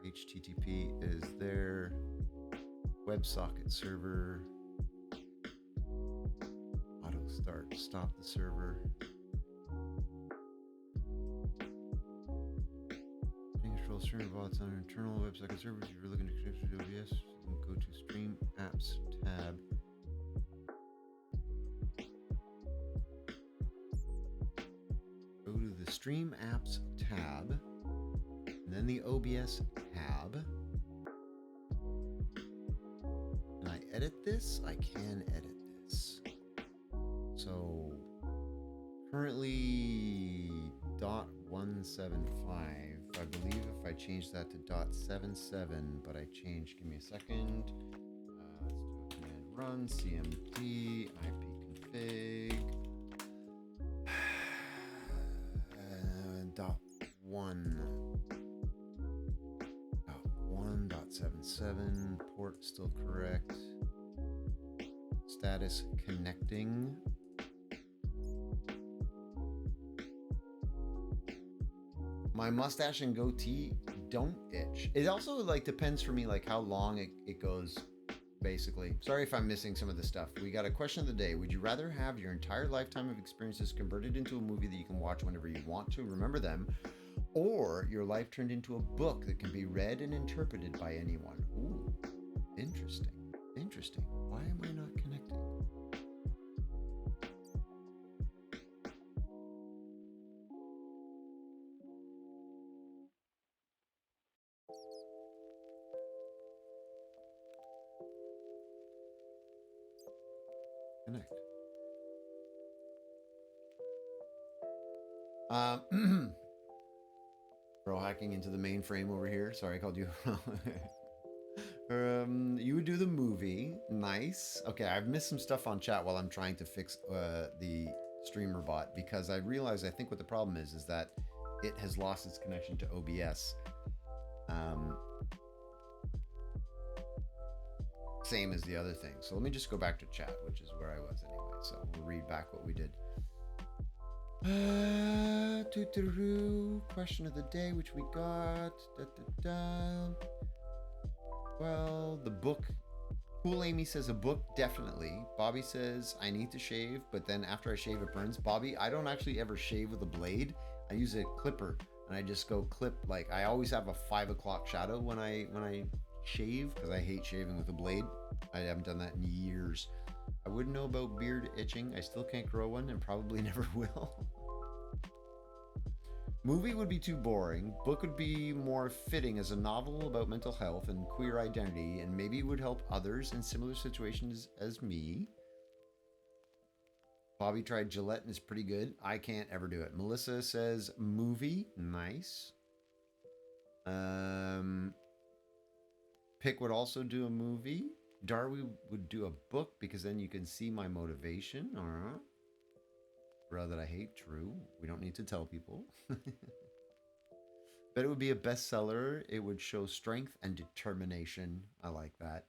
HTTP is there. WebSocket server. Auto start. Stop the server. control streamer bots on our internal website servers. If you're looking to connect to OBS, go to Stream Apps tab. Go to the Stream Apps tab, and then the OBS tab. Can I edit this? I can edit this. So currently .175. I believe if I change that to .77, but I changed. Give me a second. Let's do a command run cmd ipconfig .1.77 port still correct. Status connecting. My mustache and goatee don't itch. It also like depends for me like how long it goes, basically. Sorry if I'm missing some of the stuff. We got a question of the day. Would you rather have your entire lifetime of experiences converted into a movie that you can watch whenever you want to remember them, or your life turned into a book that can be read and interpreted by anyone? Ooh, interesting. Interesting. Why am I not connecting? Connect. Bro, hacking into the mainframe over here. Sorry, I called you. You would do the movie. Nice. Okay, I've missed some stuff on chat while I'm trying to fix the streamer bot, because I realized I think what the problem is that it has lost its connection to OBS. Same as the other thing. So let me just go back to chat, which is where I was anyway. So we'll read back what we did. Question of the day, which we got. Well, the book. Cool Amy says a book, definitely. Bobby says I need to shave, but then after I shave it burns. Bobby, I don't actually ever shave with a blade. I use a clipper and I just go clip. Like I always have a 5 o'clock shadow when I shave, because I hate shaving with a blade. I haven't done that in years. I wouldn't know about beard itching. I still can't grow one and probably never will. Movie would be too boring. Book would be more fitting as a novel about mental health and queer identity, and maybe would help others in similar situations as me. Bobby tried Gillette and is pretty good. I can't ever do it. Melissa says movie. Nice. Pick would also do a movie. Darby would do a book because then you can see my motivation. Bro, that I hate. True. We don't need to tell people. But it would be a bestseller. It would show strength and determination. I like that.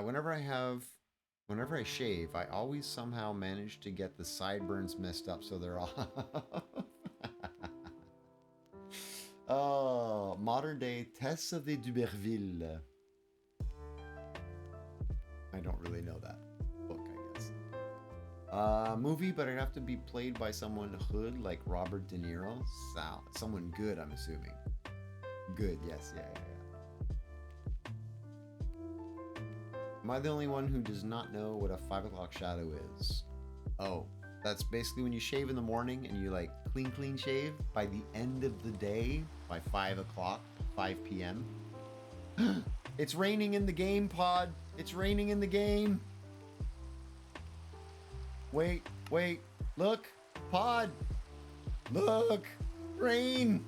Whenever I shave, I always somehow manage to get the sideburns messed up so they're off. Oh, modern day Tess of the Duberville. I don't really know that book, I guess. Movie, but it'd have to be played by someone hood like Robert De Niro. Someone good, I'm assuming. Good, yes, yeah. Am I the only one who does not know what a 5 o'clock shadow is? Oh, that's basically when you shave in the morning and you like clean shave. By the end of the day, by 5 o'clock, 5 p.m. It's raining in the game, Pod. It's raining in the game. Wait. Look, Pod. Look. Rain.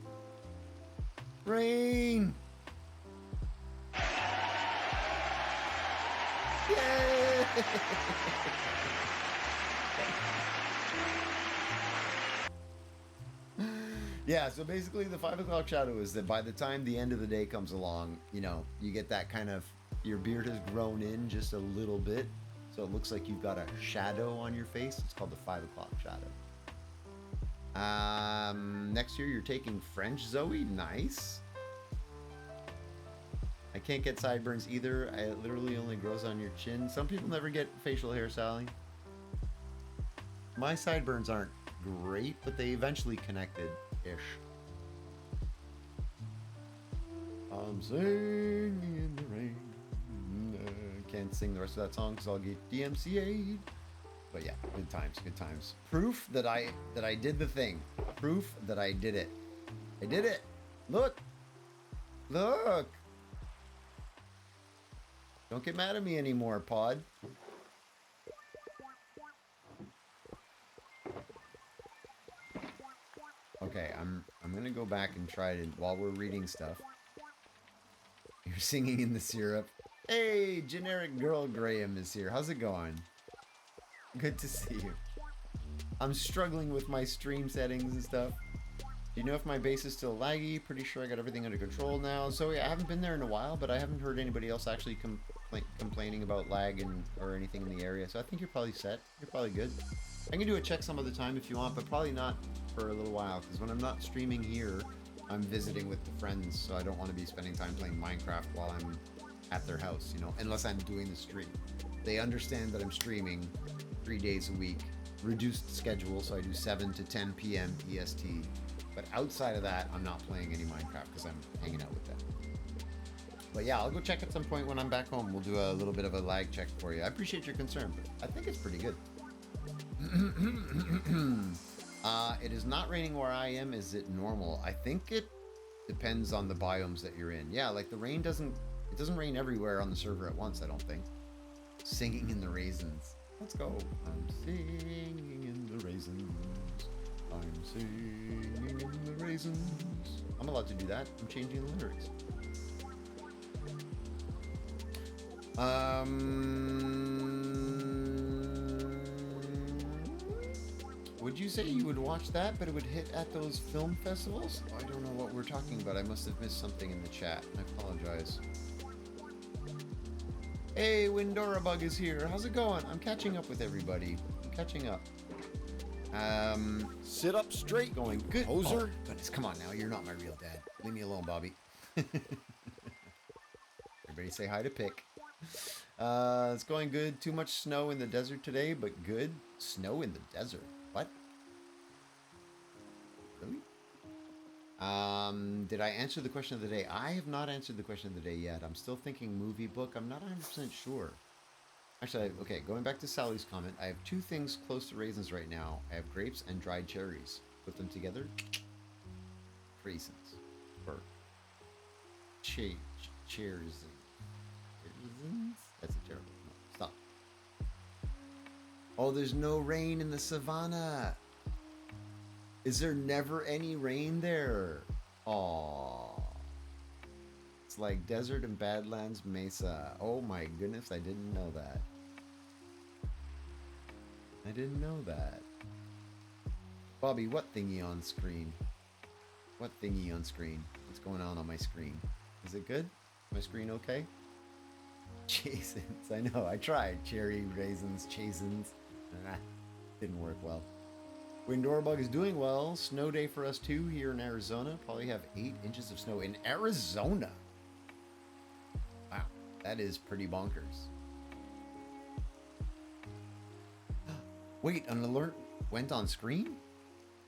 Yay! Yeah, so basically the 5 o'clock shadow is that by the time the end of the day comes along, you know, you get that kind of, your beard has grown in just a little bit, so it looks like you've got a shadow on your face. It's called the 5 o'clock shadow. Next year you're taking French, Zoe. Nice. I can't get sideburns either. It literally only grows on your chin. Some people never get facial hair, Sally. My sideburns aren't great, but they eventually connected-ish. I'm singing in the rain. Can't sing the rest of that song because I'll get DMCA'd. But yeah, good times, good times. Proof that I did the thing. Proof that I did it. I did it. Look. Look. Don't get mad at me anymore, Pod. Okay, I'm gonna go back and try to, while we're reading stuff. You're singing in the syrup. Hey, generic girl Graham is here. How's it going? Good to see you. I'm struggling with my stream settings and stuff. Do you know if my base is still laggy? Pretty sure I got everything under control now. So yeah, I haven't been there in a while, but I haven't heard anybody else actually complaining about lag or anything in the area. So I think you're probably set. You're probably good. I can do a check some other time if you want, but probably not for a little while, because when I'm not streaming here, I'm visiting with the friends, so I don't want to be spending time playing Minecraft while I'm at their house, you know, unless I'm doing the stream. They understand that I'm streaming 3 days a week, reduced schedule, so I do 7 to 10 p.m. EST. But outside of that, I'm not playing any Minecraft because I'm hanging out with them. But yeah, I'll go check at some point when I'm back home. We'll do a little bit of a lag check for you. I appreciate your concern, but I think it's pretty good. It is not raining where I am. Is it normal? I think it depends on the biomes that you're in. Yeah, like the rain doesn't rain everywhere on the server at once, I don't think. Singing in the raisins. Let's go. I'm singing in the raisins. I'm singing in the raisins. I'm allowed to do that. I'm changing the lyrics. Would you say you would watch that, but it would hit at those film festivals? I don't know what we're talking about. I must have missed something in the chat. I apologize. Hey, Windora Bug is here. How's it going? I'm catching up with everybody. I'm catching up. Sit up straight. Going good. Hoser. Oh, goodness, come on now. You're not my real dad. Leave me alone, Bobby. Everybody say hi to Pick. It's going good. Too much snow in the desert today, but good. Snow in the desert. What? Really? Did I answer the question of the day? I have not answered the question of the day yet. I'm still thinking movie book. I'm not 100% sure. Actually, okay, going back to Sally's comment, I have two things close to raisins right now. I have grapes and dried cherries. Put them together. Raisins. Or cherries. Raisins? That's a terrible. No, stop. Oh, there's no rain in the savannah. Is there never any rain there? Aww. It's like desert and Badlands Mesa. Oh my goodness, I didn't know that. I didn't know that. Bobby, what thingy on screen? What thingy on screen? What's going on my screen? Is it good? Is my screen okay? Chaisins. I know, I tried. Cherry, raisins, chaisins. Didn't work well. Windora Bug is doing well. Snow day for us too here in Arizona. Probably have 8 inches of snow in Arizona. Wow, that is pretty bonkers. Wait, an alert went on screen?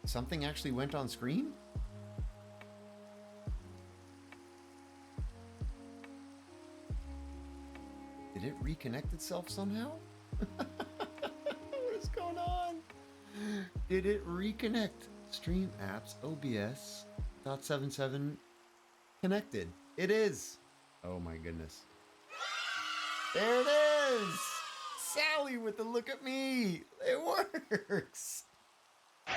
Something actually went on screen? Did it reconnect itself somehow? What is going on? Did it reconnect? Stream apps, OBS, .77 connected. It is. Oh my goodness. There it is. Sally with the look at me. It works. Yay!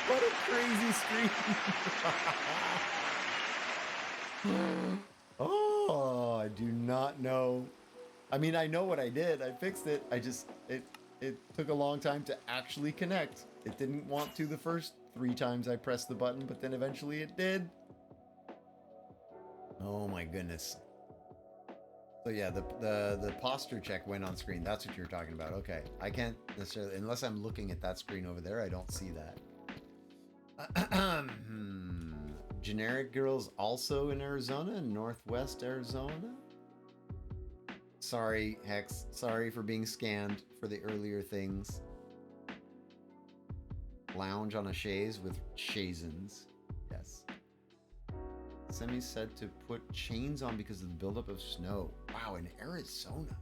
What a crazy stream. Oh, I do not know. I mean, I know what I did. I fixed it. It took a long time to actually connect. It didn't want to the first 3 times I pressed the button, but then eventually it did. Oh my goodness. So yeah, the posture check went on screen. That's what you're talking about. Okay. I can't necessarily, unless I'm looking at that screen over there, I don't see that. Generic girls also in Arizona, Northwest Arizona. Sorry, Hex. Sorry for being scanned for the earlier things. Lounge on a chaise with chazins. Yes. Semi said to put chains on because of the buildup of snow. Wow, in Arizona.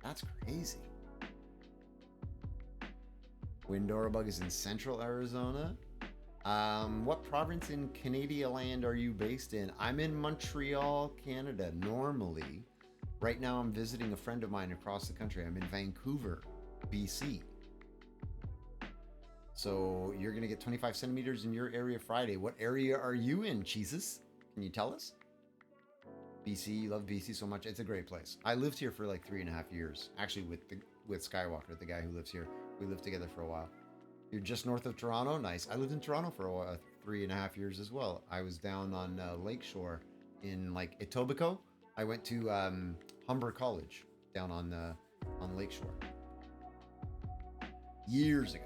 That's crazy. Windora bug is in central Arizona. What province in Canadian land are you based in? I'm in Montreal, Canada, normally. Right now I'm visiting a friend of mine across the country. I'm in Vancouver, BC. So you're going to get 25 centimeters in your area Friday. What area are you in, Jesus? Can you tell us? BC, you love BC so much. It's a great place. I lived here for like 3.5 years. Actually, with Skywalker, the guy who lives here. We lived together for a while. You're just north of Toronto? Nice. I lived in Toronto for 3.5 years as well. I was down on Lakeshore in like Etobicoke. I went to Humber College down on Lakeshore. Years ago.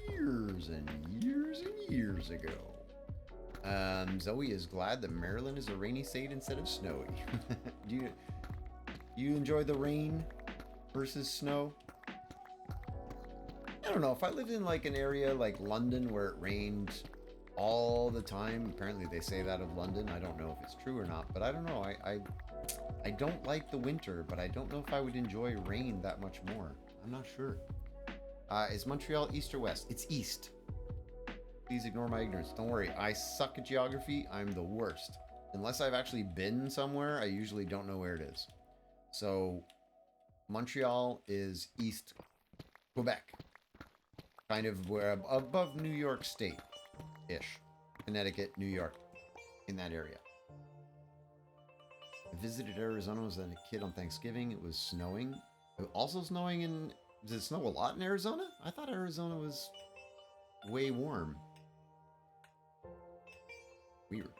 Years and years and years ago. Zoe is glad that Maryland is a rainy state instead of snowy. Do you enjoy the rain versus snow? I don't know. If I lived in like an area like London where it rained all the time, apparently they say that of London. I don't know if it's true or not, but I don't know. I don't like the winter, but I don't know if I would enjoy rain that much more. I'm not sure. Is Montreal east or west? It's east. Please ignore my ignorance. Don't worry. I suck at geography. I'm the worst. Unless I've actually been somewhere, I usually don't know where it is. So, Montreal is east Quebec. Kind of where above New York State-ish. Connecticut, New York. In that area. I visited Arizona as a kid on Thanksgiving. It was snowing. Also snowing in... Does it snow a lot in Arizona? I thought Arizona was way warm. Weird.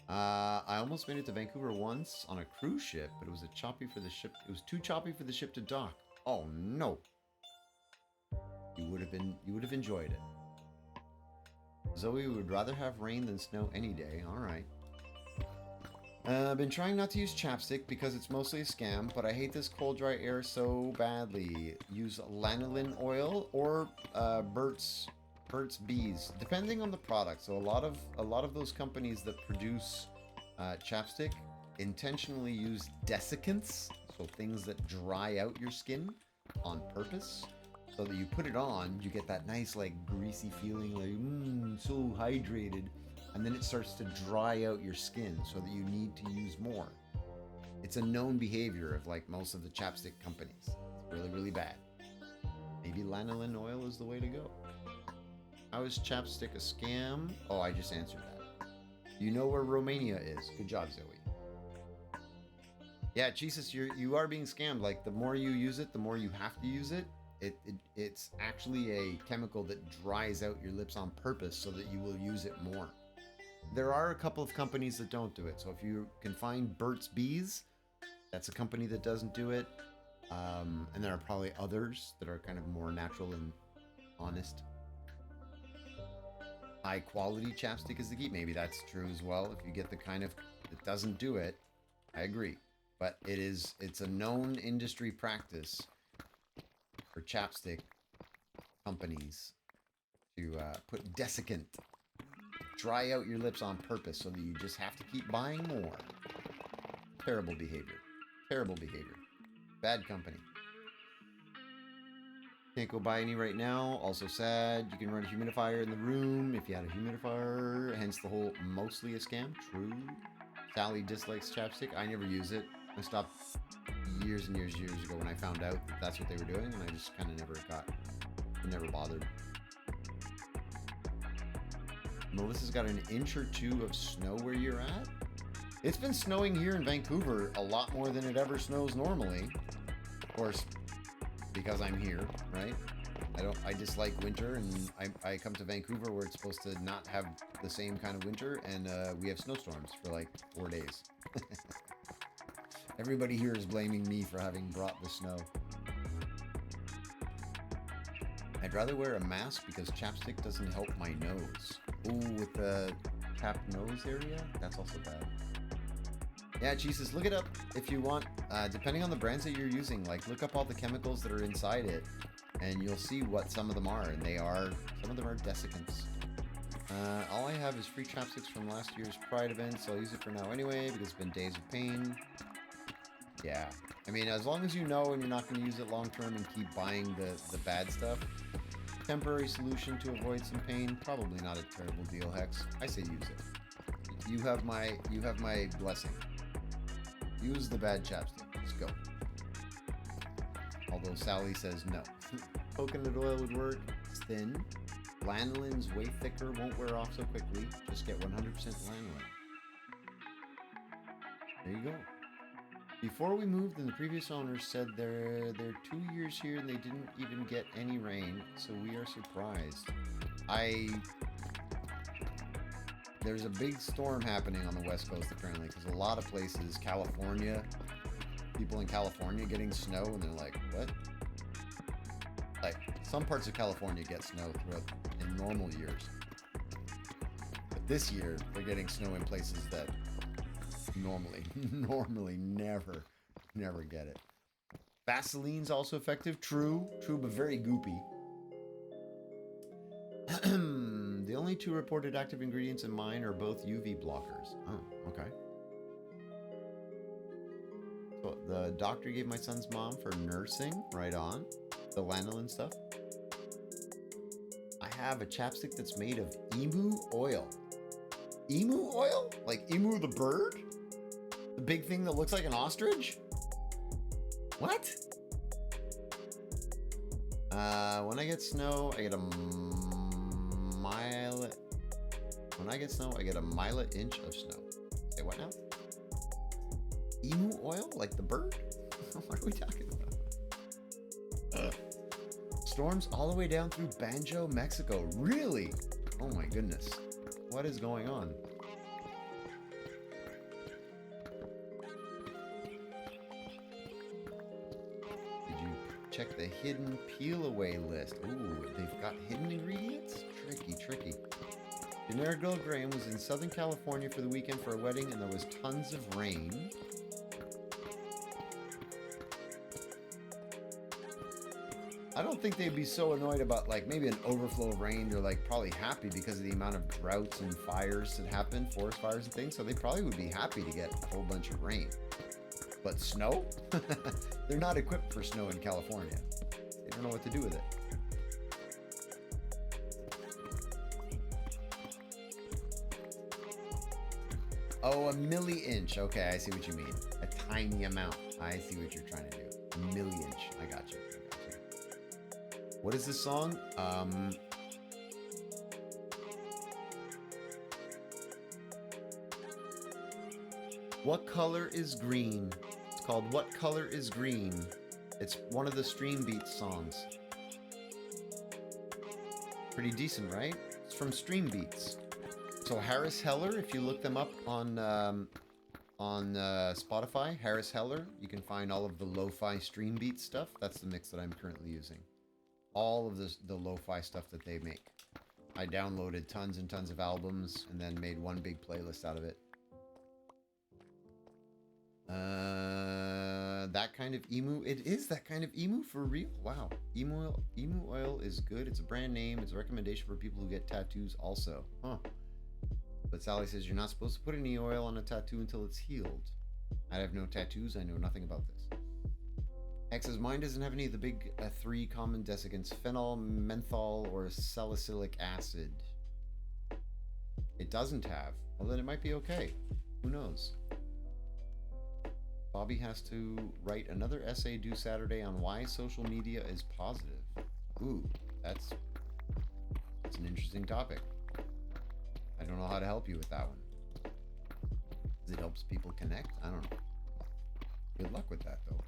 I almost made it to Vancouver once on a cruise ship, but it was too choppy for the ship to dock. Oh no. You would have enjoyed it. Zoe would rather have rain than snow any day. All right. I've been trying not to use chapstick because it's mostly a scam, but I hate this cold dry air so badly. Use lanolin oil or Burt's Bees, depending on the product. So a lot of those companies that produce chapstick intentionally use desiccants, so things that dry out your skin on purpose, so that you put it on, you get that nice like greasy feeling, like so hydrated. And then it starts to dry out your skin so that you need to use more. It's a known behavior of like most of the chapstick companies. It's really, really bad. Maybe lanolin oil is the way to go. How is chapstick a scam? Oh, I just answered that. You know where Romania is. Good job, Zoe. Yeah, Jesus, you are being scammed. Like the more you use it, the more you have to use it. It's actually a chemical that dries out your lips on purpose so that you will use it more. There are a couple of companies that don't do it. So if you can find Burt's Bees, that's a company that doesn't do it. And there are probably others that are kind of more natural and honest. High quality chapstick is the key. Maybe that's true as well. If you get the kind of that doesn't do it, I agree. But it's a known industry practice for chapstick companies to put desiccant. Dry out your lips on purpose so that you just have to keep buying more. Terrible behavior. Terrible behavior. Bad company. Can't go buy any right now. Also sad. You can run a humidifier in the room if you had a humidifier. Hence the whole mostly a scam. True. Sally dislikes chapstick. I never use it. I stopped years and years ago when I found out that that's what they were doing, and I just kind of never bothered. Melissa's got an inch or two of snow where you're at. It's been snowing here in Vancouver a lot more than it ever snows normally. Of course, because I'm here, right? I dislike winter, and I come to Vancouver where it's supposed to not have the same kind of winter, and we have snowstorms for like 4 days. Everybody here is blaming me for having brought the snow. I'd rather wear a mask because chapstick doesn't help my nose. Ooh, with the tapped nose area? That's also bad. Yeah, Jesus, look it up if you want. Depending on the brands that you're using, like look up all the chemicals that are inside it, and you'll see what some of them are. And some of them are desiccants. All I have is free chapsticks from last year's Pride event, so I'll use it for now anyway, because it's been days of pain. Yeah, I mean, as long as you know and you're not going to use it long term and keep buying the bad stuff, temporary solution to avoid some pain, probably not a terrible deal, Hex. I say use it. You have my blessing. Use the bad chapstick. Just go. Although Sally says no. Coconut oil would work. It's thin. Lanolin's way thicker, won't wear off so quickly. Just get 100% lanolin. There you go. Before we moved, and the previous owners said they're 2 years here and they didn't even get any rain, so we are surprised. There's a big storm happening on the West Coast apparently, because a lot of places, California, people in California getting snow, and they're like, what? Like, some parts of California get snow in normal years. But this year, they're getting snow in places that normally never get it. Vaseline's also effective. True, but very goopy. The only 2 reported active ingredients in mine are both UV blockers. Oh, okay. So the doctor gave my son's mom for nursing. Right on. The lanolin stuff. I have a chapstick that's made of emu oil. Emu oil? Like emu the bird? The big thing that looks like an ostrich? What? When I get snow, I get a mile. When I get snow, I get a mile inch of snow. Say what now? Emu oil? Like the bird? What are we talking about? Storms all the way down through Banjo, Mexico. Really? Oh my goodness. What is going on? Did you check the hidden peel away list? Ooh, they've got hidden ingredients? Tricky. Generic Girl Graham was in Southern California for the weekend for a wedding, and there was tons of rain. I don't think they'd be so annoyed about like maybe an overflow of rain. They're like probably happy because of the amount of droughts and fires that happen, forest fires and things. So they probably would be happy to get a whole bunch of rain. But snow? They're not equipped for snow in California. They don't know what to do with it. Oh, a milli-inch. Okay, I see what you mean. A tiny amount. I see what you're trying to do. A milli-inch. I got you. What is this song? What Color is Green? It's called What Color is Green. It's one of the Stream Beats songs. Pretty decent, right? It's from Stream Beats. So Harris Heller, if you look them up on Spotify, Harris Heller, you can find all of the lo-fi Stream Beats stuff. That's the mix that I'm currently using. All of the lo-fi stuff that they make. I downloaded tons and tons of albums and then made one big playlist out of it. That kind of emu. It is that kind of emu for real. Wow. Emu oil is good. It's a brand name. It's a recommendation for people who get tattoos also. Huh. But Sally says you're not supposed to put any oil on a tattoo until it's healed. I have no tattoos. I know nothing about this. X's mine doesn't have any of the big 3 common desiccants: phenol, menthol, or salicylic acid. It doesn't have. Well, then it might be okay. Who knows? Bobby has to write another essay due Saturday on why social media is positive. Ooh, that's an interesting topic. I don't know how to help you with that one. It helps people connect? I don't know. Good luck with that, though.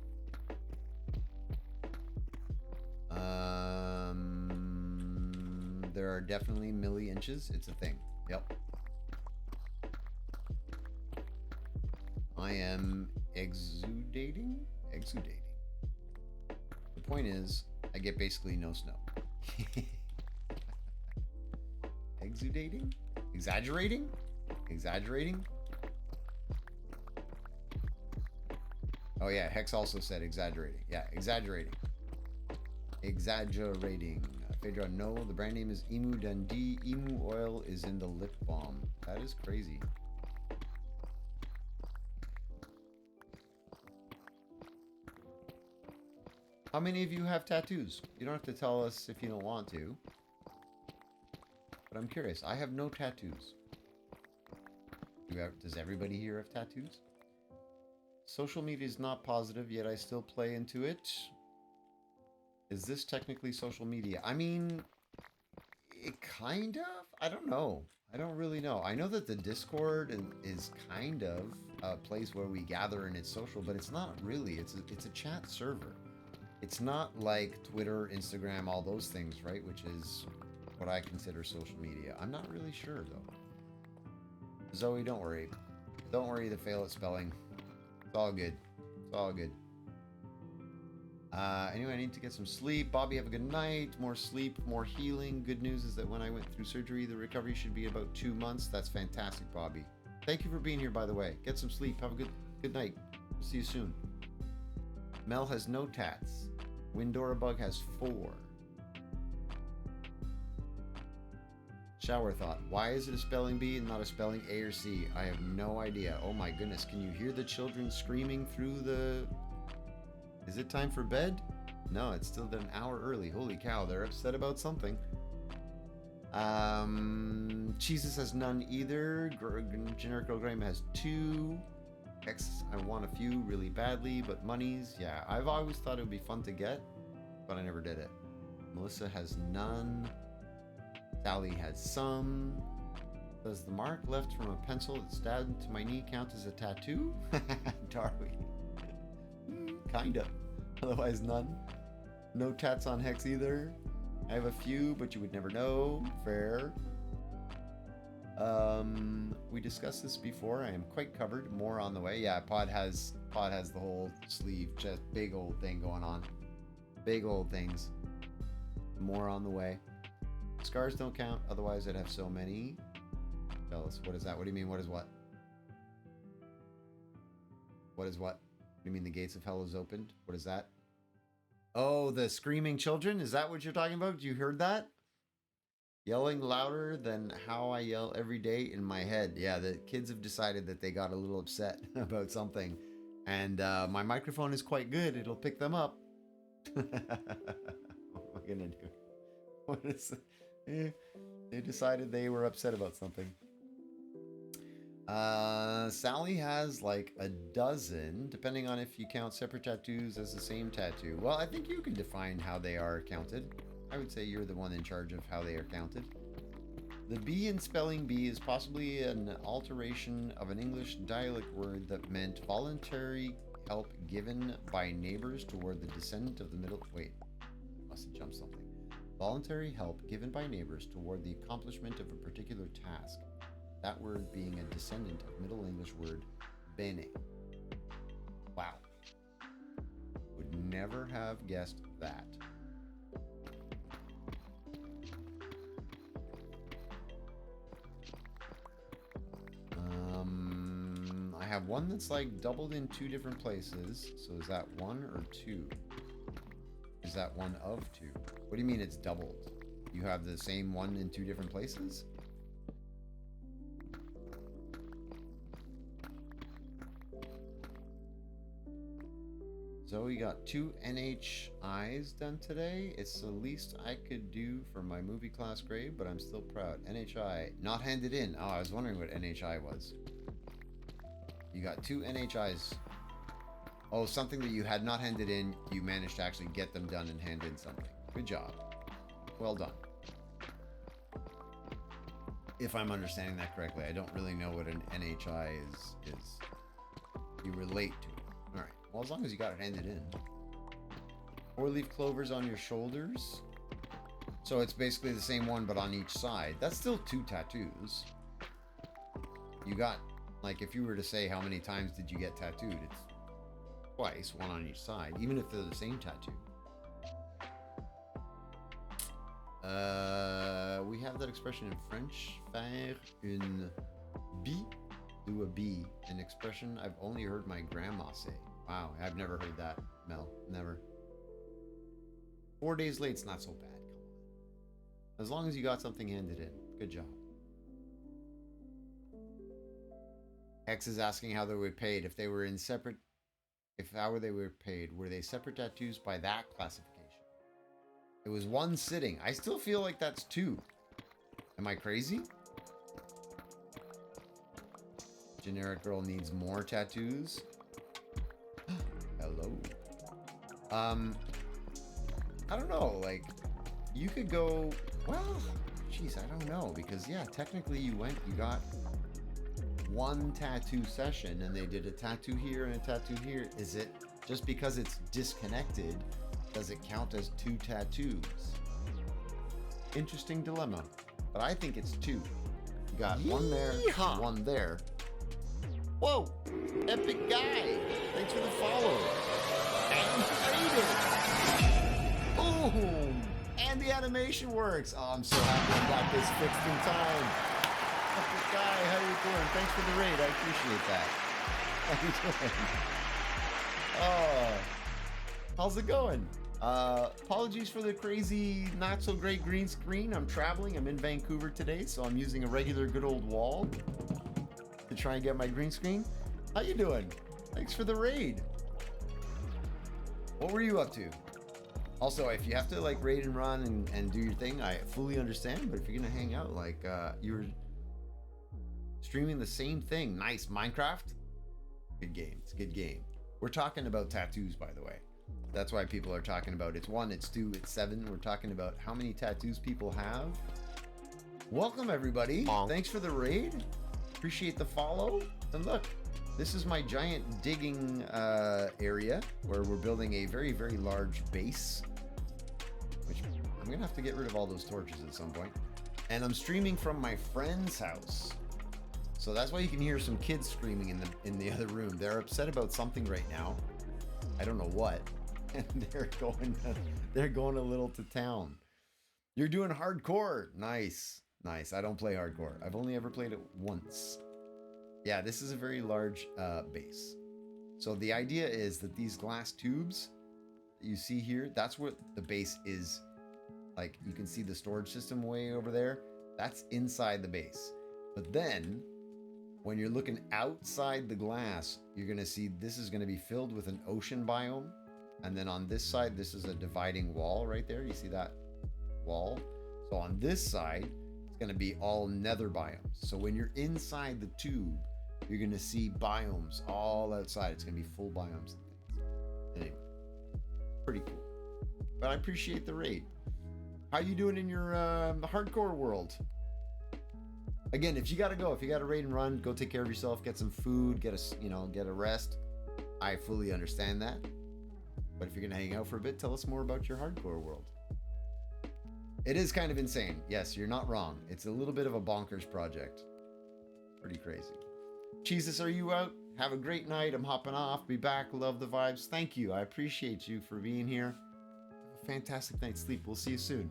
There are definitely milli-inches. It's a thing. Yep. I am exudating? The point is, I get basically no snow. Exudating? Exaggerating? Oh yeah, Hex also said exaggerating. Yeah, exaggerating. Exaggerating. Phaedra, no, the brand name is Emu Dundee. Emu oil is in the lip balm. That is crazy. How many of you have tattoos? You don't have to tell us if you don't want to. But I'm curious. I have no tattoos. Does everybody here have tattoos? Social media is not positive, yet I still play into it. Is this technically social media? I mean, it kind of? I don't know. I don't really know. I know that the Discord is kind of a place where we gather and it's social, but it's not really. It's a chat server. It's not like Twitter, Instagram, all those things, right? Which is what I consider social media. I'm not really sure, though. Zoe, don't worry. Don't worry to fail at spelling. It's all good. It's all good. Anyway, I need to get some sleep. Bobby, have a good night. More sleep, more healing. Good news is that when I went through surgery, the recovery should be about 2 months. That's fantastic, Bobby. Thank you for being here, by the way. Get some sleep. Have a good night. We'll see you soon. Mel has no tats. Windora Bug has 4. Shower thought. Why is it a spelling bee and not a spelling A or C? I have no idea. Oh my goodness. Can you hear the children screaming through the... Is it time for bed? No, it's still an hour early. Holy cow, they're upset about something. Jesus has none either. Generic Earl Graham has 2. X, I want a few really badly, but monies, yeah. I've always thought it would be fun to get, but I never did it. Melissa has none. Sally has some. Does the mark left from a pencil that stabbed into my knee count as a tattoo? Darby. Kinda. Otherwise none. No tats on Hex either. I have a few, but you would never know. Fair. We discussed this before. I am quite covered. More on the way. Yeah, Pod has the whole sleeve, just big old thing going on. Big old things. More on the way. Scars don't count, otherwise I'd have so many. Jealous. What is that? What do you mean? What is what? What is what? What do you mean the gates of hell is opened? What is that? Oh, the screaming children? Is that what you're talking about? You heard that? Yelling louder than how I yell every day in my head. Yeah, the kids have decided that they got a little upset about something. And my microphone is quite good. It'll pick them up. What am I going to do? What is it? They decided they were upset about something. Sally has like a dozen, depending on if you count separate tattoos as the same tattoo. Well, I think you can define how they are counted. I would say you're the one in charge of how they are counted. The B in spelling bee is possibly an alteration of an English dialect word that meant voluntary help given by neighbors toward the descendant of the middle... Wait, must have jumped something. Voluntary help given by neighbors toward the accomplishment of a particular task. That word being a descendant of Middle English word bene. Wow. Would never have guessed that. I have one that's like doubled in 2 different places. So is that 1 or 2? Is that one of 2? What do you mean it's doubled? You have the same one in 2 different places? Zoe got 2 NHIs done today. It's the least I could do for my movie class grade, but I'm still proud. NHI, not handed in. Oh, I was wondering what NHI was. You got 2 NHIs. Oh, something that you had not handed in, you managed to actually get them done and hand in something. Good job. Well done. If I'm understanding that correctly, I don't really know what an NHI is. You relate to it. All right. Well, as long as you got it handed in. 4-leaf clovers on your shoulders. So it's basically the same one, but on each side. That's still 2 tattoos. You got, like, if you were to say how many times did you get tattooed, it's twice, 1 on each side, even if they're the same tattoo. We have that expression in French, faire une bie, do a bee, an expression I've only heard my grandma say. Wow, I've never heard that, Mel. Never. 4 days late's not so bad. Come on. As long as you got something handed in. Good job. X is asking how they were paid. If they were in separate... If how they were paid, were they separate tattoos by that classification? It was one sitting. I still feel like that's two. Am I crazy? Generic girl needs more tattoos. Hello. I don't know. Like, you could go. Well, jeez, I don't know because yeah, technically you got one tattoo session, and they did a tattoo here and a tattoo here. Is it just because it's disconnected? Does it count as two tattoos? Interesting dilemma. But I think it's two. You got one there, one there. Whoa! Epic guy! Thanks for the follow. And boom! And the animation works. Oh, I'm so happy I got this fixed in time. Epic guy, how you doing? Thanks for the raid. I appreciate that. How you doing? Oh, how's it going? Apologies for the crazy, not so great green screen. I'm traveling. I'm in Vancouver today, so I'm using a regular good old wall to try and get my green screen. How you doing? Thanks for the raid. What were you up to? Also, if you have to like raid and run and do your thing, I fully understand. But if you're gonna hang out, like you were streaming the same thing. Nice. Minecraft? Good game. It's a good game. We're talking about tattoos, by the way. That's why people are talking about it's 1, it's 2, it's 7. We're talking about how many tattoos people have. Welcome, everybody. Thanks for the raid. Appreciate the follow. And look, this is my giant digging area where we're building a very, very large base. Which I'm going to have to get rid of all those torches at some point. And I'm streaming from my friend's house. So that's why you can hear some kids screaming in the other room. They're upset about something right now. I don't know what. And they're going a little to town. You're doing hardcore. Nice. Nice. I don't play hardcore. I've only ever played it once. Yeah, this is a very large base. So the idea is that these glass tubes that you see here, that's what the base is. Like, you can see the storage system way over there. That's inside the base. But then, when you're looking outside the glass, you're going to see this is going to be filled with an ocean biome. And then on this side, this is a dividing wall right there. You see that wall? So on this side, it's going to be all nether biomes. So when you're inside the tube, you're going to see biomes all outside. It's going to be full biomes and things. Anyway, pretty cool. But I appreciate the raid. How you doing in your hardcore world? Again, if you got to go, if you got to raid and run, go take care of yourself, get some food, get a rest. I fully understand that. But if you're going to hang out for a bit, tell us more about your hardcore world. It is kind of insane. Yes, you're not wrong. It's a little bit of a bonkers project. Pretty crazy. Jesus, are you out? Have a great night. I'm hopping off. Be back. Love the vibes. Thank you. I appreciate you for being here. Have a fantastic night's sleep. We'll see you soon.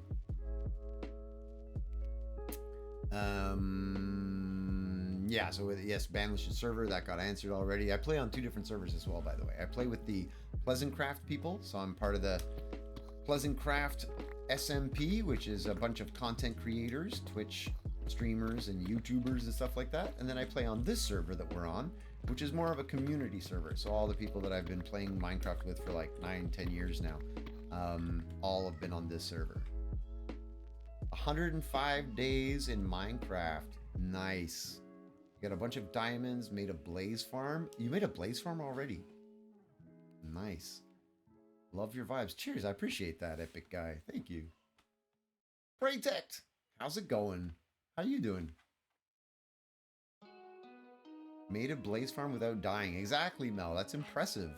Yeah, so yes, Banlish server, that got answered already. I play on 2 different servers as well, by the way. I play with the Pleasant Craft people, so I'm part of the Pleasant Craft SMP, which is a bunch of content creators, Twitch streamers and YouTubers and stuff like that. And then I play on this server that we're on, which is more of a community server. So all the people that I've been playing Minecraft with for like 9-10 years now, all have been on this server. 105 days in Minecraft. Nice. You got a bunch of diamonds, made a blaze farm. You made a blaze farm already? Nice. Love your vibes. Cheers, I appreciate that, epic guy. Thank you. Protect. How's it going? How you doing? Made a blaze farm without dying. Exactly, Mel. That's impressive.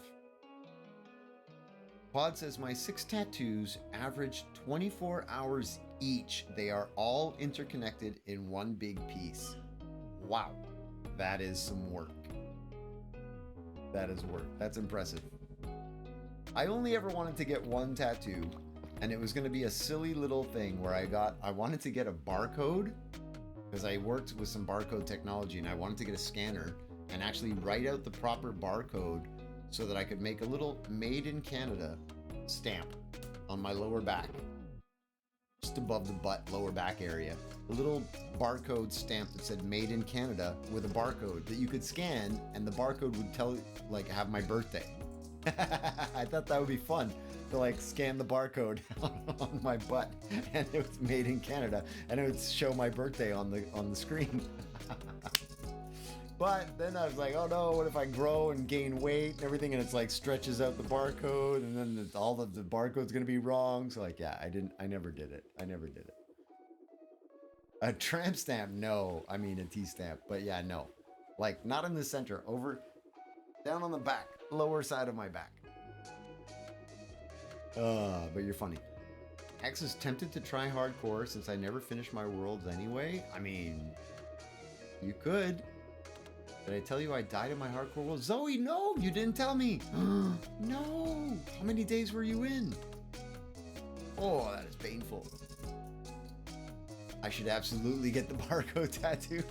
Pod says, my 6 tattoos average 24 hours each. They are all interconnected in one big piece. Wow. That is some work. That is work. That's impressive. I only ever wanted to get one tattoo, and it was going to be a silly little thing where I wanted to get a barcode, because I worked with some barcode technology, and I wanted to get a scanner and actually write out the proper barcode so that I could make a little Made in Canada stamp on my lower back, just above the butt, lower back area. A little barcode stamp that said Made in Canada with a barcode that you could scan, and the barcode would tell, like, have my birthday. I thought that would be fun to like scan the barcode on my butt, and it was Made in Canada, and it would show my birthday on the screen. But then I was like, oh no, what if I grow and gain weight and everything, and it's like stretches out the barcode, and then all of the barcode's gonna be wrong. So like, yeah, I never did it. A tramp stamp, no. I mean a T-stamp, but yeah, no. Like, not in the center, over, down on the back, lower side of my back. But you're funny. X is tempted to try hardcore since I never finished my worlds anyway. I mean, you could. Did I tell you I died in my hardcore world? Zoe, no, you didn't tell me. No. How many days were you in? Oh, that is painful. I should absolutely get the barcode tattoo.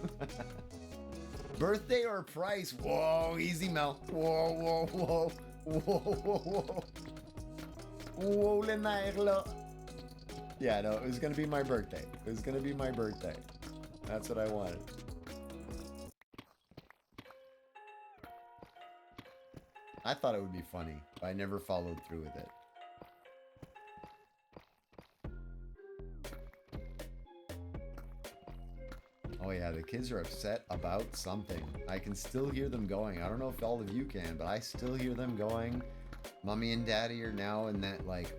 Birthday or price? Whoa, easy, Mel. Whoa, whoa, whoa. Whoa, whoa, whoa. Whoa, Lenarlo. Yeah, no, it was gonna be my birthday. It was gonna be my birthday. That's what I wanted. I thought it would be funny, but I never followed through with it. Oh yeah, the kids are upset about something. I can still hear them going. I don't know if all of you can, but I still hear them going. Mommy and Daddy are now in that, like,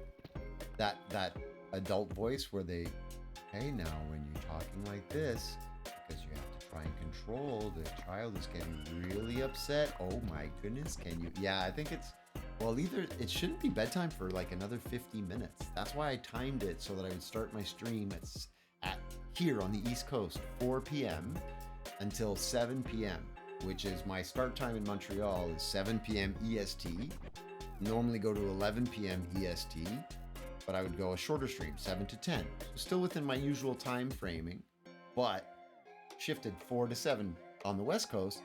that adult voice where they, hey, now when you're talking like this, because you have to try and control, the child is getting really upset. Oh my goodness, can you? Yeah, I think it's, well, either it shouldn't be bedtime for like another 50 minutes. That's why I timed it so that I would start my stream at here on the East Coast, 4 p.m. until 7 p.m., which is my start time in Montreal is 7 p.m. EST. Normally go to 11 p.m. EST, but I would go a shorter stream, 7 to 10. So still within my usual time framing, but shifted 4 to 7 on the West Coast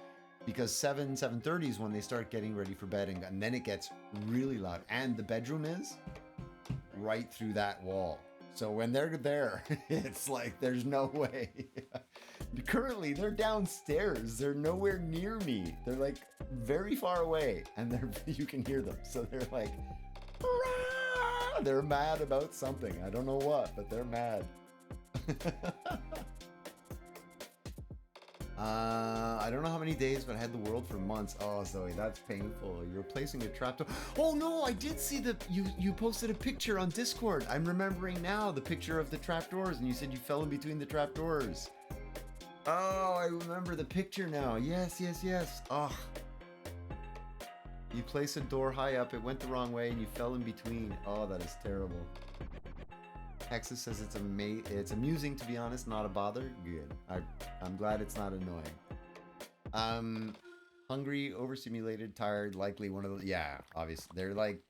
because 7:30 is when they start getting ready for bed, and then it gets really loud. And the bedroom is right through that wall. So when they're there, it's like there's no way. Currently, they're downstairs. They're nowhere near me. They're like very far away, and you can hear them. So they're like, "Rah!" They're mad about something. I don't know what, but they're mad. I don't know how many days, but I had the world for months. Oh, Zoe, that's painful. You're replacing a trapdoor. Oh no, I did see you posted a picture on Discord. I'm remembering now the picture of the trapdoors, and you said you fell in between the trapdoors. Oh, I remember the picture now. Yes. Oh. You place a door high up, it went the wrong way, and you fell in between. Oh, that is terrible. Texas says it's amusing, to be honest, not a bother. Good. I'm glad it's not annoying. Hungry, overstimulated, tired, likely one of the, yeah, obviously. They're like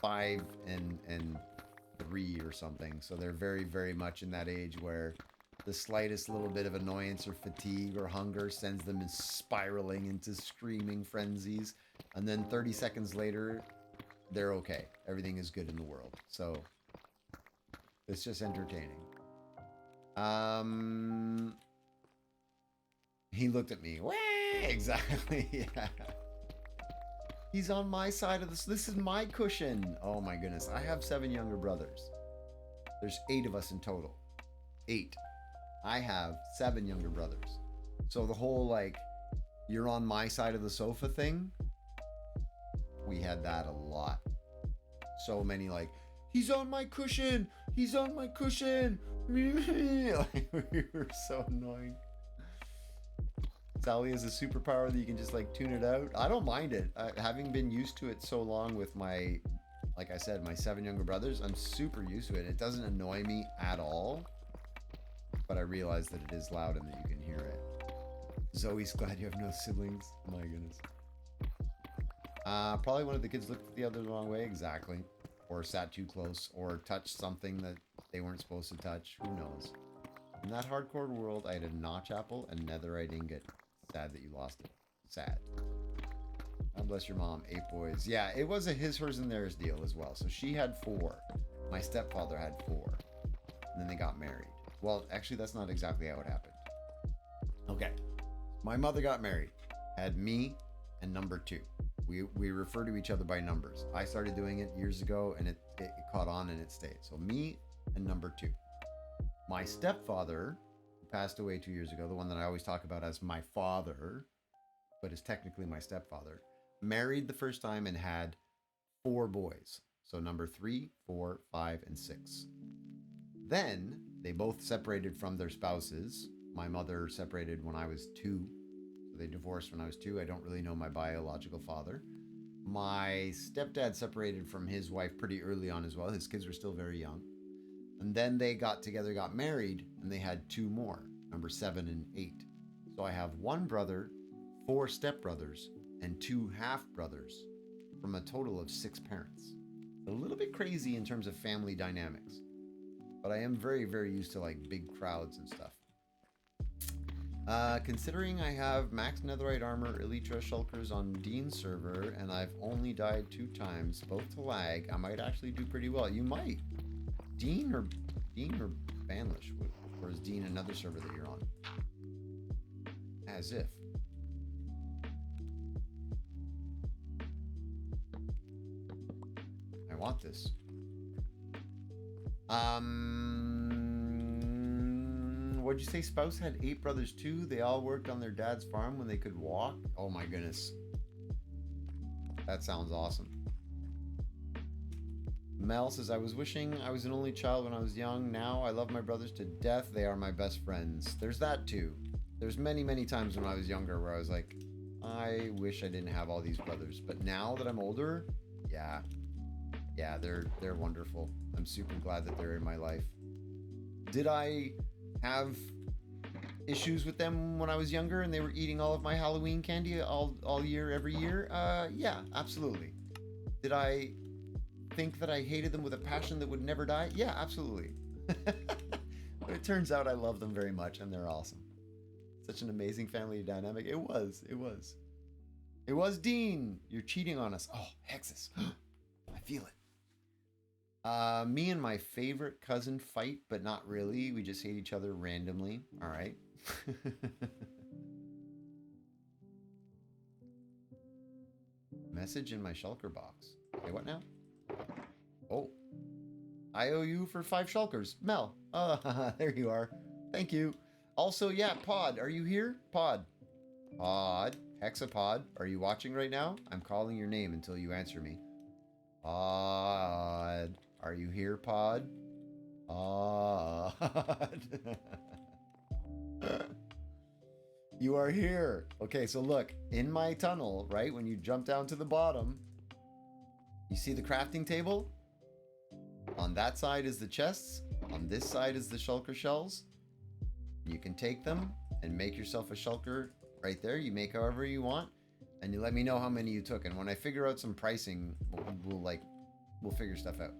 5 and 3 or something. So they're very, very much in that age where the slightest little bit of annoyance or fatigue or hunger sends them spiraling into screaming frenzies. And then 30 seconds later, they're okay. Everything is good in the world. So it's just entertaining. He looked at me. Wah! Exactly. Yeah. He's on my side of this. This is my cushion. Oh my goodness. I have 7 younger brothers. There's 8 of us in total. 8. I have 7 younger brothers. So the whole, like, you're on my side of the sofa thing, we had that a lot. So many, like, he's on my cushion. He's on my cushion. Like, we were so annoying. Sally has a superpower that you can just like tune it out. I don't mind it. Having been used to it so long with my, like I said, my 7 younger brothers, I'm super used to it. It doesn't annoy me at all. But I realize that it is loud and that you can hear it. Zoe's glad you have no siblings. My goodness. Probably one of the kids looked the other the wrong way. Exactly. Or sat too close, or touched something that they weren't supposed to touch. Who knows? In that hardcore world, I had a notch apple and netherite ingot. Sad that you lost it. Sad. God bless your mom. 8 boys. Yeah, it was a his, hers, and theirs deal as well. So she had 4. My stepfather had 4. And then they got married. Well, actually, that's not exactly how it happened. Okay. My mother got married. Had me and number 2. We refer to each other by numbers. I started doing it years ago, and it caught on and it stayed. So me and number 2. My stepfather, who passed away 2 years ago, the one that I always talk about as my father, but is technically my stepfather, married the first time and had 4 boys. So number 3, 4, 5, and 6. Then they both separated from their spouses. My mother separated when I was 2. So they divorced when I was 2. I don't really know my biological father. My stepdad separated from his wife pretty early on as well. His kids were still very young. And then they got together, got married, and they had 2 more, number 7 and 8. So I have 1 brother, 4 stepbrothers, and 2 half-brothers from a total of 6 parents. A little bit crazy in terms of family dynamics. But I am very, very used to like big crowds and stuff. Considering I have max netherite armor, elytra shulkers on Dean's server, and I've only died 2 times, both to lag, I might actually do pretty well. You might. Dean or Banlish? Or is Dean another server that you're on? As if. I want this. What'd you say? Spouse had 8 brothers too? They all worked on their dad's farm when they could walk? Oh my goodness. That sounds awesome. Mel says, I was wishing I was an only child when I was young. Now I love my brothers to death. They are my best friends. There's that too. There's many, many times when I was younger where I was like, I wish I didn't have all these brothers. But now that I'm older, yeah, they're wonderful. I'm super glad that they're in my life. Did I have issues with them when I was younger and they were eating all of my Halloween candy all year, every year? Yeah, absolutely. Did I think that I hated them with a passion that would never die? Yeah, absolutely. But it turns out I love them very much and they're awesome. Such an amazing family dynamic. It was Dean. You're cheating on us. Oh, Hexus. I feel it. Me and my favorite cousin fight, but not really. We just hate each other randomly. All right. Message in my shulker box. Okay, what now? Oh. I owe you for 5 shulkers. Mel. Oh, there you are. Thank you. Also, yeah, Pod. Are you here? Pod. Pod. Hexapod. Are you watching right now? I'm calling your name until you answer me. Pod. Are you here, Pod? Pod. You are here. Okay, so look, in my tunnel, right, when you jump down to the bottom, you see the crafting table? On that side is the chests. On this side is the shulker shells. You can take them and make yourself a shulker right there. You make however you want, and you let me know how many you took. And when I figure out some pricing, we'll figure stuff out.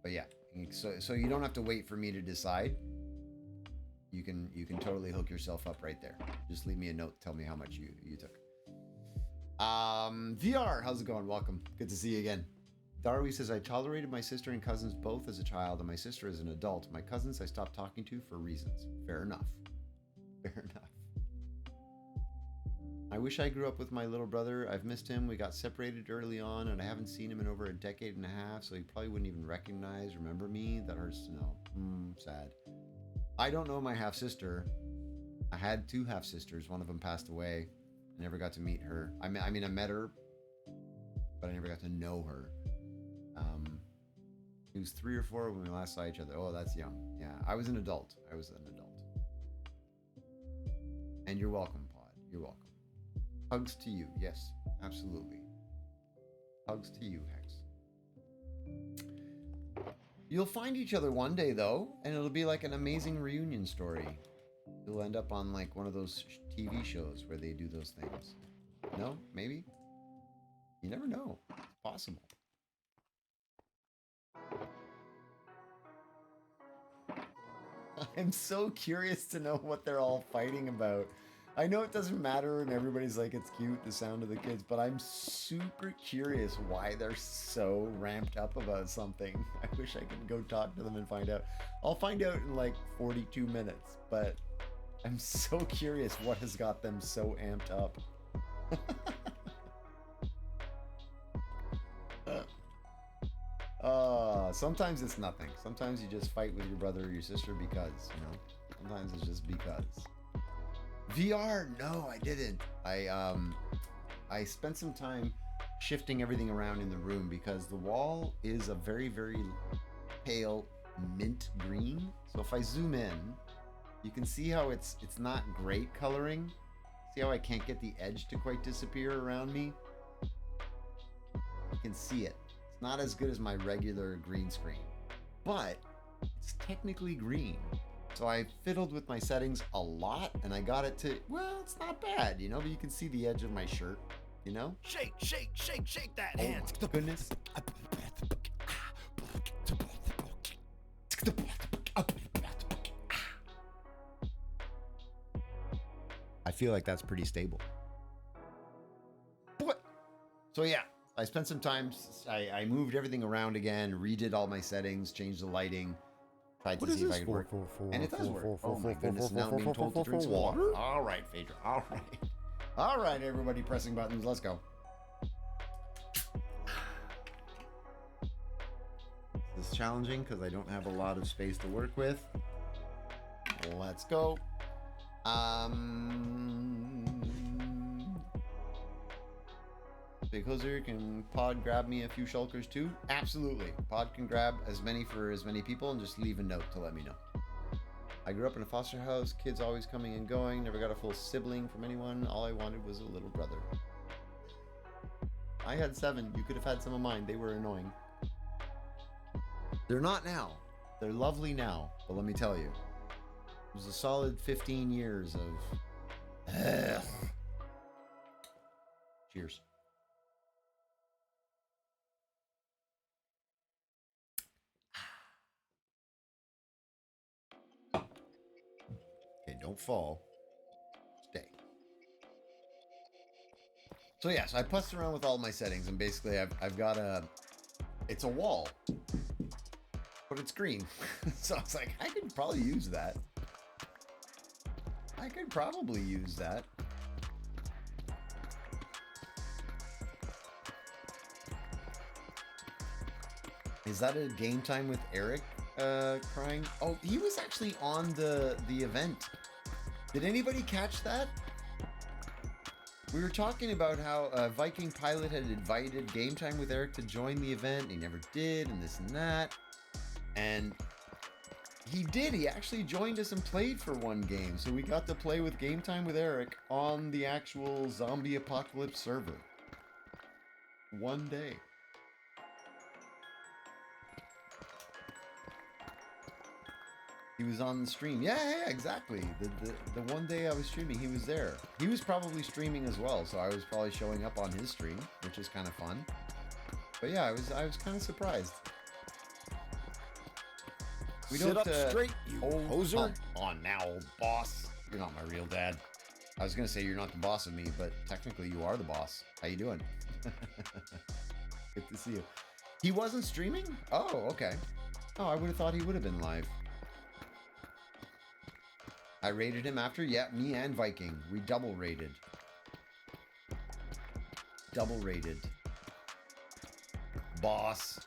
But yeah, so you don't have to wait for me to decide. You can totally hook yourself up right there. Just leave me a note. Tell me how much you took. VR, how's it going? Welcome. Good to see you again. Darby says, I tolerated my sister and cousins both as a child, and my sister as an adult. My cousins I stopped talking to for reasons. Fair enough. Fair enough. I wish I grew up with my little brother. I've missed him. We got separated early on, and I haven't seen him in over a decade and a half, so he probably wouldn't even remember me. That hurts to know. Sad. I don't know my half-sister. I had 2 half-sisters. One of them passed away. I never got to meet her. I mean, I met her, but I never got to know her. It was 3 or 4 when we last saw each other. Oh, that's young. Yeah, I was an adult. And you're welcome, Pod. You're welcome. Hugs to you. Yes, absolutely. Hugs to you, Hex. You'll find each other one day, though, and it'll be like an amazing reunion story. You'll end up on like one of those TV shows where they do those things. No? Maybe? You never know. It's possible. I'm so curious to know what they're all fighting about. I know it doesn't matter and everybody's like, it's cute, the sound of the kids, but I'm super curious why they're so ramped up about something. I wish I could go talk to them and find out. I'll find out in like 42 minutes, but I'm so curious what has got them so amped up. Sometimes it's nothing. Sometimes you just fight with your brother or your sister because, you know, sometimes it's just because. VR? No, I didn't. I spent some time shifting everything around in the room because the wall is a very, very pale mint green. So if I zoom in, you can see how it's not great coloring. See how I can't get the edge to quite disappear around me? You can see it. It's not as good as my regular green screen, but it's technically green. So I fiddled with my settings a lot and I got it to, well, it's not bad, you know, but you can see the edge of my shirt, you know? Shake, shake, shake, shake that Oh hand. my goodness. I feel like that's pretty stable. What? So yeah, I spent some time, I moved everything around again, redid all my settings, changed the lighting, tried to see if I could work. And it does work. Oh my goodness, now I'm being told to drink some water. All right, Phaedra, all right. All right, everybody pressing buttons, let's go. This is challenging because I don't have a lot of space to work with. Let's go. Big Hoser, can Pod grab me a few shulkers too? Absolutely. Pod can grab as many for as many people and just leave a note to let me know. I grew up in a foster house, kids always coming and going, never got a full sibling from anyone. All I wanted was a little brother. I had 7. You could have had some of mine. They were annoying. They're not now. They're lovely now, but let me tell you, it was a solid 15 years of... Cheers. Okay, don't fall. Stay. So yes, I putzed around with all my settings, and basically I've got it's a wall, but it's green. So I was like, I could probably use that. I could probably use that. Is that a game time with Eric crying? Oh, he was actually on the event. Did anybody catch that? We were talking about how Viking Pilot had invited Game Time with Eric to join the event. He never did, and this and that. And he did. He actually joined us and played for one game. So we got to play with Game Time with Eric on the actual Zombie Apocalypse server. One day. He was on the stream. Yeah, exactly. The one day I was streaming, he was there. He was probably streaming as well, so I was probably showing up on his stream, which is kind of fun. But yeah, I was kind of surprised. We Sit don't, up straight, you hoser. On now, old boss. You're not my real dad. I was gonna say you're not the boss of me, but technically you are the boss. How you doing? Good to see you. He wasn't streaming? Oh, okay. Oh, I would have thought he would have been live. I rated him after, yeah, me and Viking. We double rated. Double rated. Boss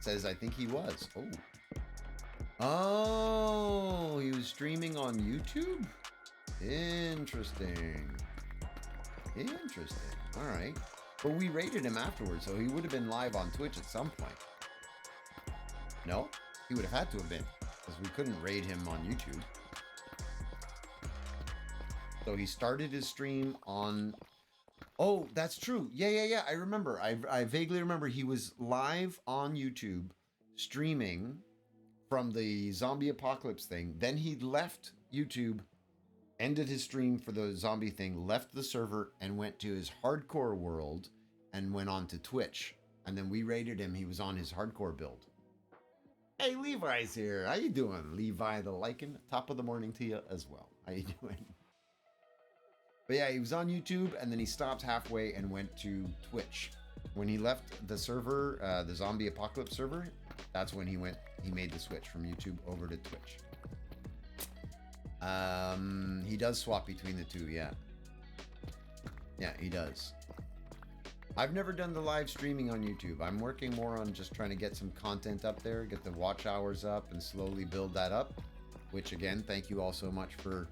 says I think he was. Oh. Oh, he was streaming on YouTube? Interesting. Interesting. All right. But we rated him afterwards, so he would have been live on Twitch at some point. No? He would have had to have been, because we couldn't raid him on YouTube. So he started his stream on... Oh, that's true. Yeah. I remember. I vaguely remember he was live on YouTube streaming from the zombie apocalypse thing. Then he left YouTube, ended his stream for the zombie thing, left the server, and went to his hardcore world and went on to Twitch. And then we raided him. He was on his hardcore build. Hey, Levi's here. How you doing? Levi the Lycan. Top of the morning to you as well. How you doing? But yeah, he was on YouTube and then he stopped halfway and went to Twitch. When he left the server, the Zombie Apocalypse server, that's when he made the switch from YouTube over to Twitch. He does swap between the two, yeah. Yeah, he does. I've never done the live streaming on YouTube. I'm working more on just trying to get some content up there, get the watch hours up, and slowly build that up. Which, again, thank you all so much for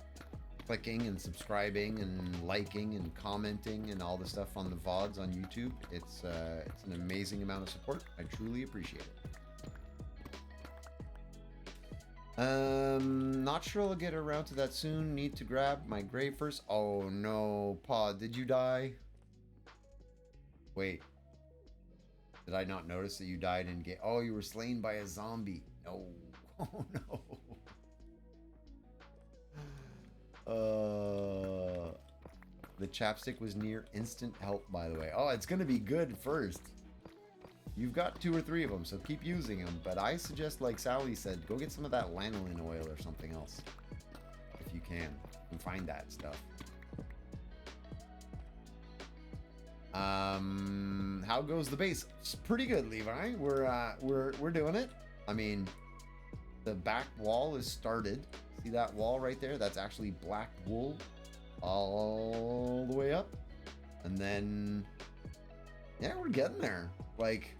clicking and subscribing and liking and commenting and all the stuff on the VODs on YouTube. It's an amazing amount of support. I truly appreciate it. Not sure I'll get around to that soon. Need to grab my grave first. Oh no, Pod, did you die? Wait. Did I not notice that you died in game? Oh, you were slain by a zombie. No. Oh no. The chapstick was near instant help, by the way. Oh, it's gonna be good first. You've got 2 or 3 of them, so keep using them. But I suggest, like Sally said, go get some of that lanolin oil or something else. If you can. And find that stuff. How goes the base? It's pretty good, Levi. We're doing it. I mean, the back wall is started. See that wall right there? That's actually black wool all the way up. And then, yeah, we're getting there. Like,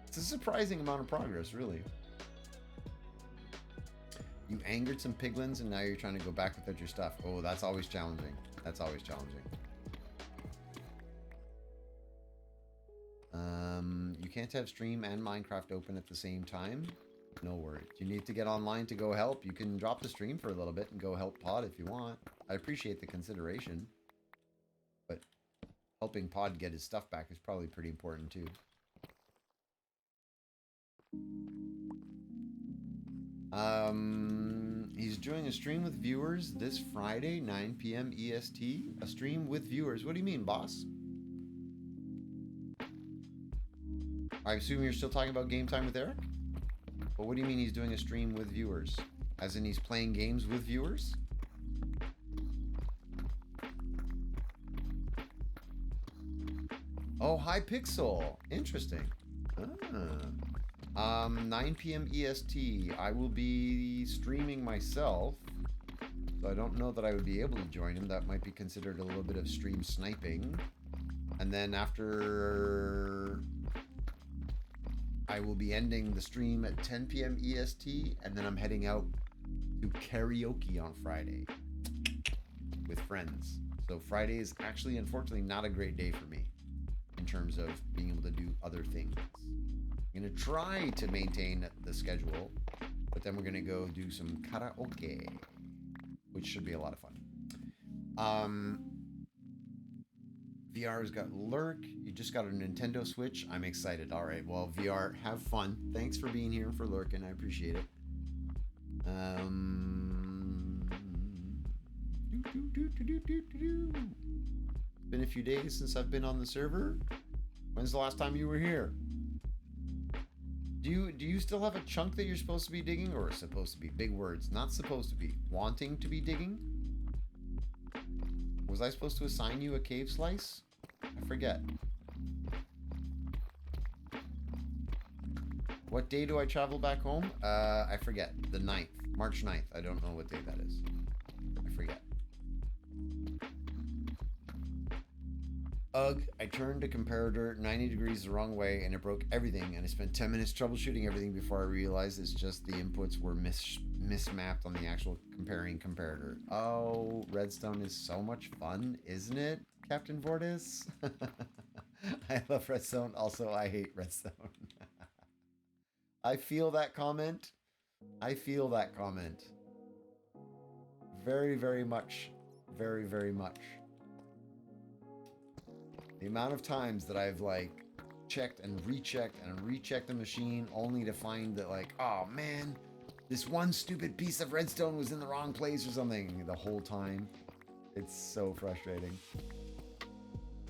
it's a surprising amount of progress, really. You angered some piglins and now you're trying to go back without your stuff. Oh, that's always challenging. That's always challenging. You can't have stream and Minecraft open at the same time. No worries. You need to get online to go help. You can drop the stream for a little bit and go help Pod if you want. I appreciate the consideration. But helping Pod get his stuff back is probably pretty important too. He's doing a stream with viewers this Friday, 9 p.m. EST. A stream with viewers. What do you mean, boss? I assume you're still talking about Game Time with Eric? But what do you mean he's doing a stream with viewers? As in he's playing games with viewers? Oh, hi Pixel. Interesting. 9 p.m. EST. I will be streaming myself. So I don't know that I would be able to join him. That might be considered a little bit of stream sniping. And then after... I will be ending the stream at 10 p.m. EST, and then I'm heading out to karaoke on Friday with friends. So Friday is actually, unfortunately, not a great day for me in terms of being able to do other things. I'm going to try to maintain the schedule, but then we're going to go do some karaoke, which should be a lot of fun. VR's got Lurk. You just got a Nintendo Switch. I'm excited. All right. Well, VR, have fun. Thanks for being here for Lurking. I appreciate it. Been a few days since I've been on the server. When's the last time you were here? Do you still have a chunk that you're supposed to be digging, or supposed to be? Big words. Not supposed to be. Wanting to be digging? Was I supposed to assign you a cave slice? I forget. What day do I travel back home? I forget. The 9th. March 9th. I don't know what day that is. I forget. Ugh, I turned a comparator 90 degrees the wrong way and it broke everything, and I spent 10 minutes troubleshooting everything before I realized it's just the inputs were mismapped on the actual comparing comparator. Oh, Redstone is so much fun, isn't it, Captain Vortis? I love Redstone. Also, I hate Redstone. I feel that comment. I feel that comment. Very, very much. Very, very much. The amount of times that I've like checked and rechecked the machine only to find that like, oh man, this one stupid piece of redstone was in the wrong place or something the whole time. It's so frustrating.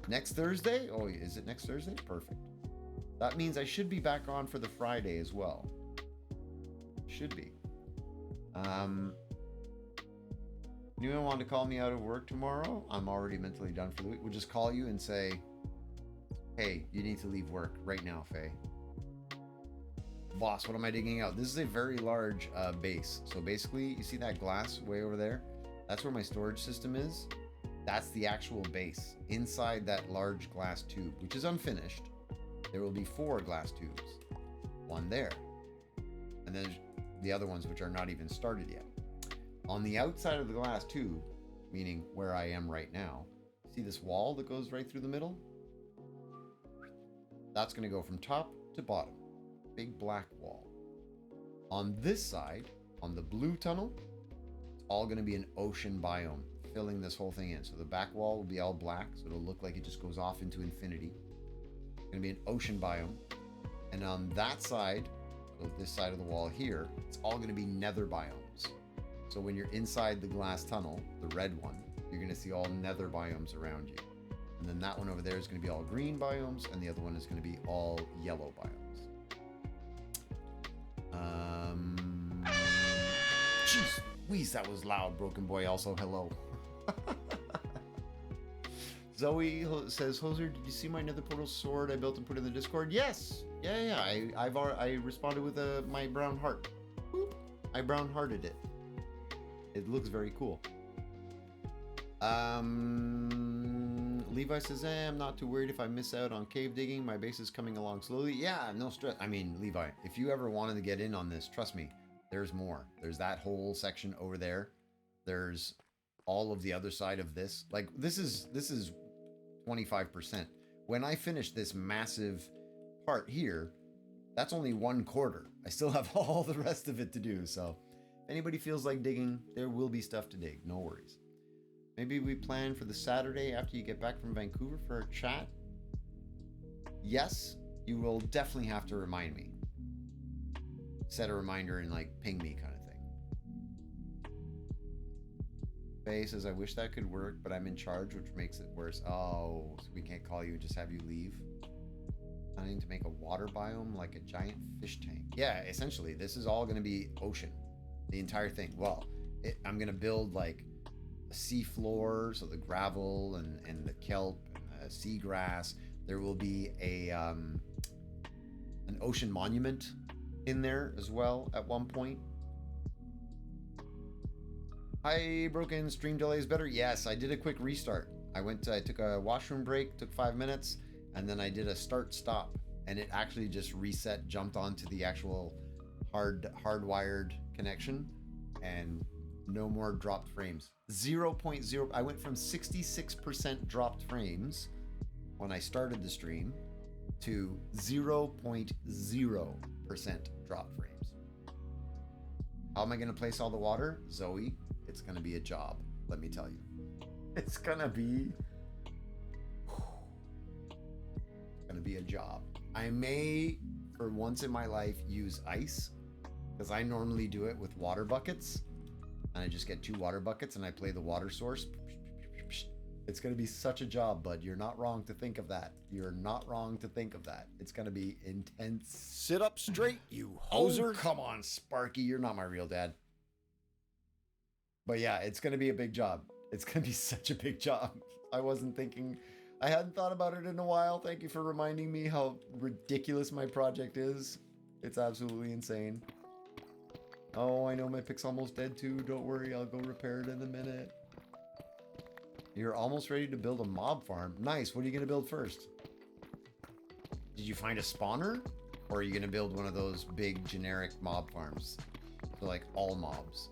Next Thursday? Oh, is it next Thursday? Perfect. That means I should be back on for the Friday as well. Should be. Anyone want to call me out of work tomorrow? I'm already mentally done for the week. We'll just call you and say, hey, you need to leave work right now, Faye. Boss, what am I digging out? This is a very large base. So basically, you see that glass way over there? That's where my storage system is. That's the actual base. Inside that large glass tube, which is unfinished, there will be 4 glass tubes. One there. And then the other ones which are not even started yet. On the outside of the glass tube, meaning where I am right now, see this wall that goes right through the middle? That's going to go from top to bottom. Big black wall. On this side, on the blue tunnel, it's all going to be an ocean biome, filling this whole thing in. So the back wall will be all black, so it'll look like it just goes off into infinity. It's going to be an ocean biome. And on that side, so this side of the wall here, it's all going to be nether biomes. So when you're inside the glass tunnel, the red one, you're going to see all nether biomes around you. And then that one over there is going to be all green biomes, and the other one is going to be all yellow biomes. Jeez, wheeze, that was loud. Broken Boy also, hello. Zoe says, Hoser, did you see my nether portal sword I built and put in the Discord? Yes. Yeah. I responded with my brown heart. Boop. I brown hearted it. It looks very cool. Levi says, I'm not too worried if I miss out on cave digging. My base is coming along slowly. Yeah, no stress. I mean, Levi, if you ever wanted to get in on this, trust me, there's more. There's that whole section over there. There's all of the other side of this. Like, this is 25%. When I finish this massive part here, that's only 1/4. I still have all the rest of it to do. So if anybody feels like digging, there will be stuff to dig. No worries. Maybe we plan for the Saturday after you get back from Vancouver for a chat. Yes, you will definitely have to remind me. Set a reminder and like ping me kind of thing. Faye says, I wish that could work, but I'm in charge, which makes it worse. Oh, so we can't call you and just have you leave. Planning to make a water biome like a giant fish tank. Yeah, essentially, this is all going to be ocean. The entire thing. Well, I'm going to build like a sea floor, so the gravel and the kelp and the seagrass. There will be an ocean monument in there as well at one point. Hi, broken stream delays better? Yes, I did a quick restart. I took a washroom break, took 5 minutes, and then I did a start-stop, and it actually just reset, jumped onto the actual hardwired connection, and no more dropped frames. 0.0. I went from 66% dropped frames when I started the stream to 0.0% dropped frames. How am I going to place all the water? Zoe, it's going to be a job, let me tell you. It's going to be a job. I may, for once in my life, use ice, because I normally do it with water buckets. And I just get 2 water buckets and I play the water source. It's going to be such a job, bud. You're not wrong to think of that. You're not wrong to think of that. It's going to be intense. Sit up straight, you hoser. Oh, come on, Sparky. You're not my real dad. But yeah, it's going to be a big job. It's going to be such a big job. I hadn't thought about it in a while. Thank you for reminding me how ridiculous my project is. It's absolutely insane. Oh, I know my pick's almost dead too. Don't worry, I'll go repair it in a minute. You're almost ready to build a mob farm. Nice. What are you going to build first? Did you find a spawner? Or are you going to build one of those big generic mob farms? So like all mobs.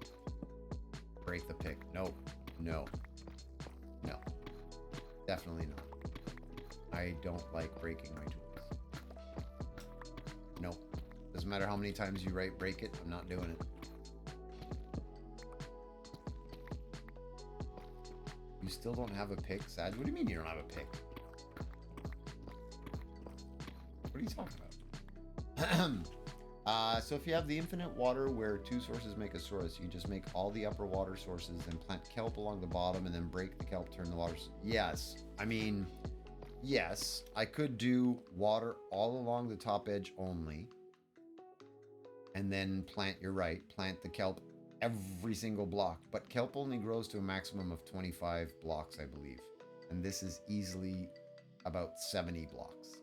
Break the pick. Nope. No. Definitely not. I don't like breaking my tools. Nope. Doesn't matter how many times you break it, I'm not doing it. You still don't have a pick, Sag? What do you mean you don't have a pick? What are you talking about? So if you have the infinite water where 2 sources make a source, you just make all the upper water sources, then plant kelp along the bottom, and then break the kelp, turn the water. Yes. I mean, yes. I could do water all along the top edge only. And then plant, you're right, plant the kelp every single block. But kelp only grows to a maximum of 25 blocks, I believe. And this is easily about 70 blocks.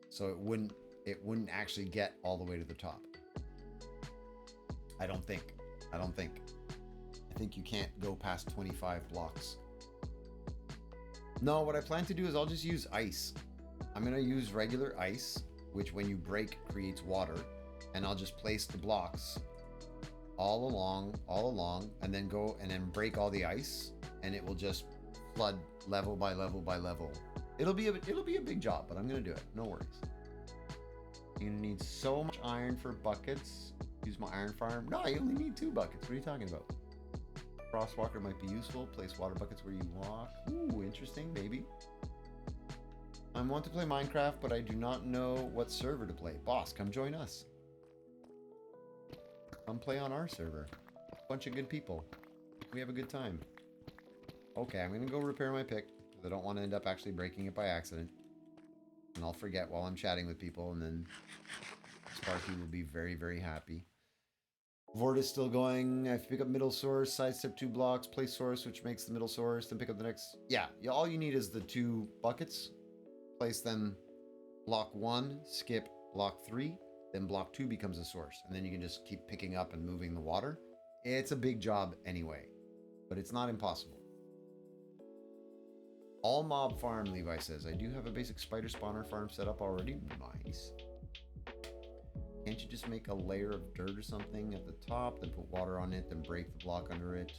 So it wouldn't actually get all the way to the top. I don't think. I think you can't go past 25 blocks. No, what I plan to do is I'll just use ice. I'm going to use regular ice, which when you break creates water. And I'll just place the blocks all along, and then go and then break all the ice, and it will just flood level by level by level. It'll be a big job, but I'm going to do it. No worries. You're going to need so much iron for buckets. Use my iron farm. No, you only need 2 buckets. What are you talking about? Crosswalker might be useful. Place water buckets where you walk. Ooh, interesting, maybe. I want to play Minecraft, but I do not know what server to play. Boss, come join us. Come play on our server. Bunch of good people. We have a good time. Okay, I'm going to go repair my pick, because I don't want to end up actually breaking it by accident. And I'll forget while I'm chatting with people, and then Sparky will be very, very happy. Vort is still going. I have to pick up middle source, sidestep 2 blocks, place source, which makes the middle source, then pick up the next. Yeah, all you need is the 2 buckets. Place them block 1, skip block 3, then block 2 becomes a source. And then you can just keep picking up and moving the water. It's a big job anyway, but it's not impossible. All mob farm, Levi says. I do have a basic spider spawner farm set up already. Nice. Can't you just make a layer of dirt or something at the top, then put water on it, then break the block under it?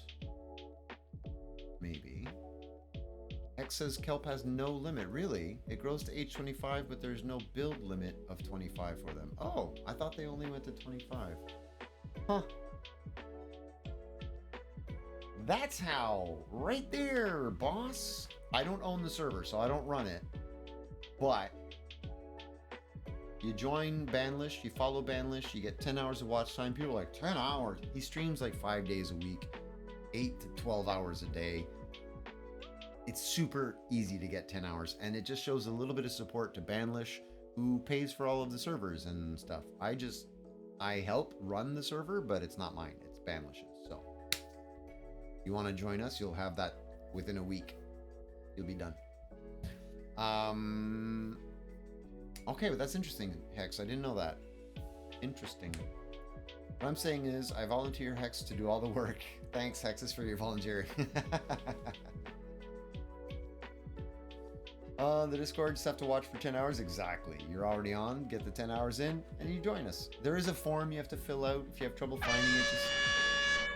Maybe. X says kelp has no limit. Really? It grows to age 25, but there's no build limit of 25 for them. Oh, I thought they only went to 25. Huh. That's how. Right there, boss. I don't own the server, so I don't run it. But you join Banlish, you follow Banlish, you get 10 hours of watch time. People are like, 10 hours? He streams like 5 days a week, 8 to 12 hours a day. It's super easy to get 10 hours, and it just shows a little bit of support to Banlish, who pays for all of the servers and stuff. I help run the server, but it's not mine. It's Banlish's. So you want to join us, you'll have that within a week. You'll be done. Okay, but that's interesting, Hex. I didn't know that. Interesting. What I'm saying is, I volunteer Hex to do all the work. Thanks, Hexes, for your volunteering. The Discord, just have to watch for 10 hours. Exactly. You're already on. Get the 10 hours in, and you join us. There is a form you have to fill out. If you have trouble finding it, just...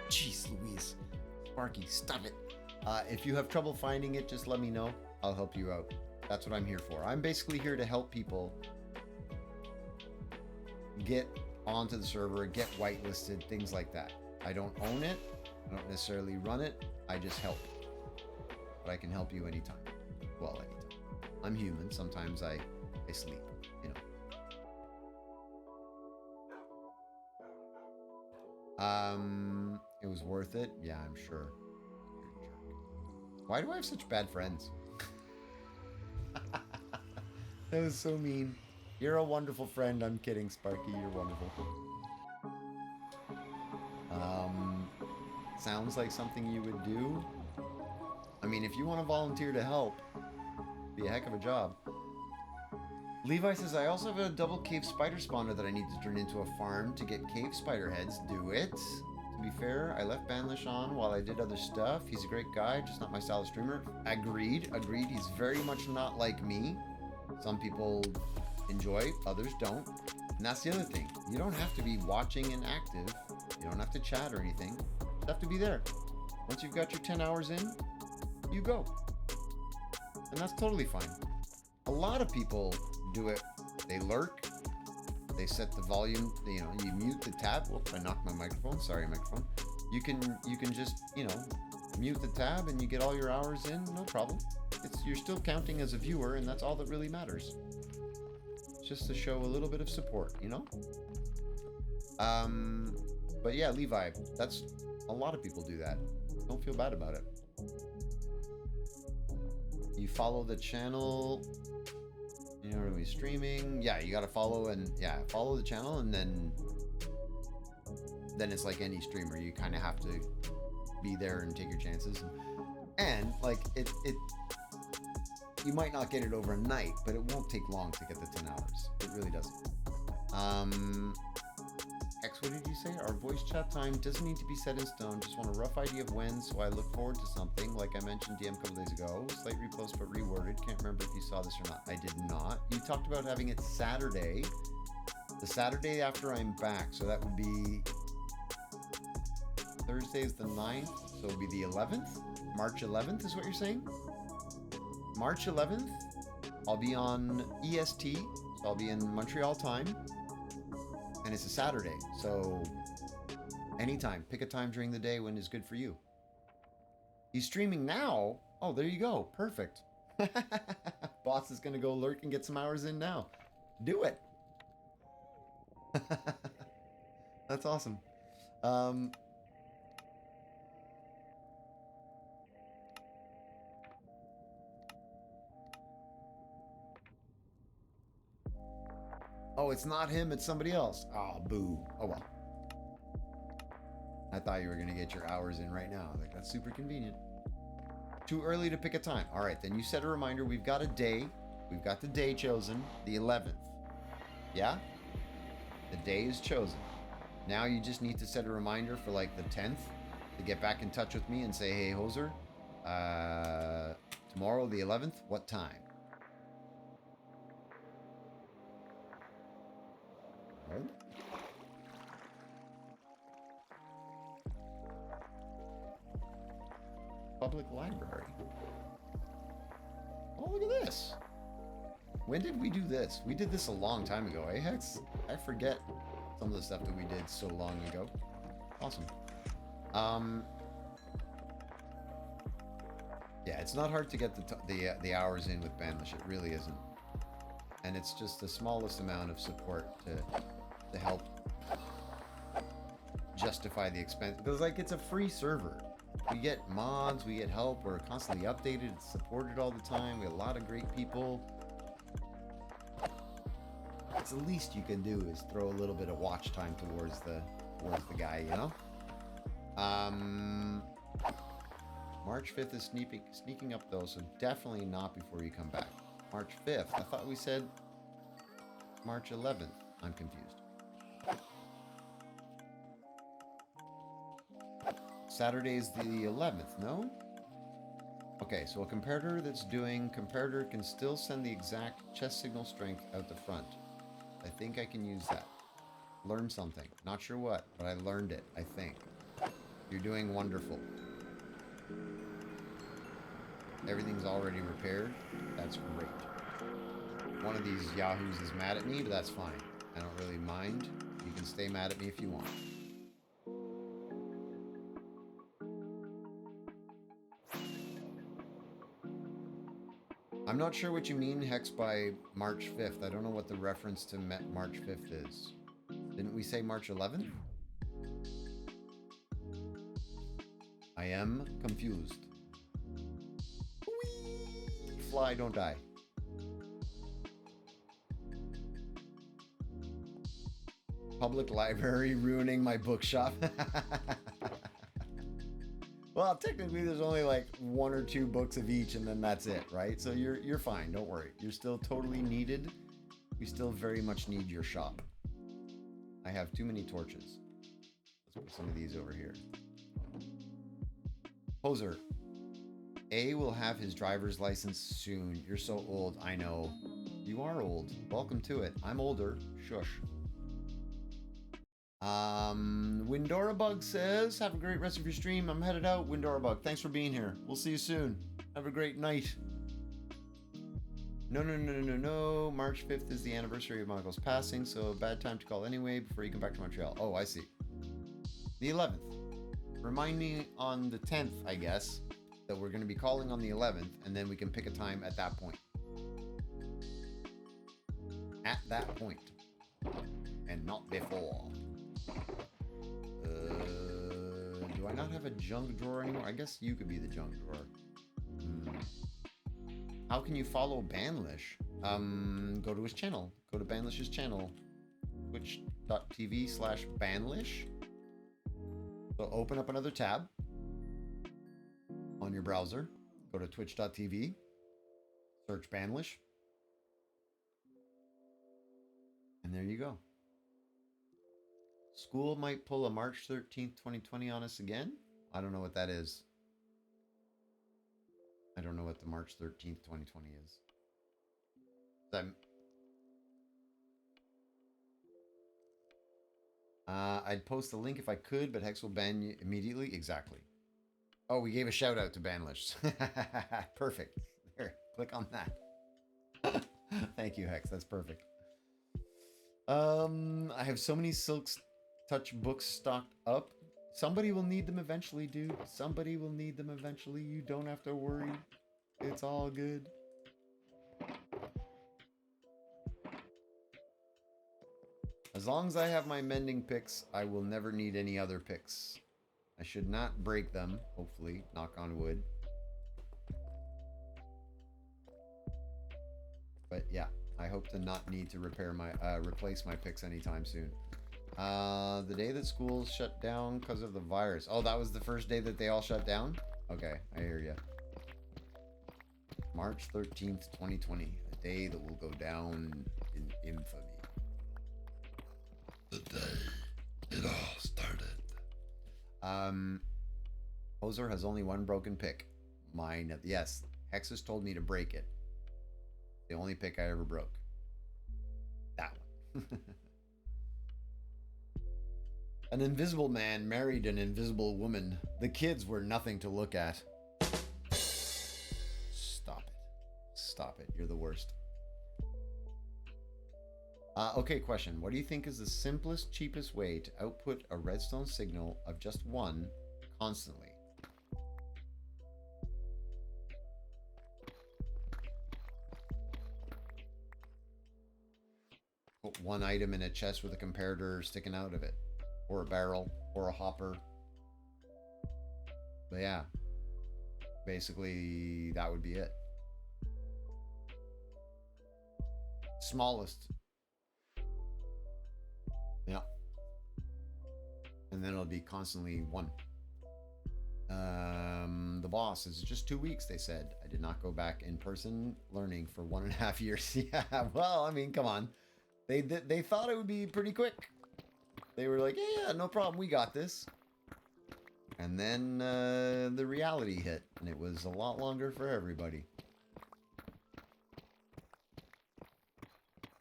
Jeez Louise. Sparky, stop it. If you have trouble finding it, just let me know. I'll help you out. That's what I'm here for. I'm basically here to help people get onto the server, get whitelisted, things like that. I don't own it. I don't necessarily run it. I just help. But I can help you anytime. Well, anytime. I'm human. Sometimes I sleep, you know. It was worth it. Yeah, I'm sure. Why do I have such bad friends? That was so mean. You're a wonderful friend. I'm kidding, Sparky. You're wonderful. Sounds like something you would do. I mean, if you want to volunteer to help, be a heck of a job. Levi says, I also have a double cave spider spawner that I need to turn into a farm to get cave spider heads. Do it. To be fair, I left Banlish on while I did other stuff. He's a great guy, just not my style of streamer. Agreed. He's very much not like me. Some people enjoy, others don't. And that's the other thing. You don't have to be watching and active. You don't have to chat or anything. You just have to be there. Once you've got your 10 hours in, you go. And that's totally fine. A lot of people do it. They lurk. They set the volume, you know, you mute the tab. Whoops, I knocked my microphone. Sorry, microphone. You can just, you know, mute the tab and you get all your hours in, no problem. You're still counting as a viewer, and that's all that really matters. It's just to show a little bit of support, you know? But yeah, Levi, that's a lot of people do that. Don't feel bad about it. You follow the channel, you know, are we streaming? Yeah, you gotta follow follow the channel, and then then it's like any streamer. You kind of have to be there and take your chances. And like it you might not get it overnight, but it won't take long to get the 10 hours. It really doesn't. X, what did you say? Our voice chat time doesn't need to be set in stone. Just want a rough idea of when, so I look forward to something. Like I mentioned DM a couple days ago. Slight repost, but reworded. Can't remember if you saw this or not. I did not. You talked about having it Saturday. The Saturday after I'm back. So that would be... Thursday is the 9th. So it would be the 11th. March 11th is what you're saying? March 11th. I'll be on EST. So I'll be in Montreal time. And it's a Saturday, so anytime. Pick a time during the day when is good for you. He's streaming now. Oh, there you go. Perfect. Boss is going to go lurk and get some hours in now. Do it. That's awesome. Oh, it's not him, it's somebody else. Oh, boo. Oh, well. I thought you were going to get your hours in right now. Like, that's super convenient. Too early to pick a time. All right, then you set a reminder. We've got a day. We've got the day chosen, the 11th. Yeah? The day is chosen. Now you just need to set a reminder for, like, the 10th to get back in touch with me and say, hey, Hoser, tomorrow, the 11th, what time? Public library. Oh, look at this. When did we do this? We did this a long time ago, eh, Hex? I forget some of the stuff that we did so long ago. Awesome. Yeah, it's not hard to get the hours in with Banlish. It really isn't. And it's just the smallest amount of support to help justify the expense. Because, like, it's a free server. We get mods, we get help, we're constantly updated, it's supported all the time, we have a lot of great people. It's the least you can do is throw a little bit of watch time towards the guy, you know? March 5th is sneaking up though, so definitely not before you come back. March 5th, I thought we said March 11th. I'm confused. Saturday's the 11th, no? Okay, so a comparator that's doing comparator can still send the exact chest signal strength out the front. I think I can use that. Learn something. Not sure what, but I learned it, I think. You're doing wonderful. Everything's already repaired. That's great. One of these yahoos is mad at me, but that's fine. I don't really mind. You can stay mad at me if you want. I'm not sure what you mean, Hex, by March 5th. I don't know what the reference to March 5th is. Didn't we say March 11th? I am confused. Whee! Fly, don't die. Public library ruining my bookshop. Well, technically there's only like 1 or 2 books of each and then that's it, right? So you're fine, don't worry. You're still totally needed. We still very much need your shop. I have too many torches. Let's put some of these over here. Hoser. A will have his driver's license soon. You're so old, I know. You are old. Welcome to it. I'm older. Shush. Windora Bug says, have a great rest of your stream. I'm headed out, Windora Bug. Thanks for being here. We'll see you soon. Have a great night. No. March 5th is the anniversary of Michael's passing, so bad time to call anyway before you come back to Montreal. Oh, I see. The 11th. Remind me on the 10th, I guess, that we're going to be calling on the 11th, and then we can pick a time at that point. At that point. And not before. Do I not have a junk drawer anymore? I guess you could be the junk drawer. How can you follow Banlish? Go to his channel. Go to Banlish's channel. Twitch.tv/Banlish. So open up another tab on your browser. Go to twitch.tv. Search Banlish. And there you go. School might pull a March 13th, 2020 on us again. I don't know what that is. I don't know what the March 13th, 2020 is. I'd post a link if I could, but Hex will ban you immediately. Exactly. Oh, we gave a shout out to Banlish. Perfect. There, click on that. Thank you, Hex. That's perfect. I have so many Silk's Touch books stocked up. Somebody will need them eventually, dude. Somebody will need them eventually. You don't have to worry. It's all good. As long as I have my mending picks, I will never need any other picks. I should not break them, hopefully. Knock on wood. But yeah, I hope to not need to replace my picks anytime soon. The day that schools shut down because of the virus. Oh, that was the first day that they all shut down? Okay, I hear you. March 13th, 2020. A day that will go down in infamy. The day it all started. Hoser has only one broken pick. Mine, yes. Hexus told me to break it. The only pick I ever broke. That one. An invisible man married an invisible woman. The kids were nothing to look at. Stop it. Stop it. You're the worst. Okay, question. What do you think is the simplest, cheapest way to output a redstone signal of just one constantly? Put one item in a chest with a comparator sticking out of it. Or a barrel. Or a hopper. But yeah. Basically, that would be it. Smallest. Yeah. And then it'll be constantly one. The boss is just 2 weeks, they said. I did not go back in person learning for 1.5 years. Yeah, well, I mean, come on. They thought it would be pretty quick. They were like, yeah, no problem, we got this. And then the reality hit, and it was a lot longer for everybody.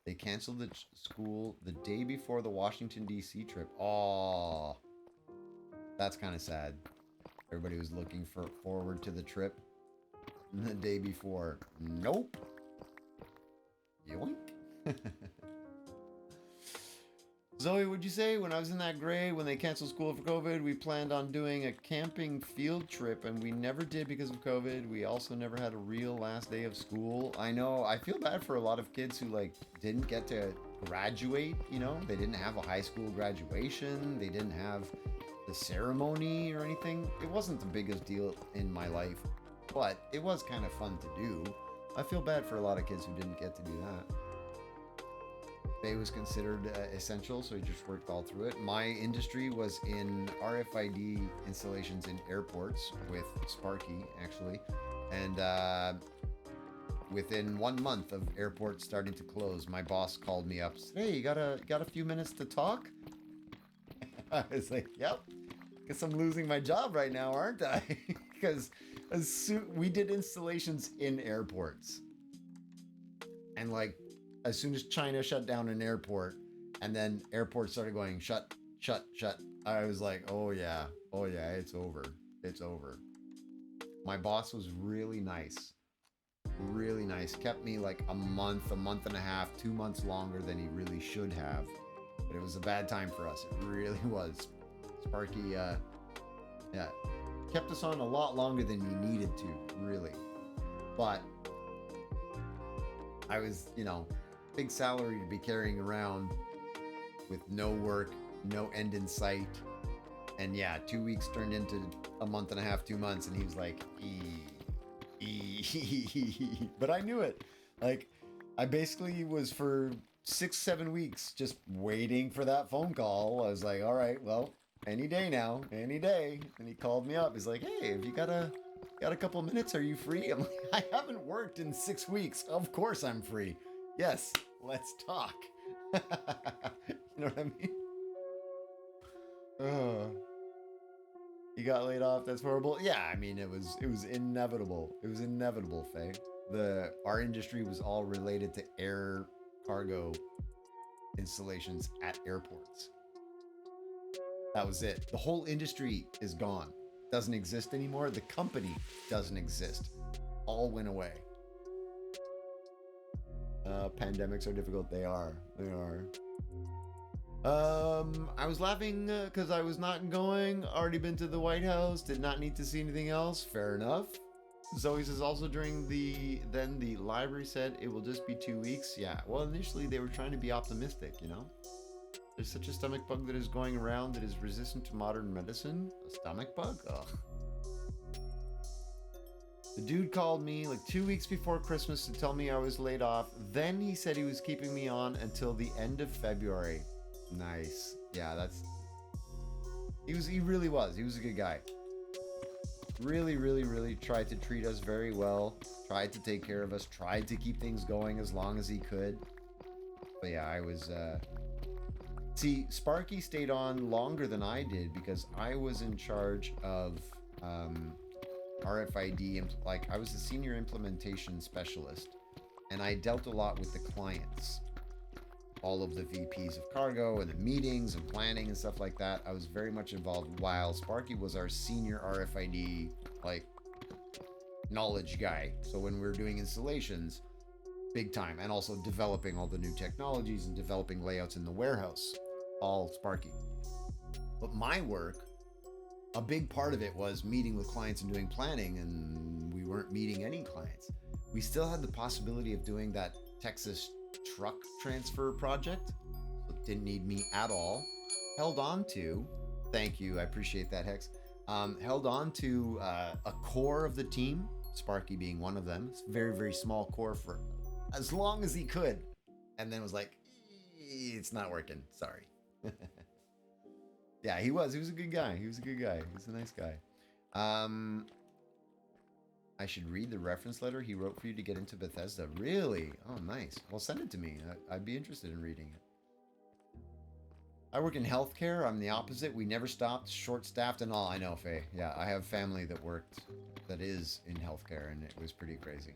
They canceled the school the day before the Washington, D.C. trip. Oh, that's kind of sad. Everybody was looking forward to the trip. And the day before, nope. Yoink. Zoe, would you say when I was in that grade, when they canceled school for COVID, we planned on doing a camping field trip and we never did because of COVID. We also never had a real last day of school. I know, I feel bad for a lot of kids who like didn't get to graduate, you know? They didn't have a high school graduation. They didn't have the ceremony or anything. It wasn't the biggest deal in my life, but it was kind of fun to do. I feel bad for a lot of kids who didn't get to do that. Bay was considered essential, so he just worked all through it. My industry was in RFID installations in airports with Sparky, actually. And within 1 month of airports starting to close, my boss called me up. Said, hey, you got a few minutes to talk? I was like, yep. Guess I'm losing my job right now, aren't I? Because we did installations in airports. And like, as soon as China shut down an airport and then airports started going shut, I was like, oh yeah, it's over. It's over. My boss was really nice. Really nice. Kept me like a month and a half, 2 months longer than he really should have. But it was a bad time for us. It really was. Sparky, yeah, kept us on a lot longer than he needed to, really. But I was, you know, big salary to be carrying around with no work, no end in sight. And yeah, 2 weeks turned into a month and a half, 2 months, and he was like, but I knew it. Like, I basically was for 6-7 weeks just waiting for that phone call. I was like, all right, well, Any day now, any day. And he called me up. He's like, hey, if you got a couple minutes, are you free? I'm like, I haven't worked in 6 weeks. Of course I'm free. Yes, let's talk. You know what I mean? You got laid off. That's horrible. Yeah, I mean, it was inevitable. It was inevitable, Faye. Our industry was all related to air cargo installations at airports. That was it. The whole industry is gone. Doesn't exist anymore. The company doesn't exist. All went away. Pandemics are difficult. They are. They are. I was laughing because I was not going. Already been to the White House. Did not need to see anything else. Fair enough. Zoe says also during the library said it will just be 2 weeks. Yeah. Well, initially they were trying to be optimistic, you know. There's such a stomach bug that is going around that is resistant to modern medicine. A stomach bug? Ugh. The dude called me like 2 weeks before Christmas to tell me I was laid off. Then he said he was keeping me on until the end of February. Nice. Yeah, he really was. He was a good guy. Really tried to treat us very well. Tried to take care of us. Tried to keep things going as long as he could. But yeah, I was... See, Sparky stayed on longer than I did because I was in charge of RFID. Like, I was the senior implementation specialist. And I dealt a lot with the clients. All of the VPs of cargo and the meetings and planning and stuff like that. I was very much involved while Sparky was our senior RFID, like, knowledge guy. So when we were doing installations, big time. And also developing all the new technologies and developing layouts in the warehouse. All Sparky. But my work, a big part of it was meeting with clients and doing planning, and we weren't meeting any clients. We still had the possibility of doing that Texas truck transfer project. So it didn't need me at all. Held on to, thank you, I appreciate that, Hex. Held on to a core of the team, Sparky being one of them. It's a very small core for as long as he could. And then was like, it's not working, sorry. Yeah, he was a good guy. He was a nice guy. I should read the reference letter he wrote for you to get into Bethesda. Really? Oh, nice. Well, send it to me. I'd be interested in reading it. I work in healthcare. I'm the opposite. We never stopped, short-staffed and all. I know, Faye. Yeah, I have family that is in healthcare, and it was pretty crazy.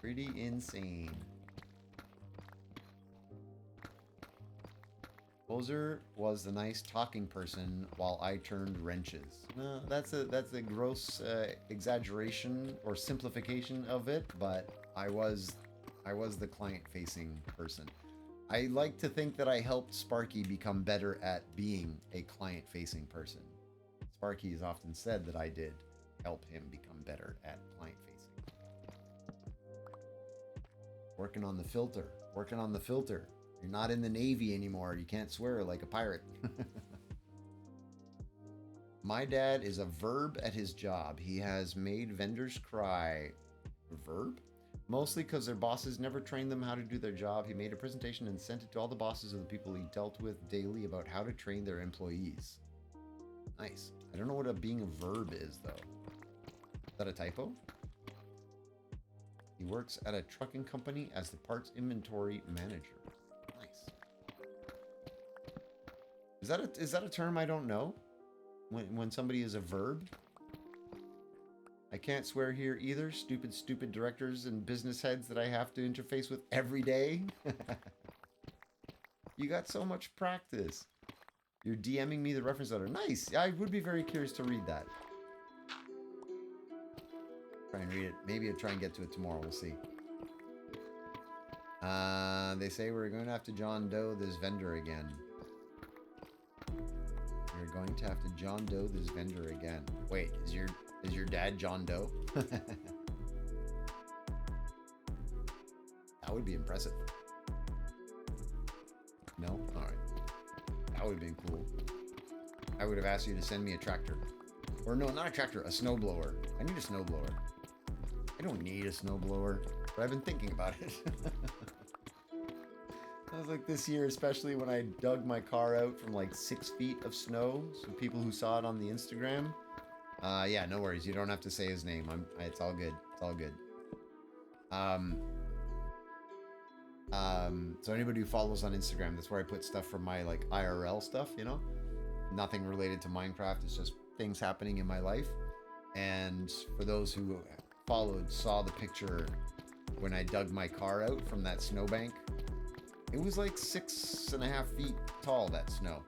Pretty insane. Bozer was the nice talking person while I turned wrenches. No, that's a gross exaggeration or simplification of it, but I was the client-facing person. I like to think that I helped Sparky become better at being a client-facing person. Sparky has often said that I did help him become better at client-facing. Working on the filter. You're not in the Navy anymore. You can't swear like a pirate. My dad is a verb at his job. He has made vendors cry. Verb? Mostly because their bosses never trained them how to do their job. He made a presentation and sent it to all the bosses of the people he dealt with daily about how to train their employees. Nice. I don't know what being a verb is, though. Is that a typo? He works at a trucking company as the parts inventory manager. Nice. Is that a term I don't know? When somebody is a verb? I can't swear here either. Stupid directors and business heads that I have to interface with every day. You got so much practice. You're DMing me the reference letter. Nice. I would be very curious to read that. Try and read it. Maybe I'll try and get to it tomorrow. We'll see. They say we're going to have to John Doe this vendor again. We're going to have to John Doe this vendor again. Wait, is your dad John Doe? That would be impressive. No? Alright. That would have been cool. I would have asked you to send me a tractor. Or no, not a tractor, a snowblower. I need a snowblower. I don't need a snowblower, but I've been thinking about it. I was like this year, especially when I dug my car out from like 6 feet of snow. So people who saw it on the Instagram, yeah, no worries. You don't have to say his name. It's all good. It's all good. So anybody who follows on Instagram, that's where I put stuff from my like IRL stuff, you know? Nothing related to Minecraft. It's just things happening in my life. And for those who followed, saw the picture when I dug my car out from that snowbank. It was like 6.5 feet tall, that snow.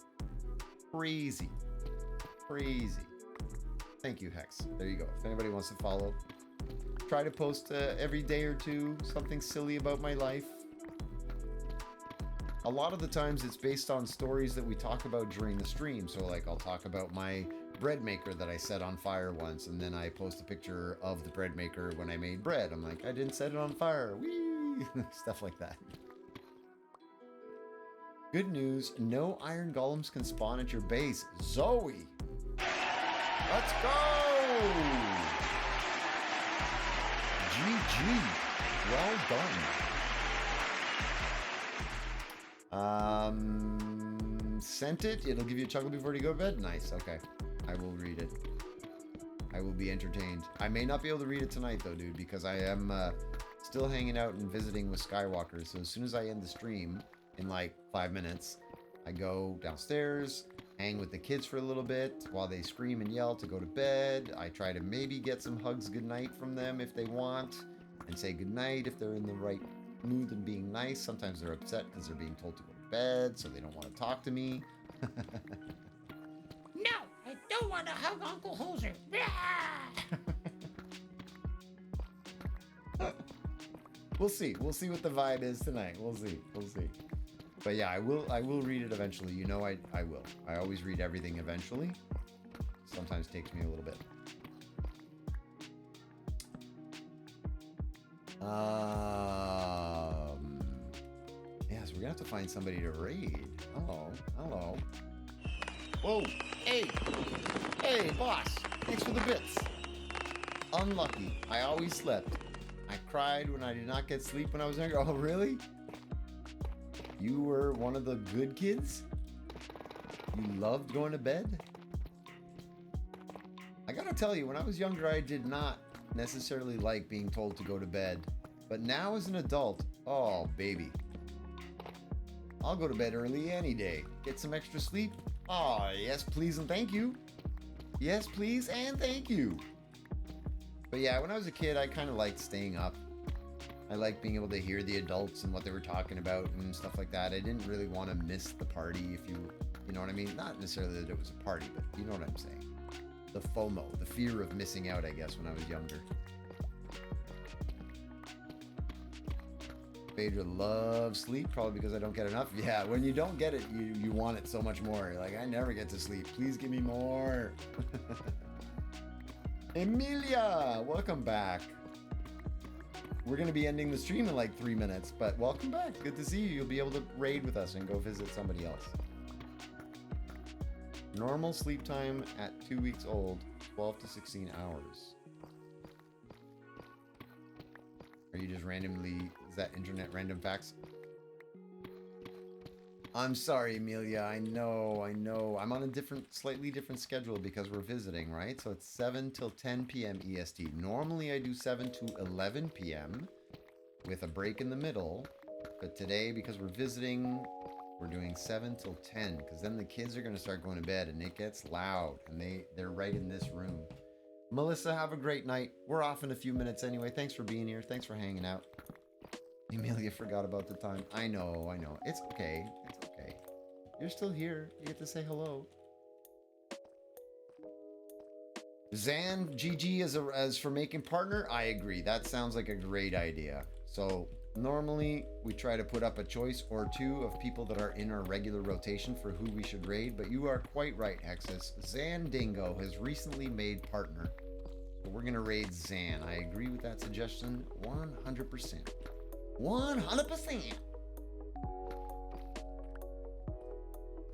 Crazy. Crazy. Thank you, Hex. There you go. If anybody wants to follow, try to post every day or two something silly about my life. A lot of the times it's based on stories that we talk about during the stream. So like I'll talk about my bread maker that I set on fire once, and then I post a picture of the bread maker when I made bread. I'm like, I didn't set it on fire. Whee! Stuff like that. Good news, no iron golems can spawn at your base. Zoe! Let's go! GG. Well done. Sent it. It'll give you a chuckle before you go to bed. Nice. Okay. I will read it. I will be entertained. I may not be able to read it tonight, though, dude, because I am still hanging out and visiting with Skywalker. So as soon as I end the stream, in like 5 minutes, I go downstairs, hang with the kids for a little bit while they scream and yell to go to bed. I try to maybe get some hugs goodnight from them if they want, and say goodnight if they're in the right mood and being nice. Sometimes they're upset because they're being told to go to bed, so they don't want to talk to me. No, I don't want to hug Uncle Hoser. We'll see. We'll see what the vibe is tonight. We'll see. We'll see. But yeah, I will read it eventually. You know I will. I always read everything eventually. Sometimes takes me a little bit. Yeah, so we're gonna have to find somebody to raid. Hello. Hello. Whoa. Hey. Hey, boss. Thanks for the bits. Unlucky. I always slept. I cried when I did not get sleep when I was younger. Oh, really? You were one of the good kids? You loved going to bed? I gotta tell you, when I was younger, I did not necessarily like being told to go to bed. But now as an adult, oh, baby. I'll go to bed early any day. Get some extra sleep? Oh, yes, please and thank you. Yes, please and thank you. But yeah, when I was a kid, I kind of liked staying up. I liked being able to hear the adults and what they were talking about and stuff like that. I didn't really want to miss the party, if you know what I mean? Not necessarily that it was a party, but you know what I'm saying. The FOMO, the fear of missing out, I guess, when I was younger. Phaedra loves sleep, probably because I don't get enough. Yeah, when you don't get it, you want it so much more. You're like, I never get to sleep. Please give me more. Emilia, welcome back. We're going to be ending the stream in like 3 minutes, but welcome back. Good to see you. You'll be able to raid with us and go visit somebody else. Normal sleep time at 2 weeks old, 12 to 16 hours. Are you just randomly, is that internet random facts? I'm sorry, Amelia. I know. I'm on a slightly different schedule because we're visiting, right? So it's 7 till 10 p.m. EST. Normally I do 7 to 11 p.m. with a break in the middle. But today, because we're visiting, we're doing 7 till 10 because then the kids are going to start going to bed and it gets loud and they're right in this room. Melissa, have a great night. We're off in a few minutes anyway. Thanks for being here. Thanks for hanging out. Amelia forgot about the time. I know. It's okay. It's okay. You're still here. You get to say hello. Zan, GG as for making partner. I agree. That sounds like a great idea. So normally we try to put up a choice or two of people that are in our regular rotation for who we should raid. But you are quite right, Hexus. Zan Dingo has recently made partner. So we're going to raid Zan. I agree with that suggestion 100%. 100%.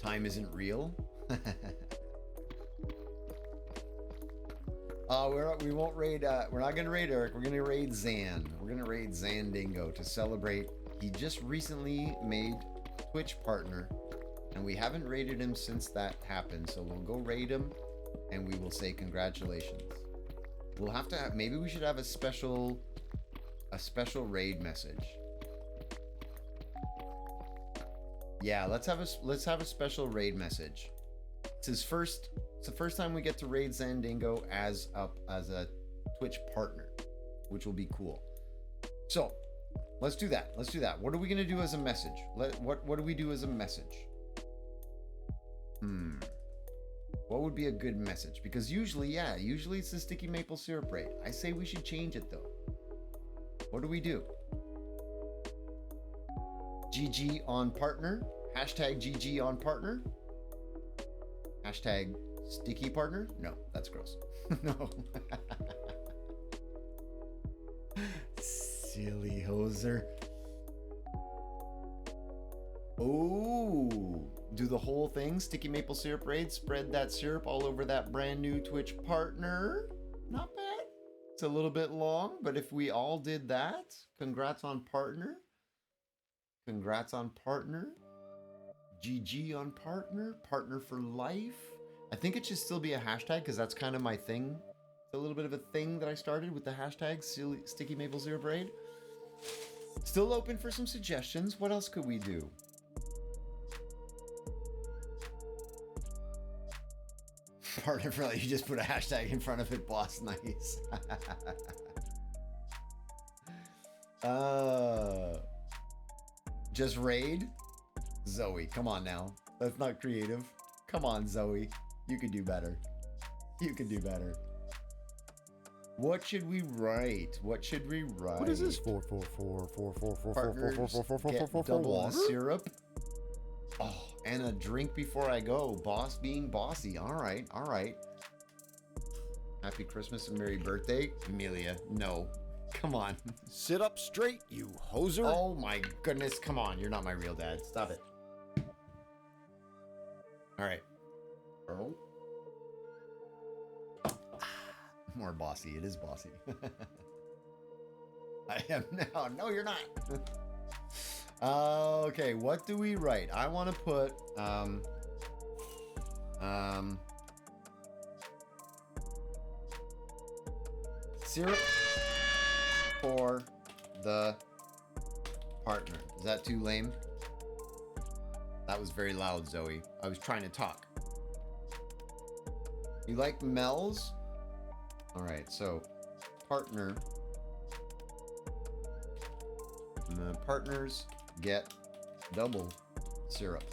Time isn't real. We won't raid. We're not gonna raid Eric. We're gonna raid Zan. We're gonna raid Zan Dingo to celebrate. He just recently made Twitch partner, and we haven't raided him since that happened. So we'll go raid him, and we will say congratulations. We'll have to have, maybe we should have a special raid message. Yeah, let's have a special raid message. It's the first time we get to raid Zandingo as a Twitch partner, which will be cool. So let's do that. What are we gonna do as a message? What do we do as a message? What would be a good message? Because usually it's the sticky maple syrup raid. I say we should change it though. What do we do? GG on partner. Hashtag GG on partner. Hashtag sticky partner. No, that's gross. No. Silly hoser. Oh, do the whole thing. Sticky maple syrup raid. Spread that syrup all over that brand new Twitch partner. Not bad. It's a little bit long, but if we all did that, congrats on partner. Congrats on partner. GG on partner. Partner for life. I think it should still be a hashtag because that's kind of my thing. It's a little bit of a thing that I started with the hashtag Sticky Maple Syrup Raid. Still open for some suggestions. What else could we do? Partner for life. You just put a hashtag in front of it, boss. Nice. Just raid? Zoe, come on now. That's not creative. Come on, Zoe. You could do better. You could do better. What should we write? What should we write? What is this? Four, double syrup. Oh, and a drink before I go. Boss being bossy. All right, all right. Happy Christmas and Merry Birthday, Amelia. No, come on. Sit up straight, you hoser. Oh my goodness, come on. You're not my real dad. Stop it. All right. Oh. More bossy. It is bossy. I am now. No, you're not. Okay, what do we write? I want to put syrup for the partner. Is that too lame? That was very loud, Zoe. I was trying to talk. You like Mel's? All right, so partner. Partners get double syrup.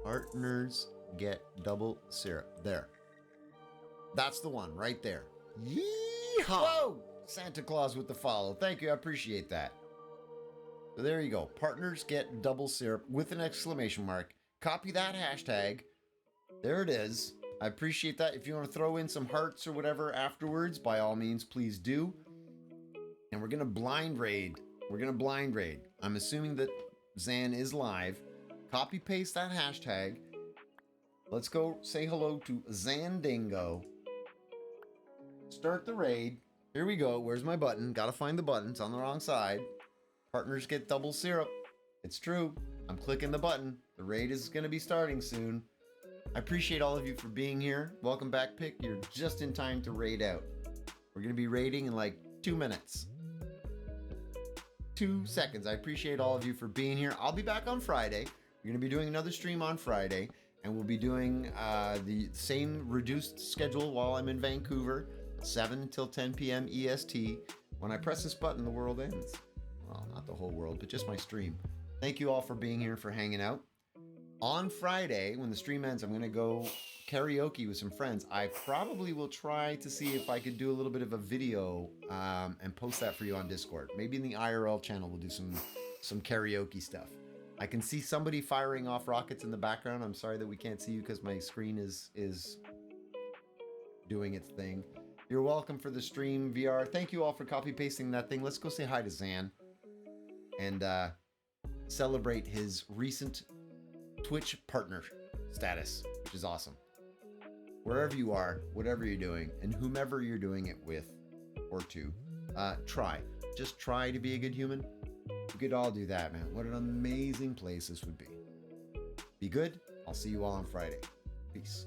Partners get double syrup. There. That's the one right there. Yeehaw! Whoa! Santa Claus with the follow. Thank you. I appreciate that. So there you go. Partners get double syrup with an exclamation mark. Copy that hashtag. There it is. I appreciate that. If you want to throw in some hearts or whatever afterwards, by all means, please do. And we're going to blind raid. I'm assuming that Zan is live. Copy paste that hashtag. Let's go say hello to Zandingo. Start the raid. Here we go. Where's my button? Gotta find the button. It's on the wrong side. Partners get double syrup. It's true. I'm clicking the button. The raid is going to be starting soon. I appreciate all of you for being here. Welcome back, Pick. You're just in time to raid out. We're going to be raiding in like 2 minutes. 2 seconds. I appreciate all of you for being here. I'll be back on Friday. We're going to be doing another stream on Friday, and we'll be doing the same reduced schedule while I'm in Vancouver, 7 until 10 p.m. EST. When I press this button, the world ends. Well, not the whole world, but just my stream. Thank you all for being here, for hanging out. On Friday, when the stream ends, I'm going to go karaoke with some friends. I probably will try to see if I could do a little bit of a video and post that for you on Discord. Maybe in the IRL channel, we'll do some karaoke stuff. I can see somebody firing off rockets in the background. I'm sorry that we can't see you because my screen is doing its thing. You're welcome for the stream, VR. Thank you all for copy pasting that thing. Let's go say hi to Zan and celebrate his recent Twitch partner status, which is awesome. Wherever you are, whatever you're doing, and whomever you're doing it with or to, just try to be a good human. We could all do that, man. What an amazing place this would be. Be good. I'll see you all on Friday. Peace.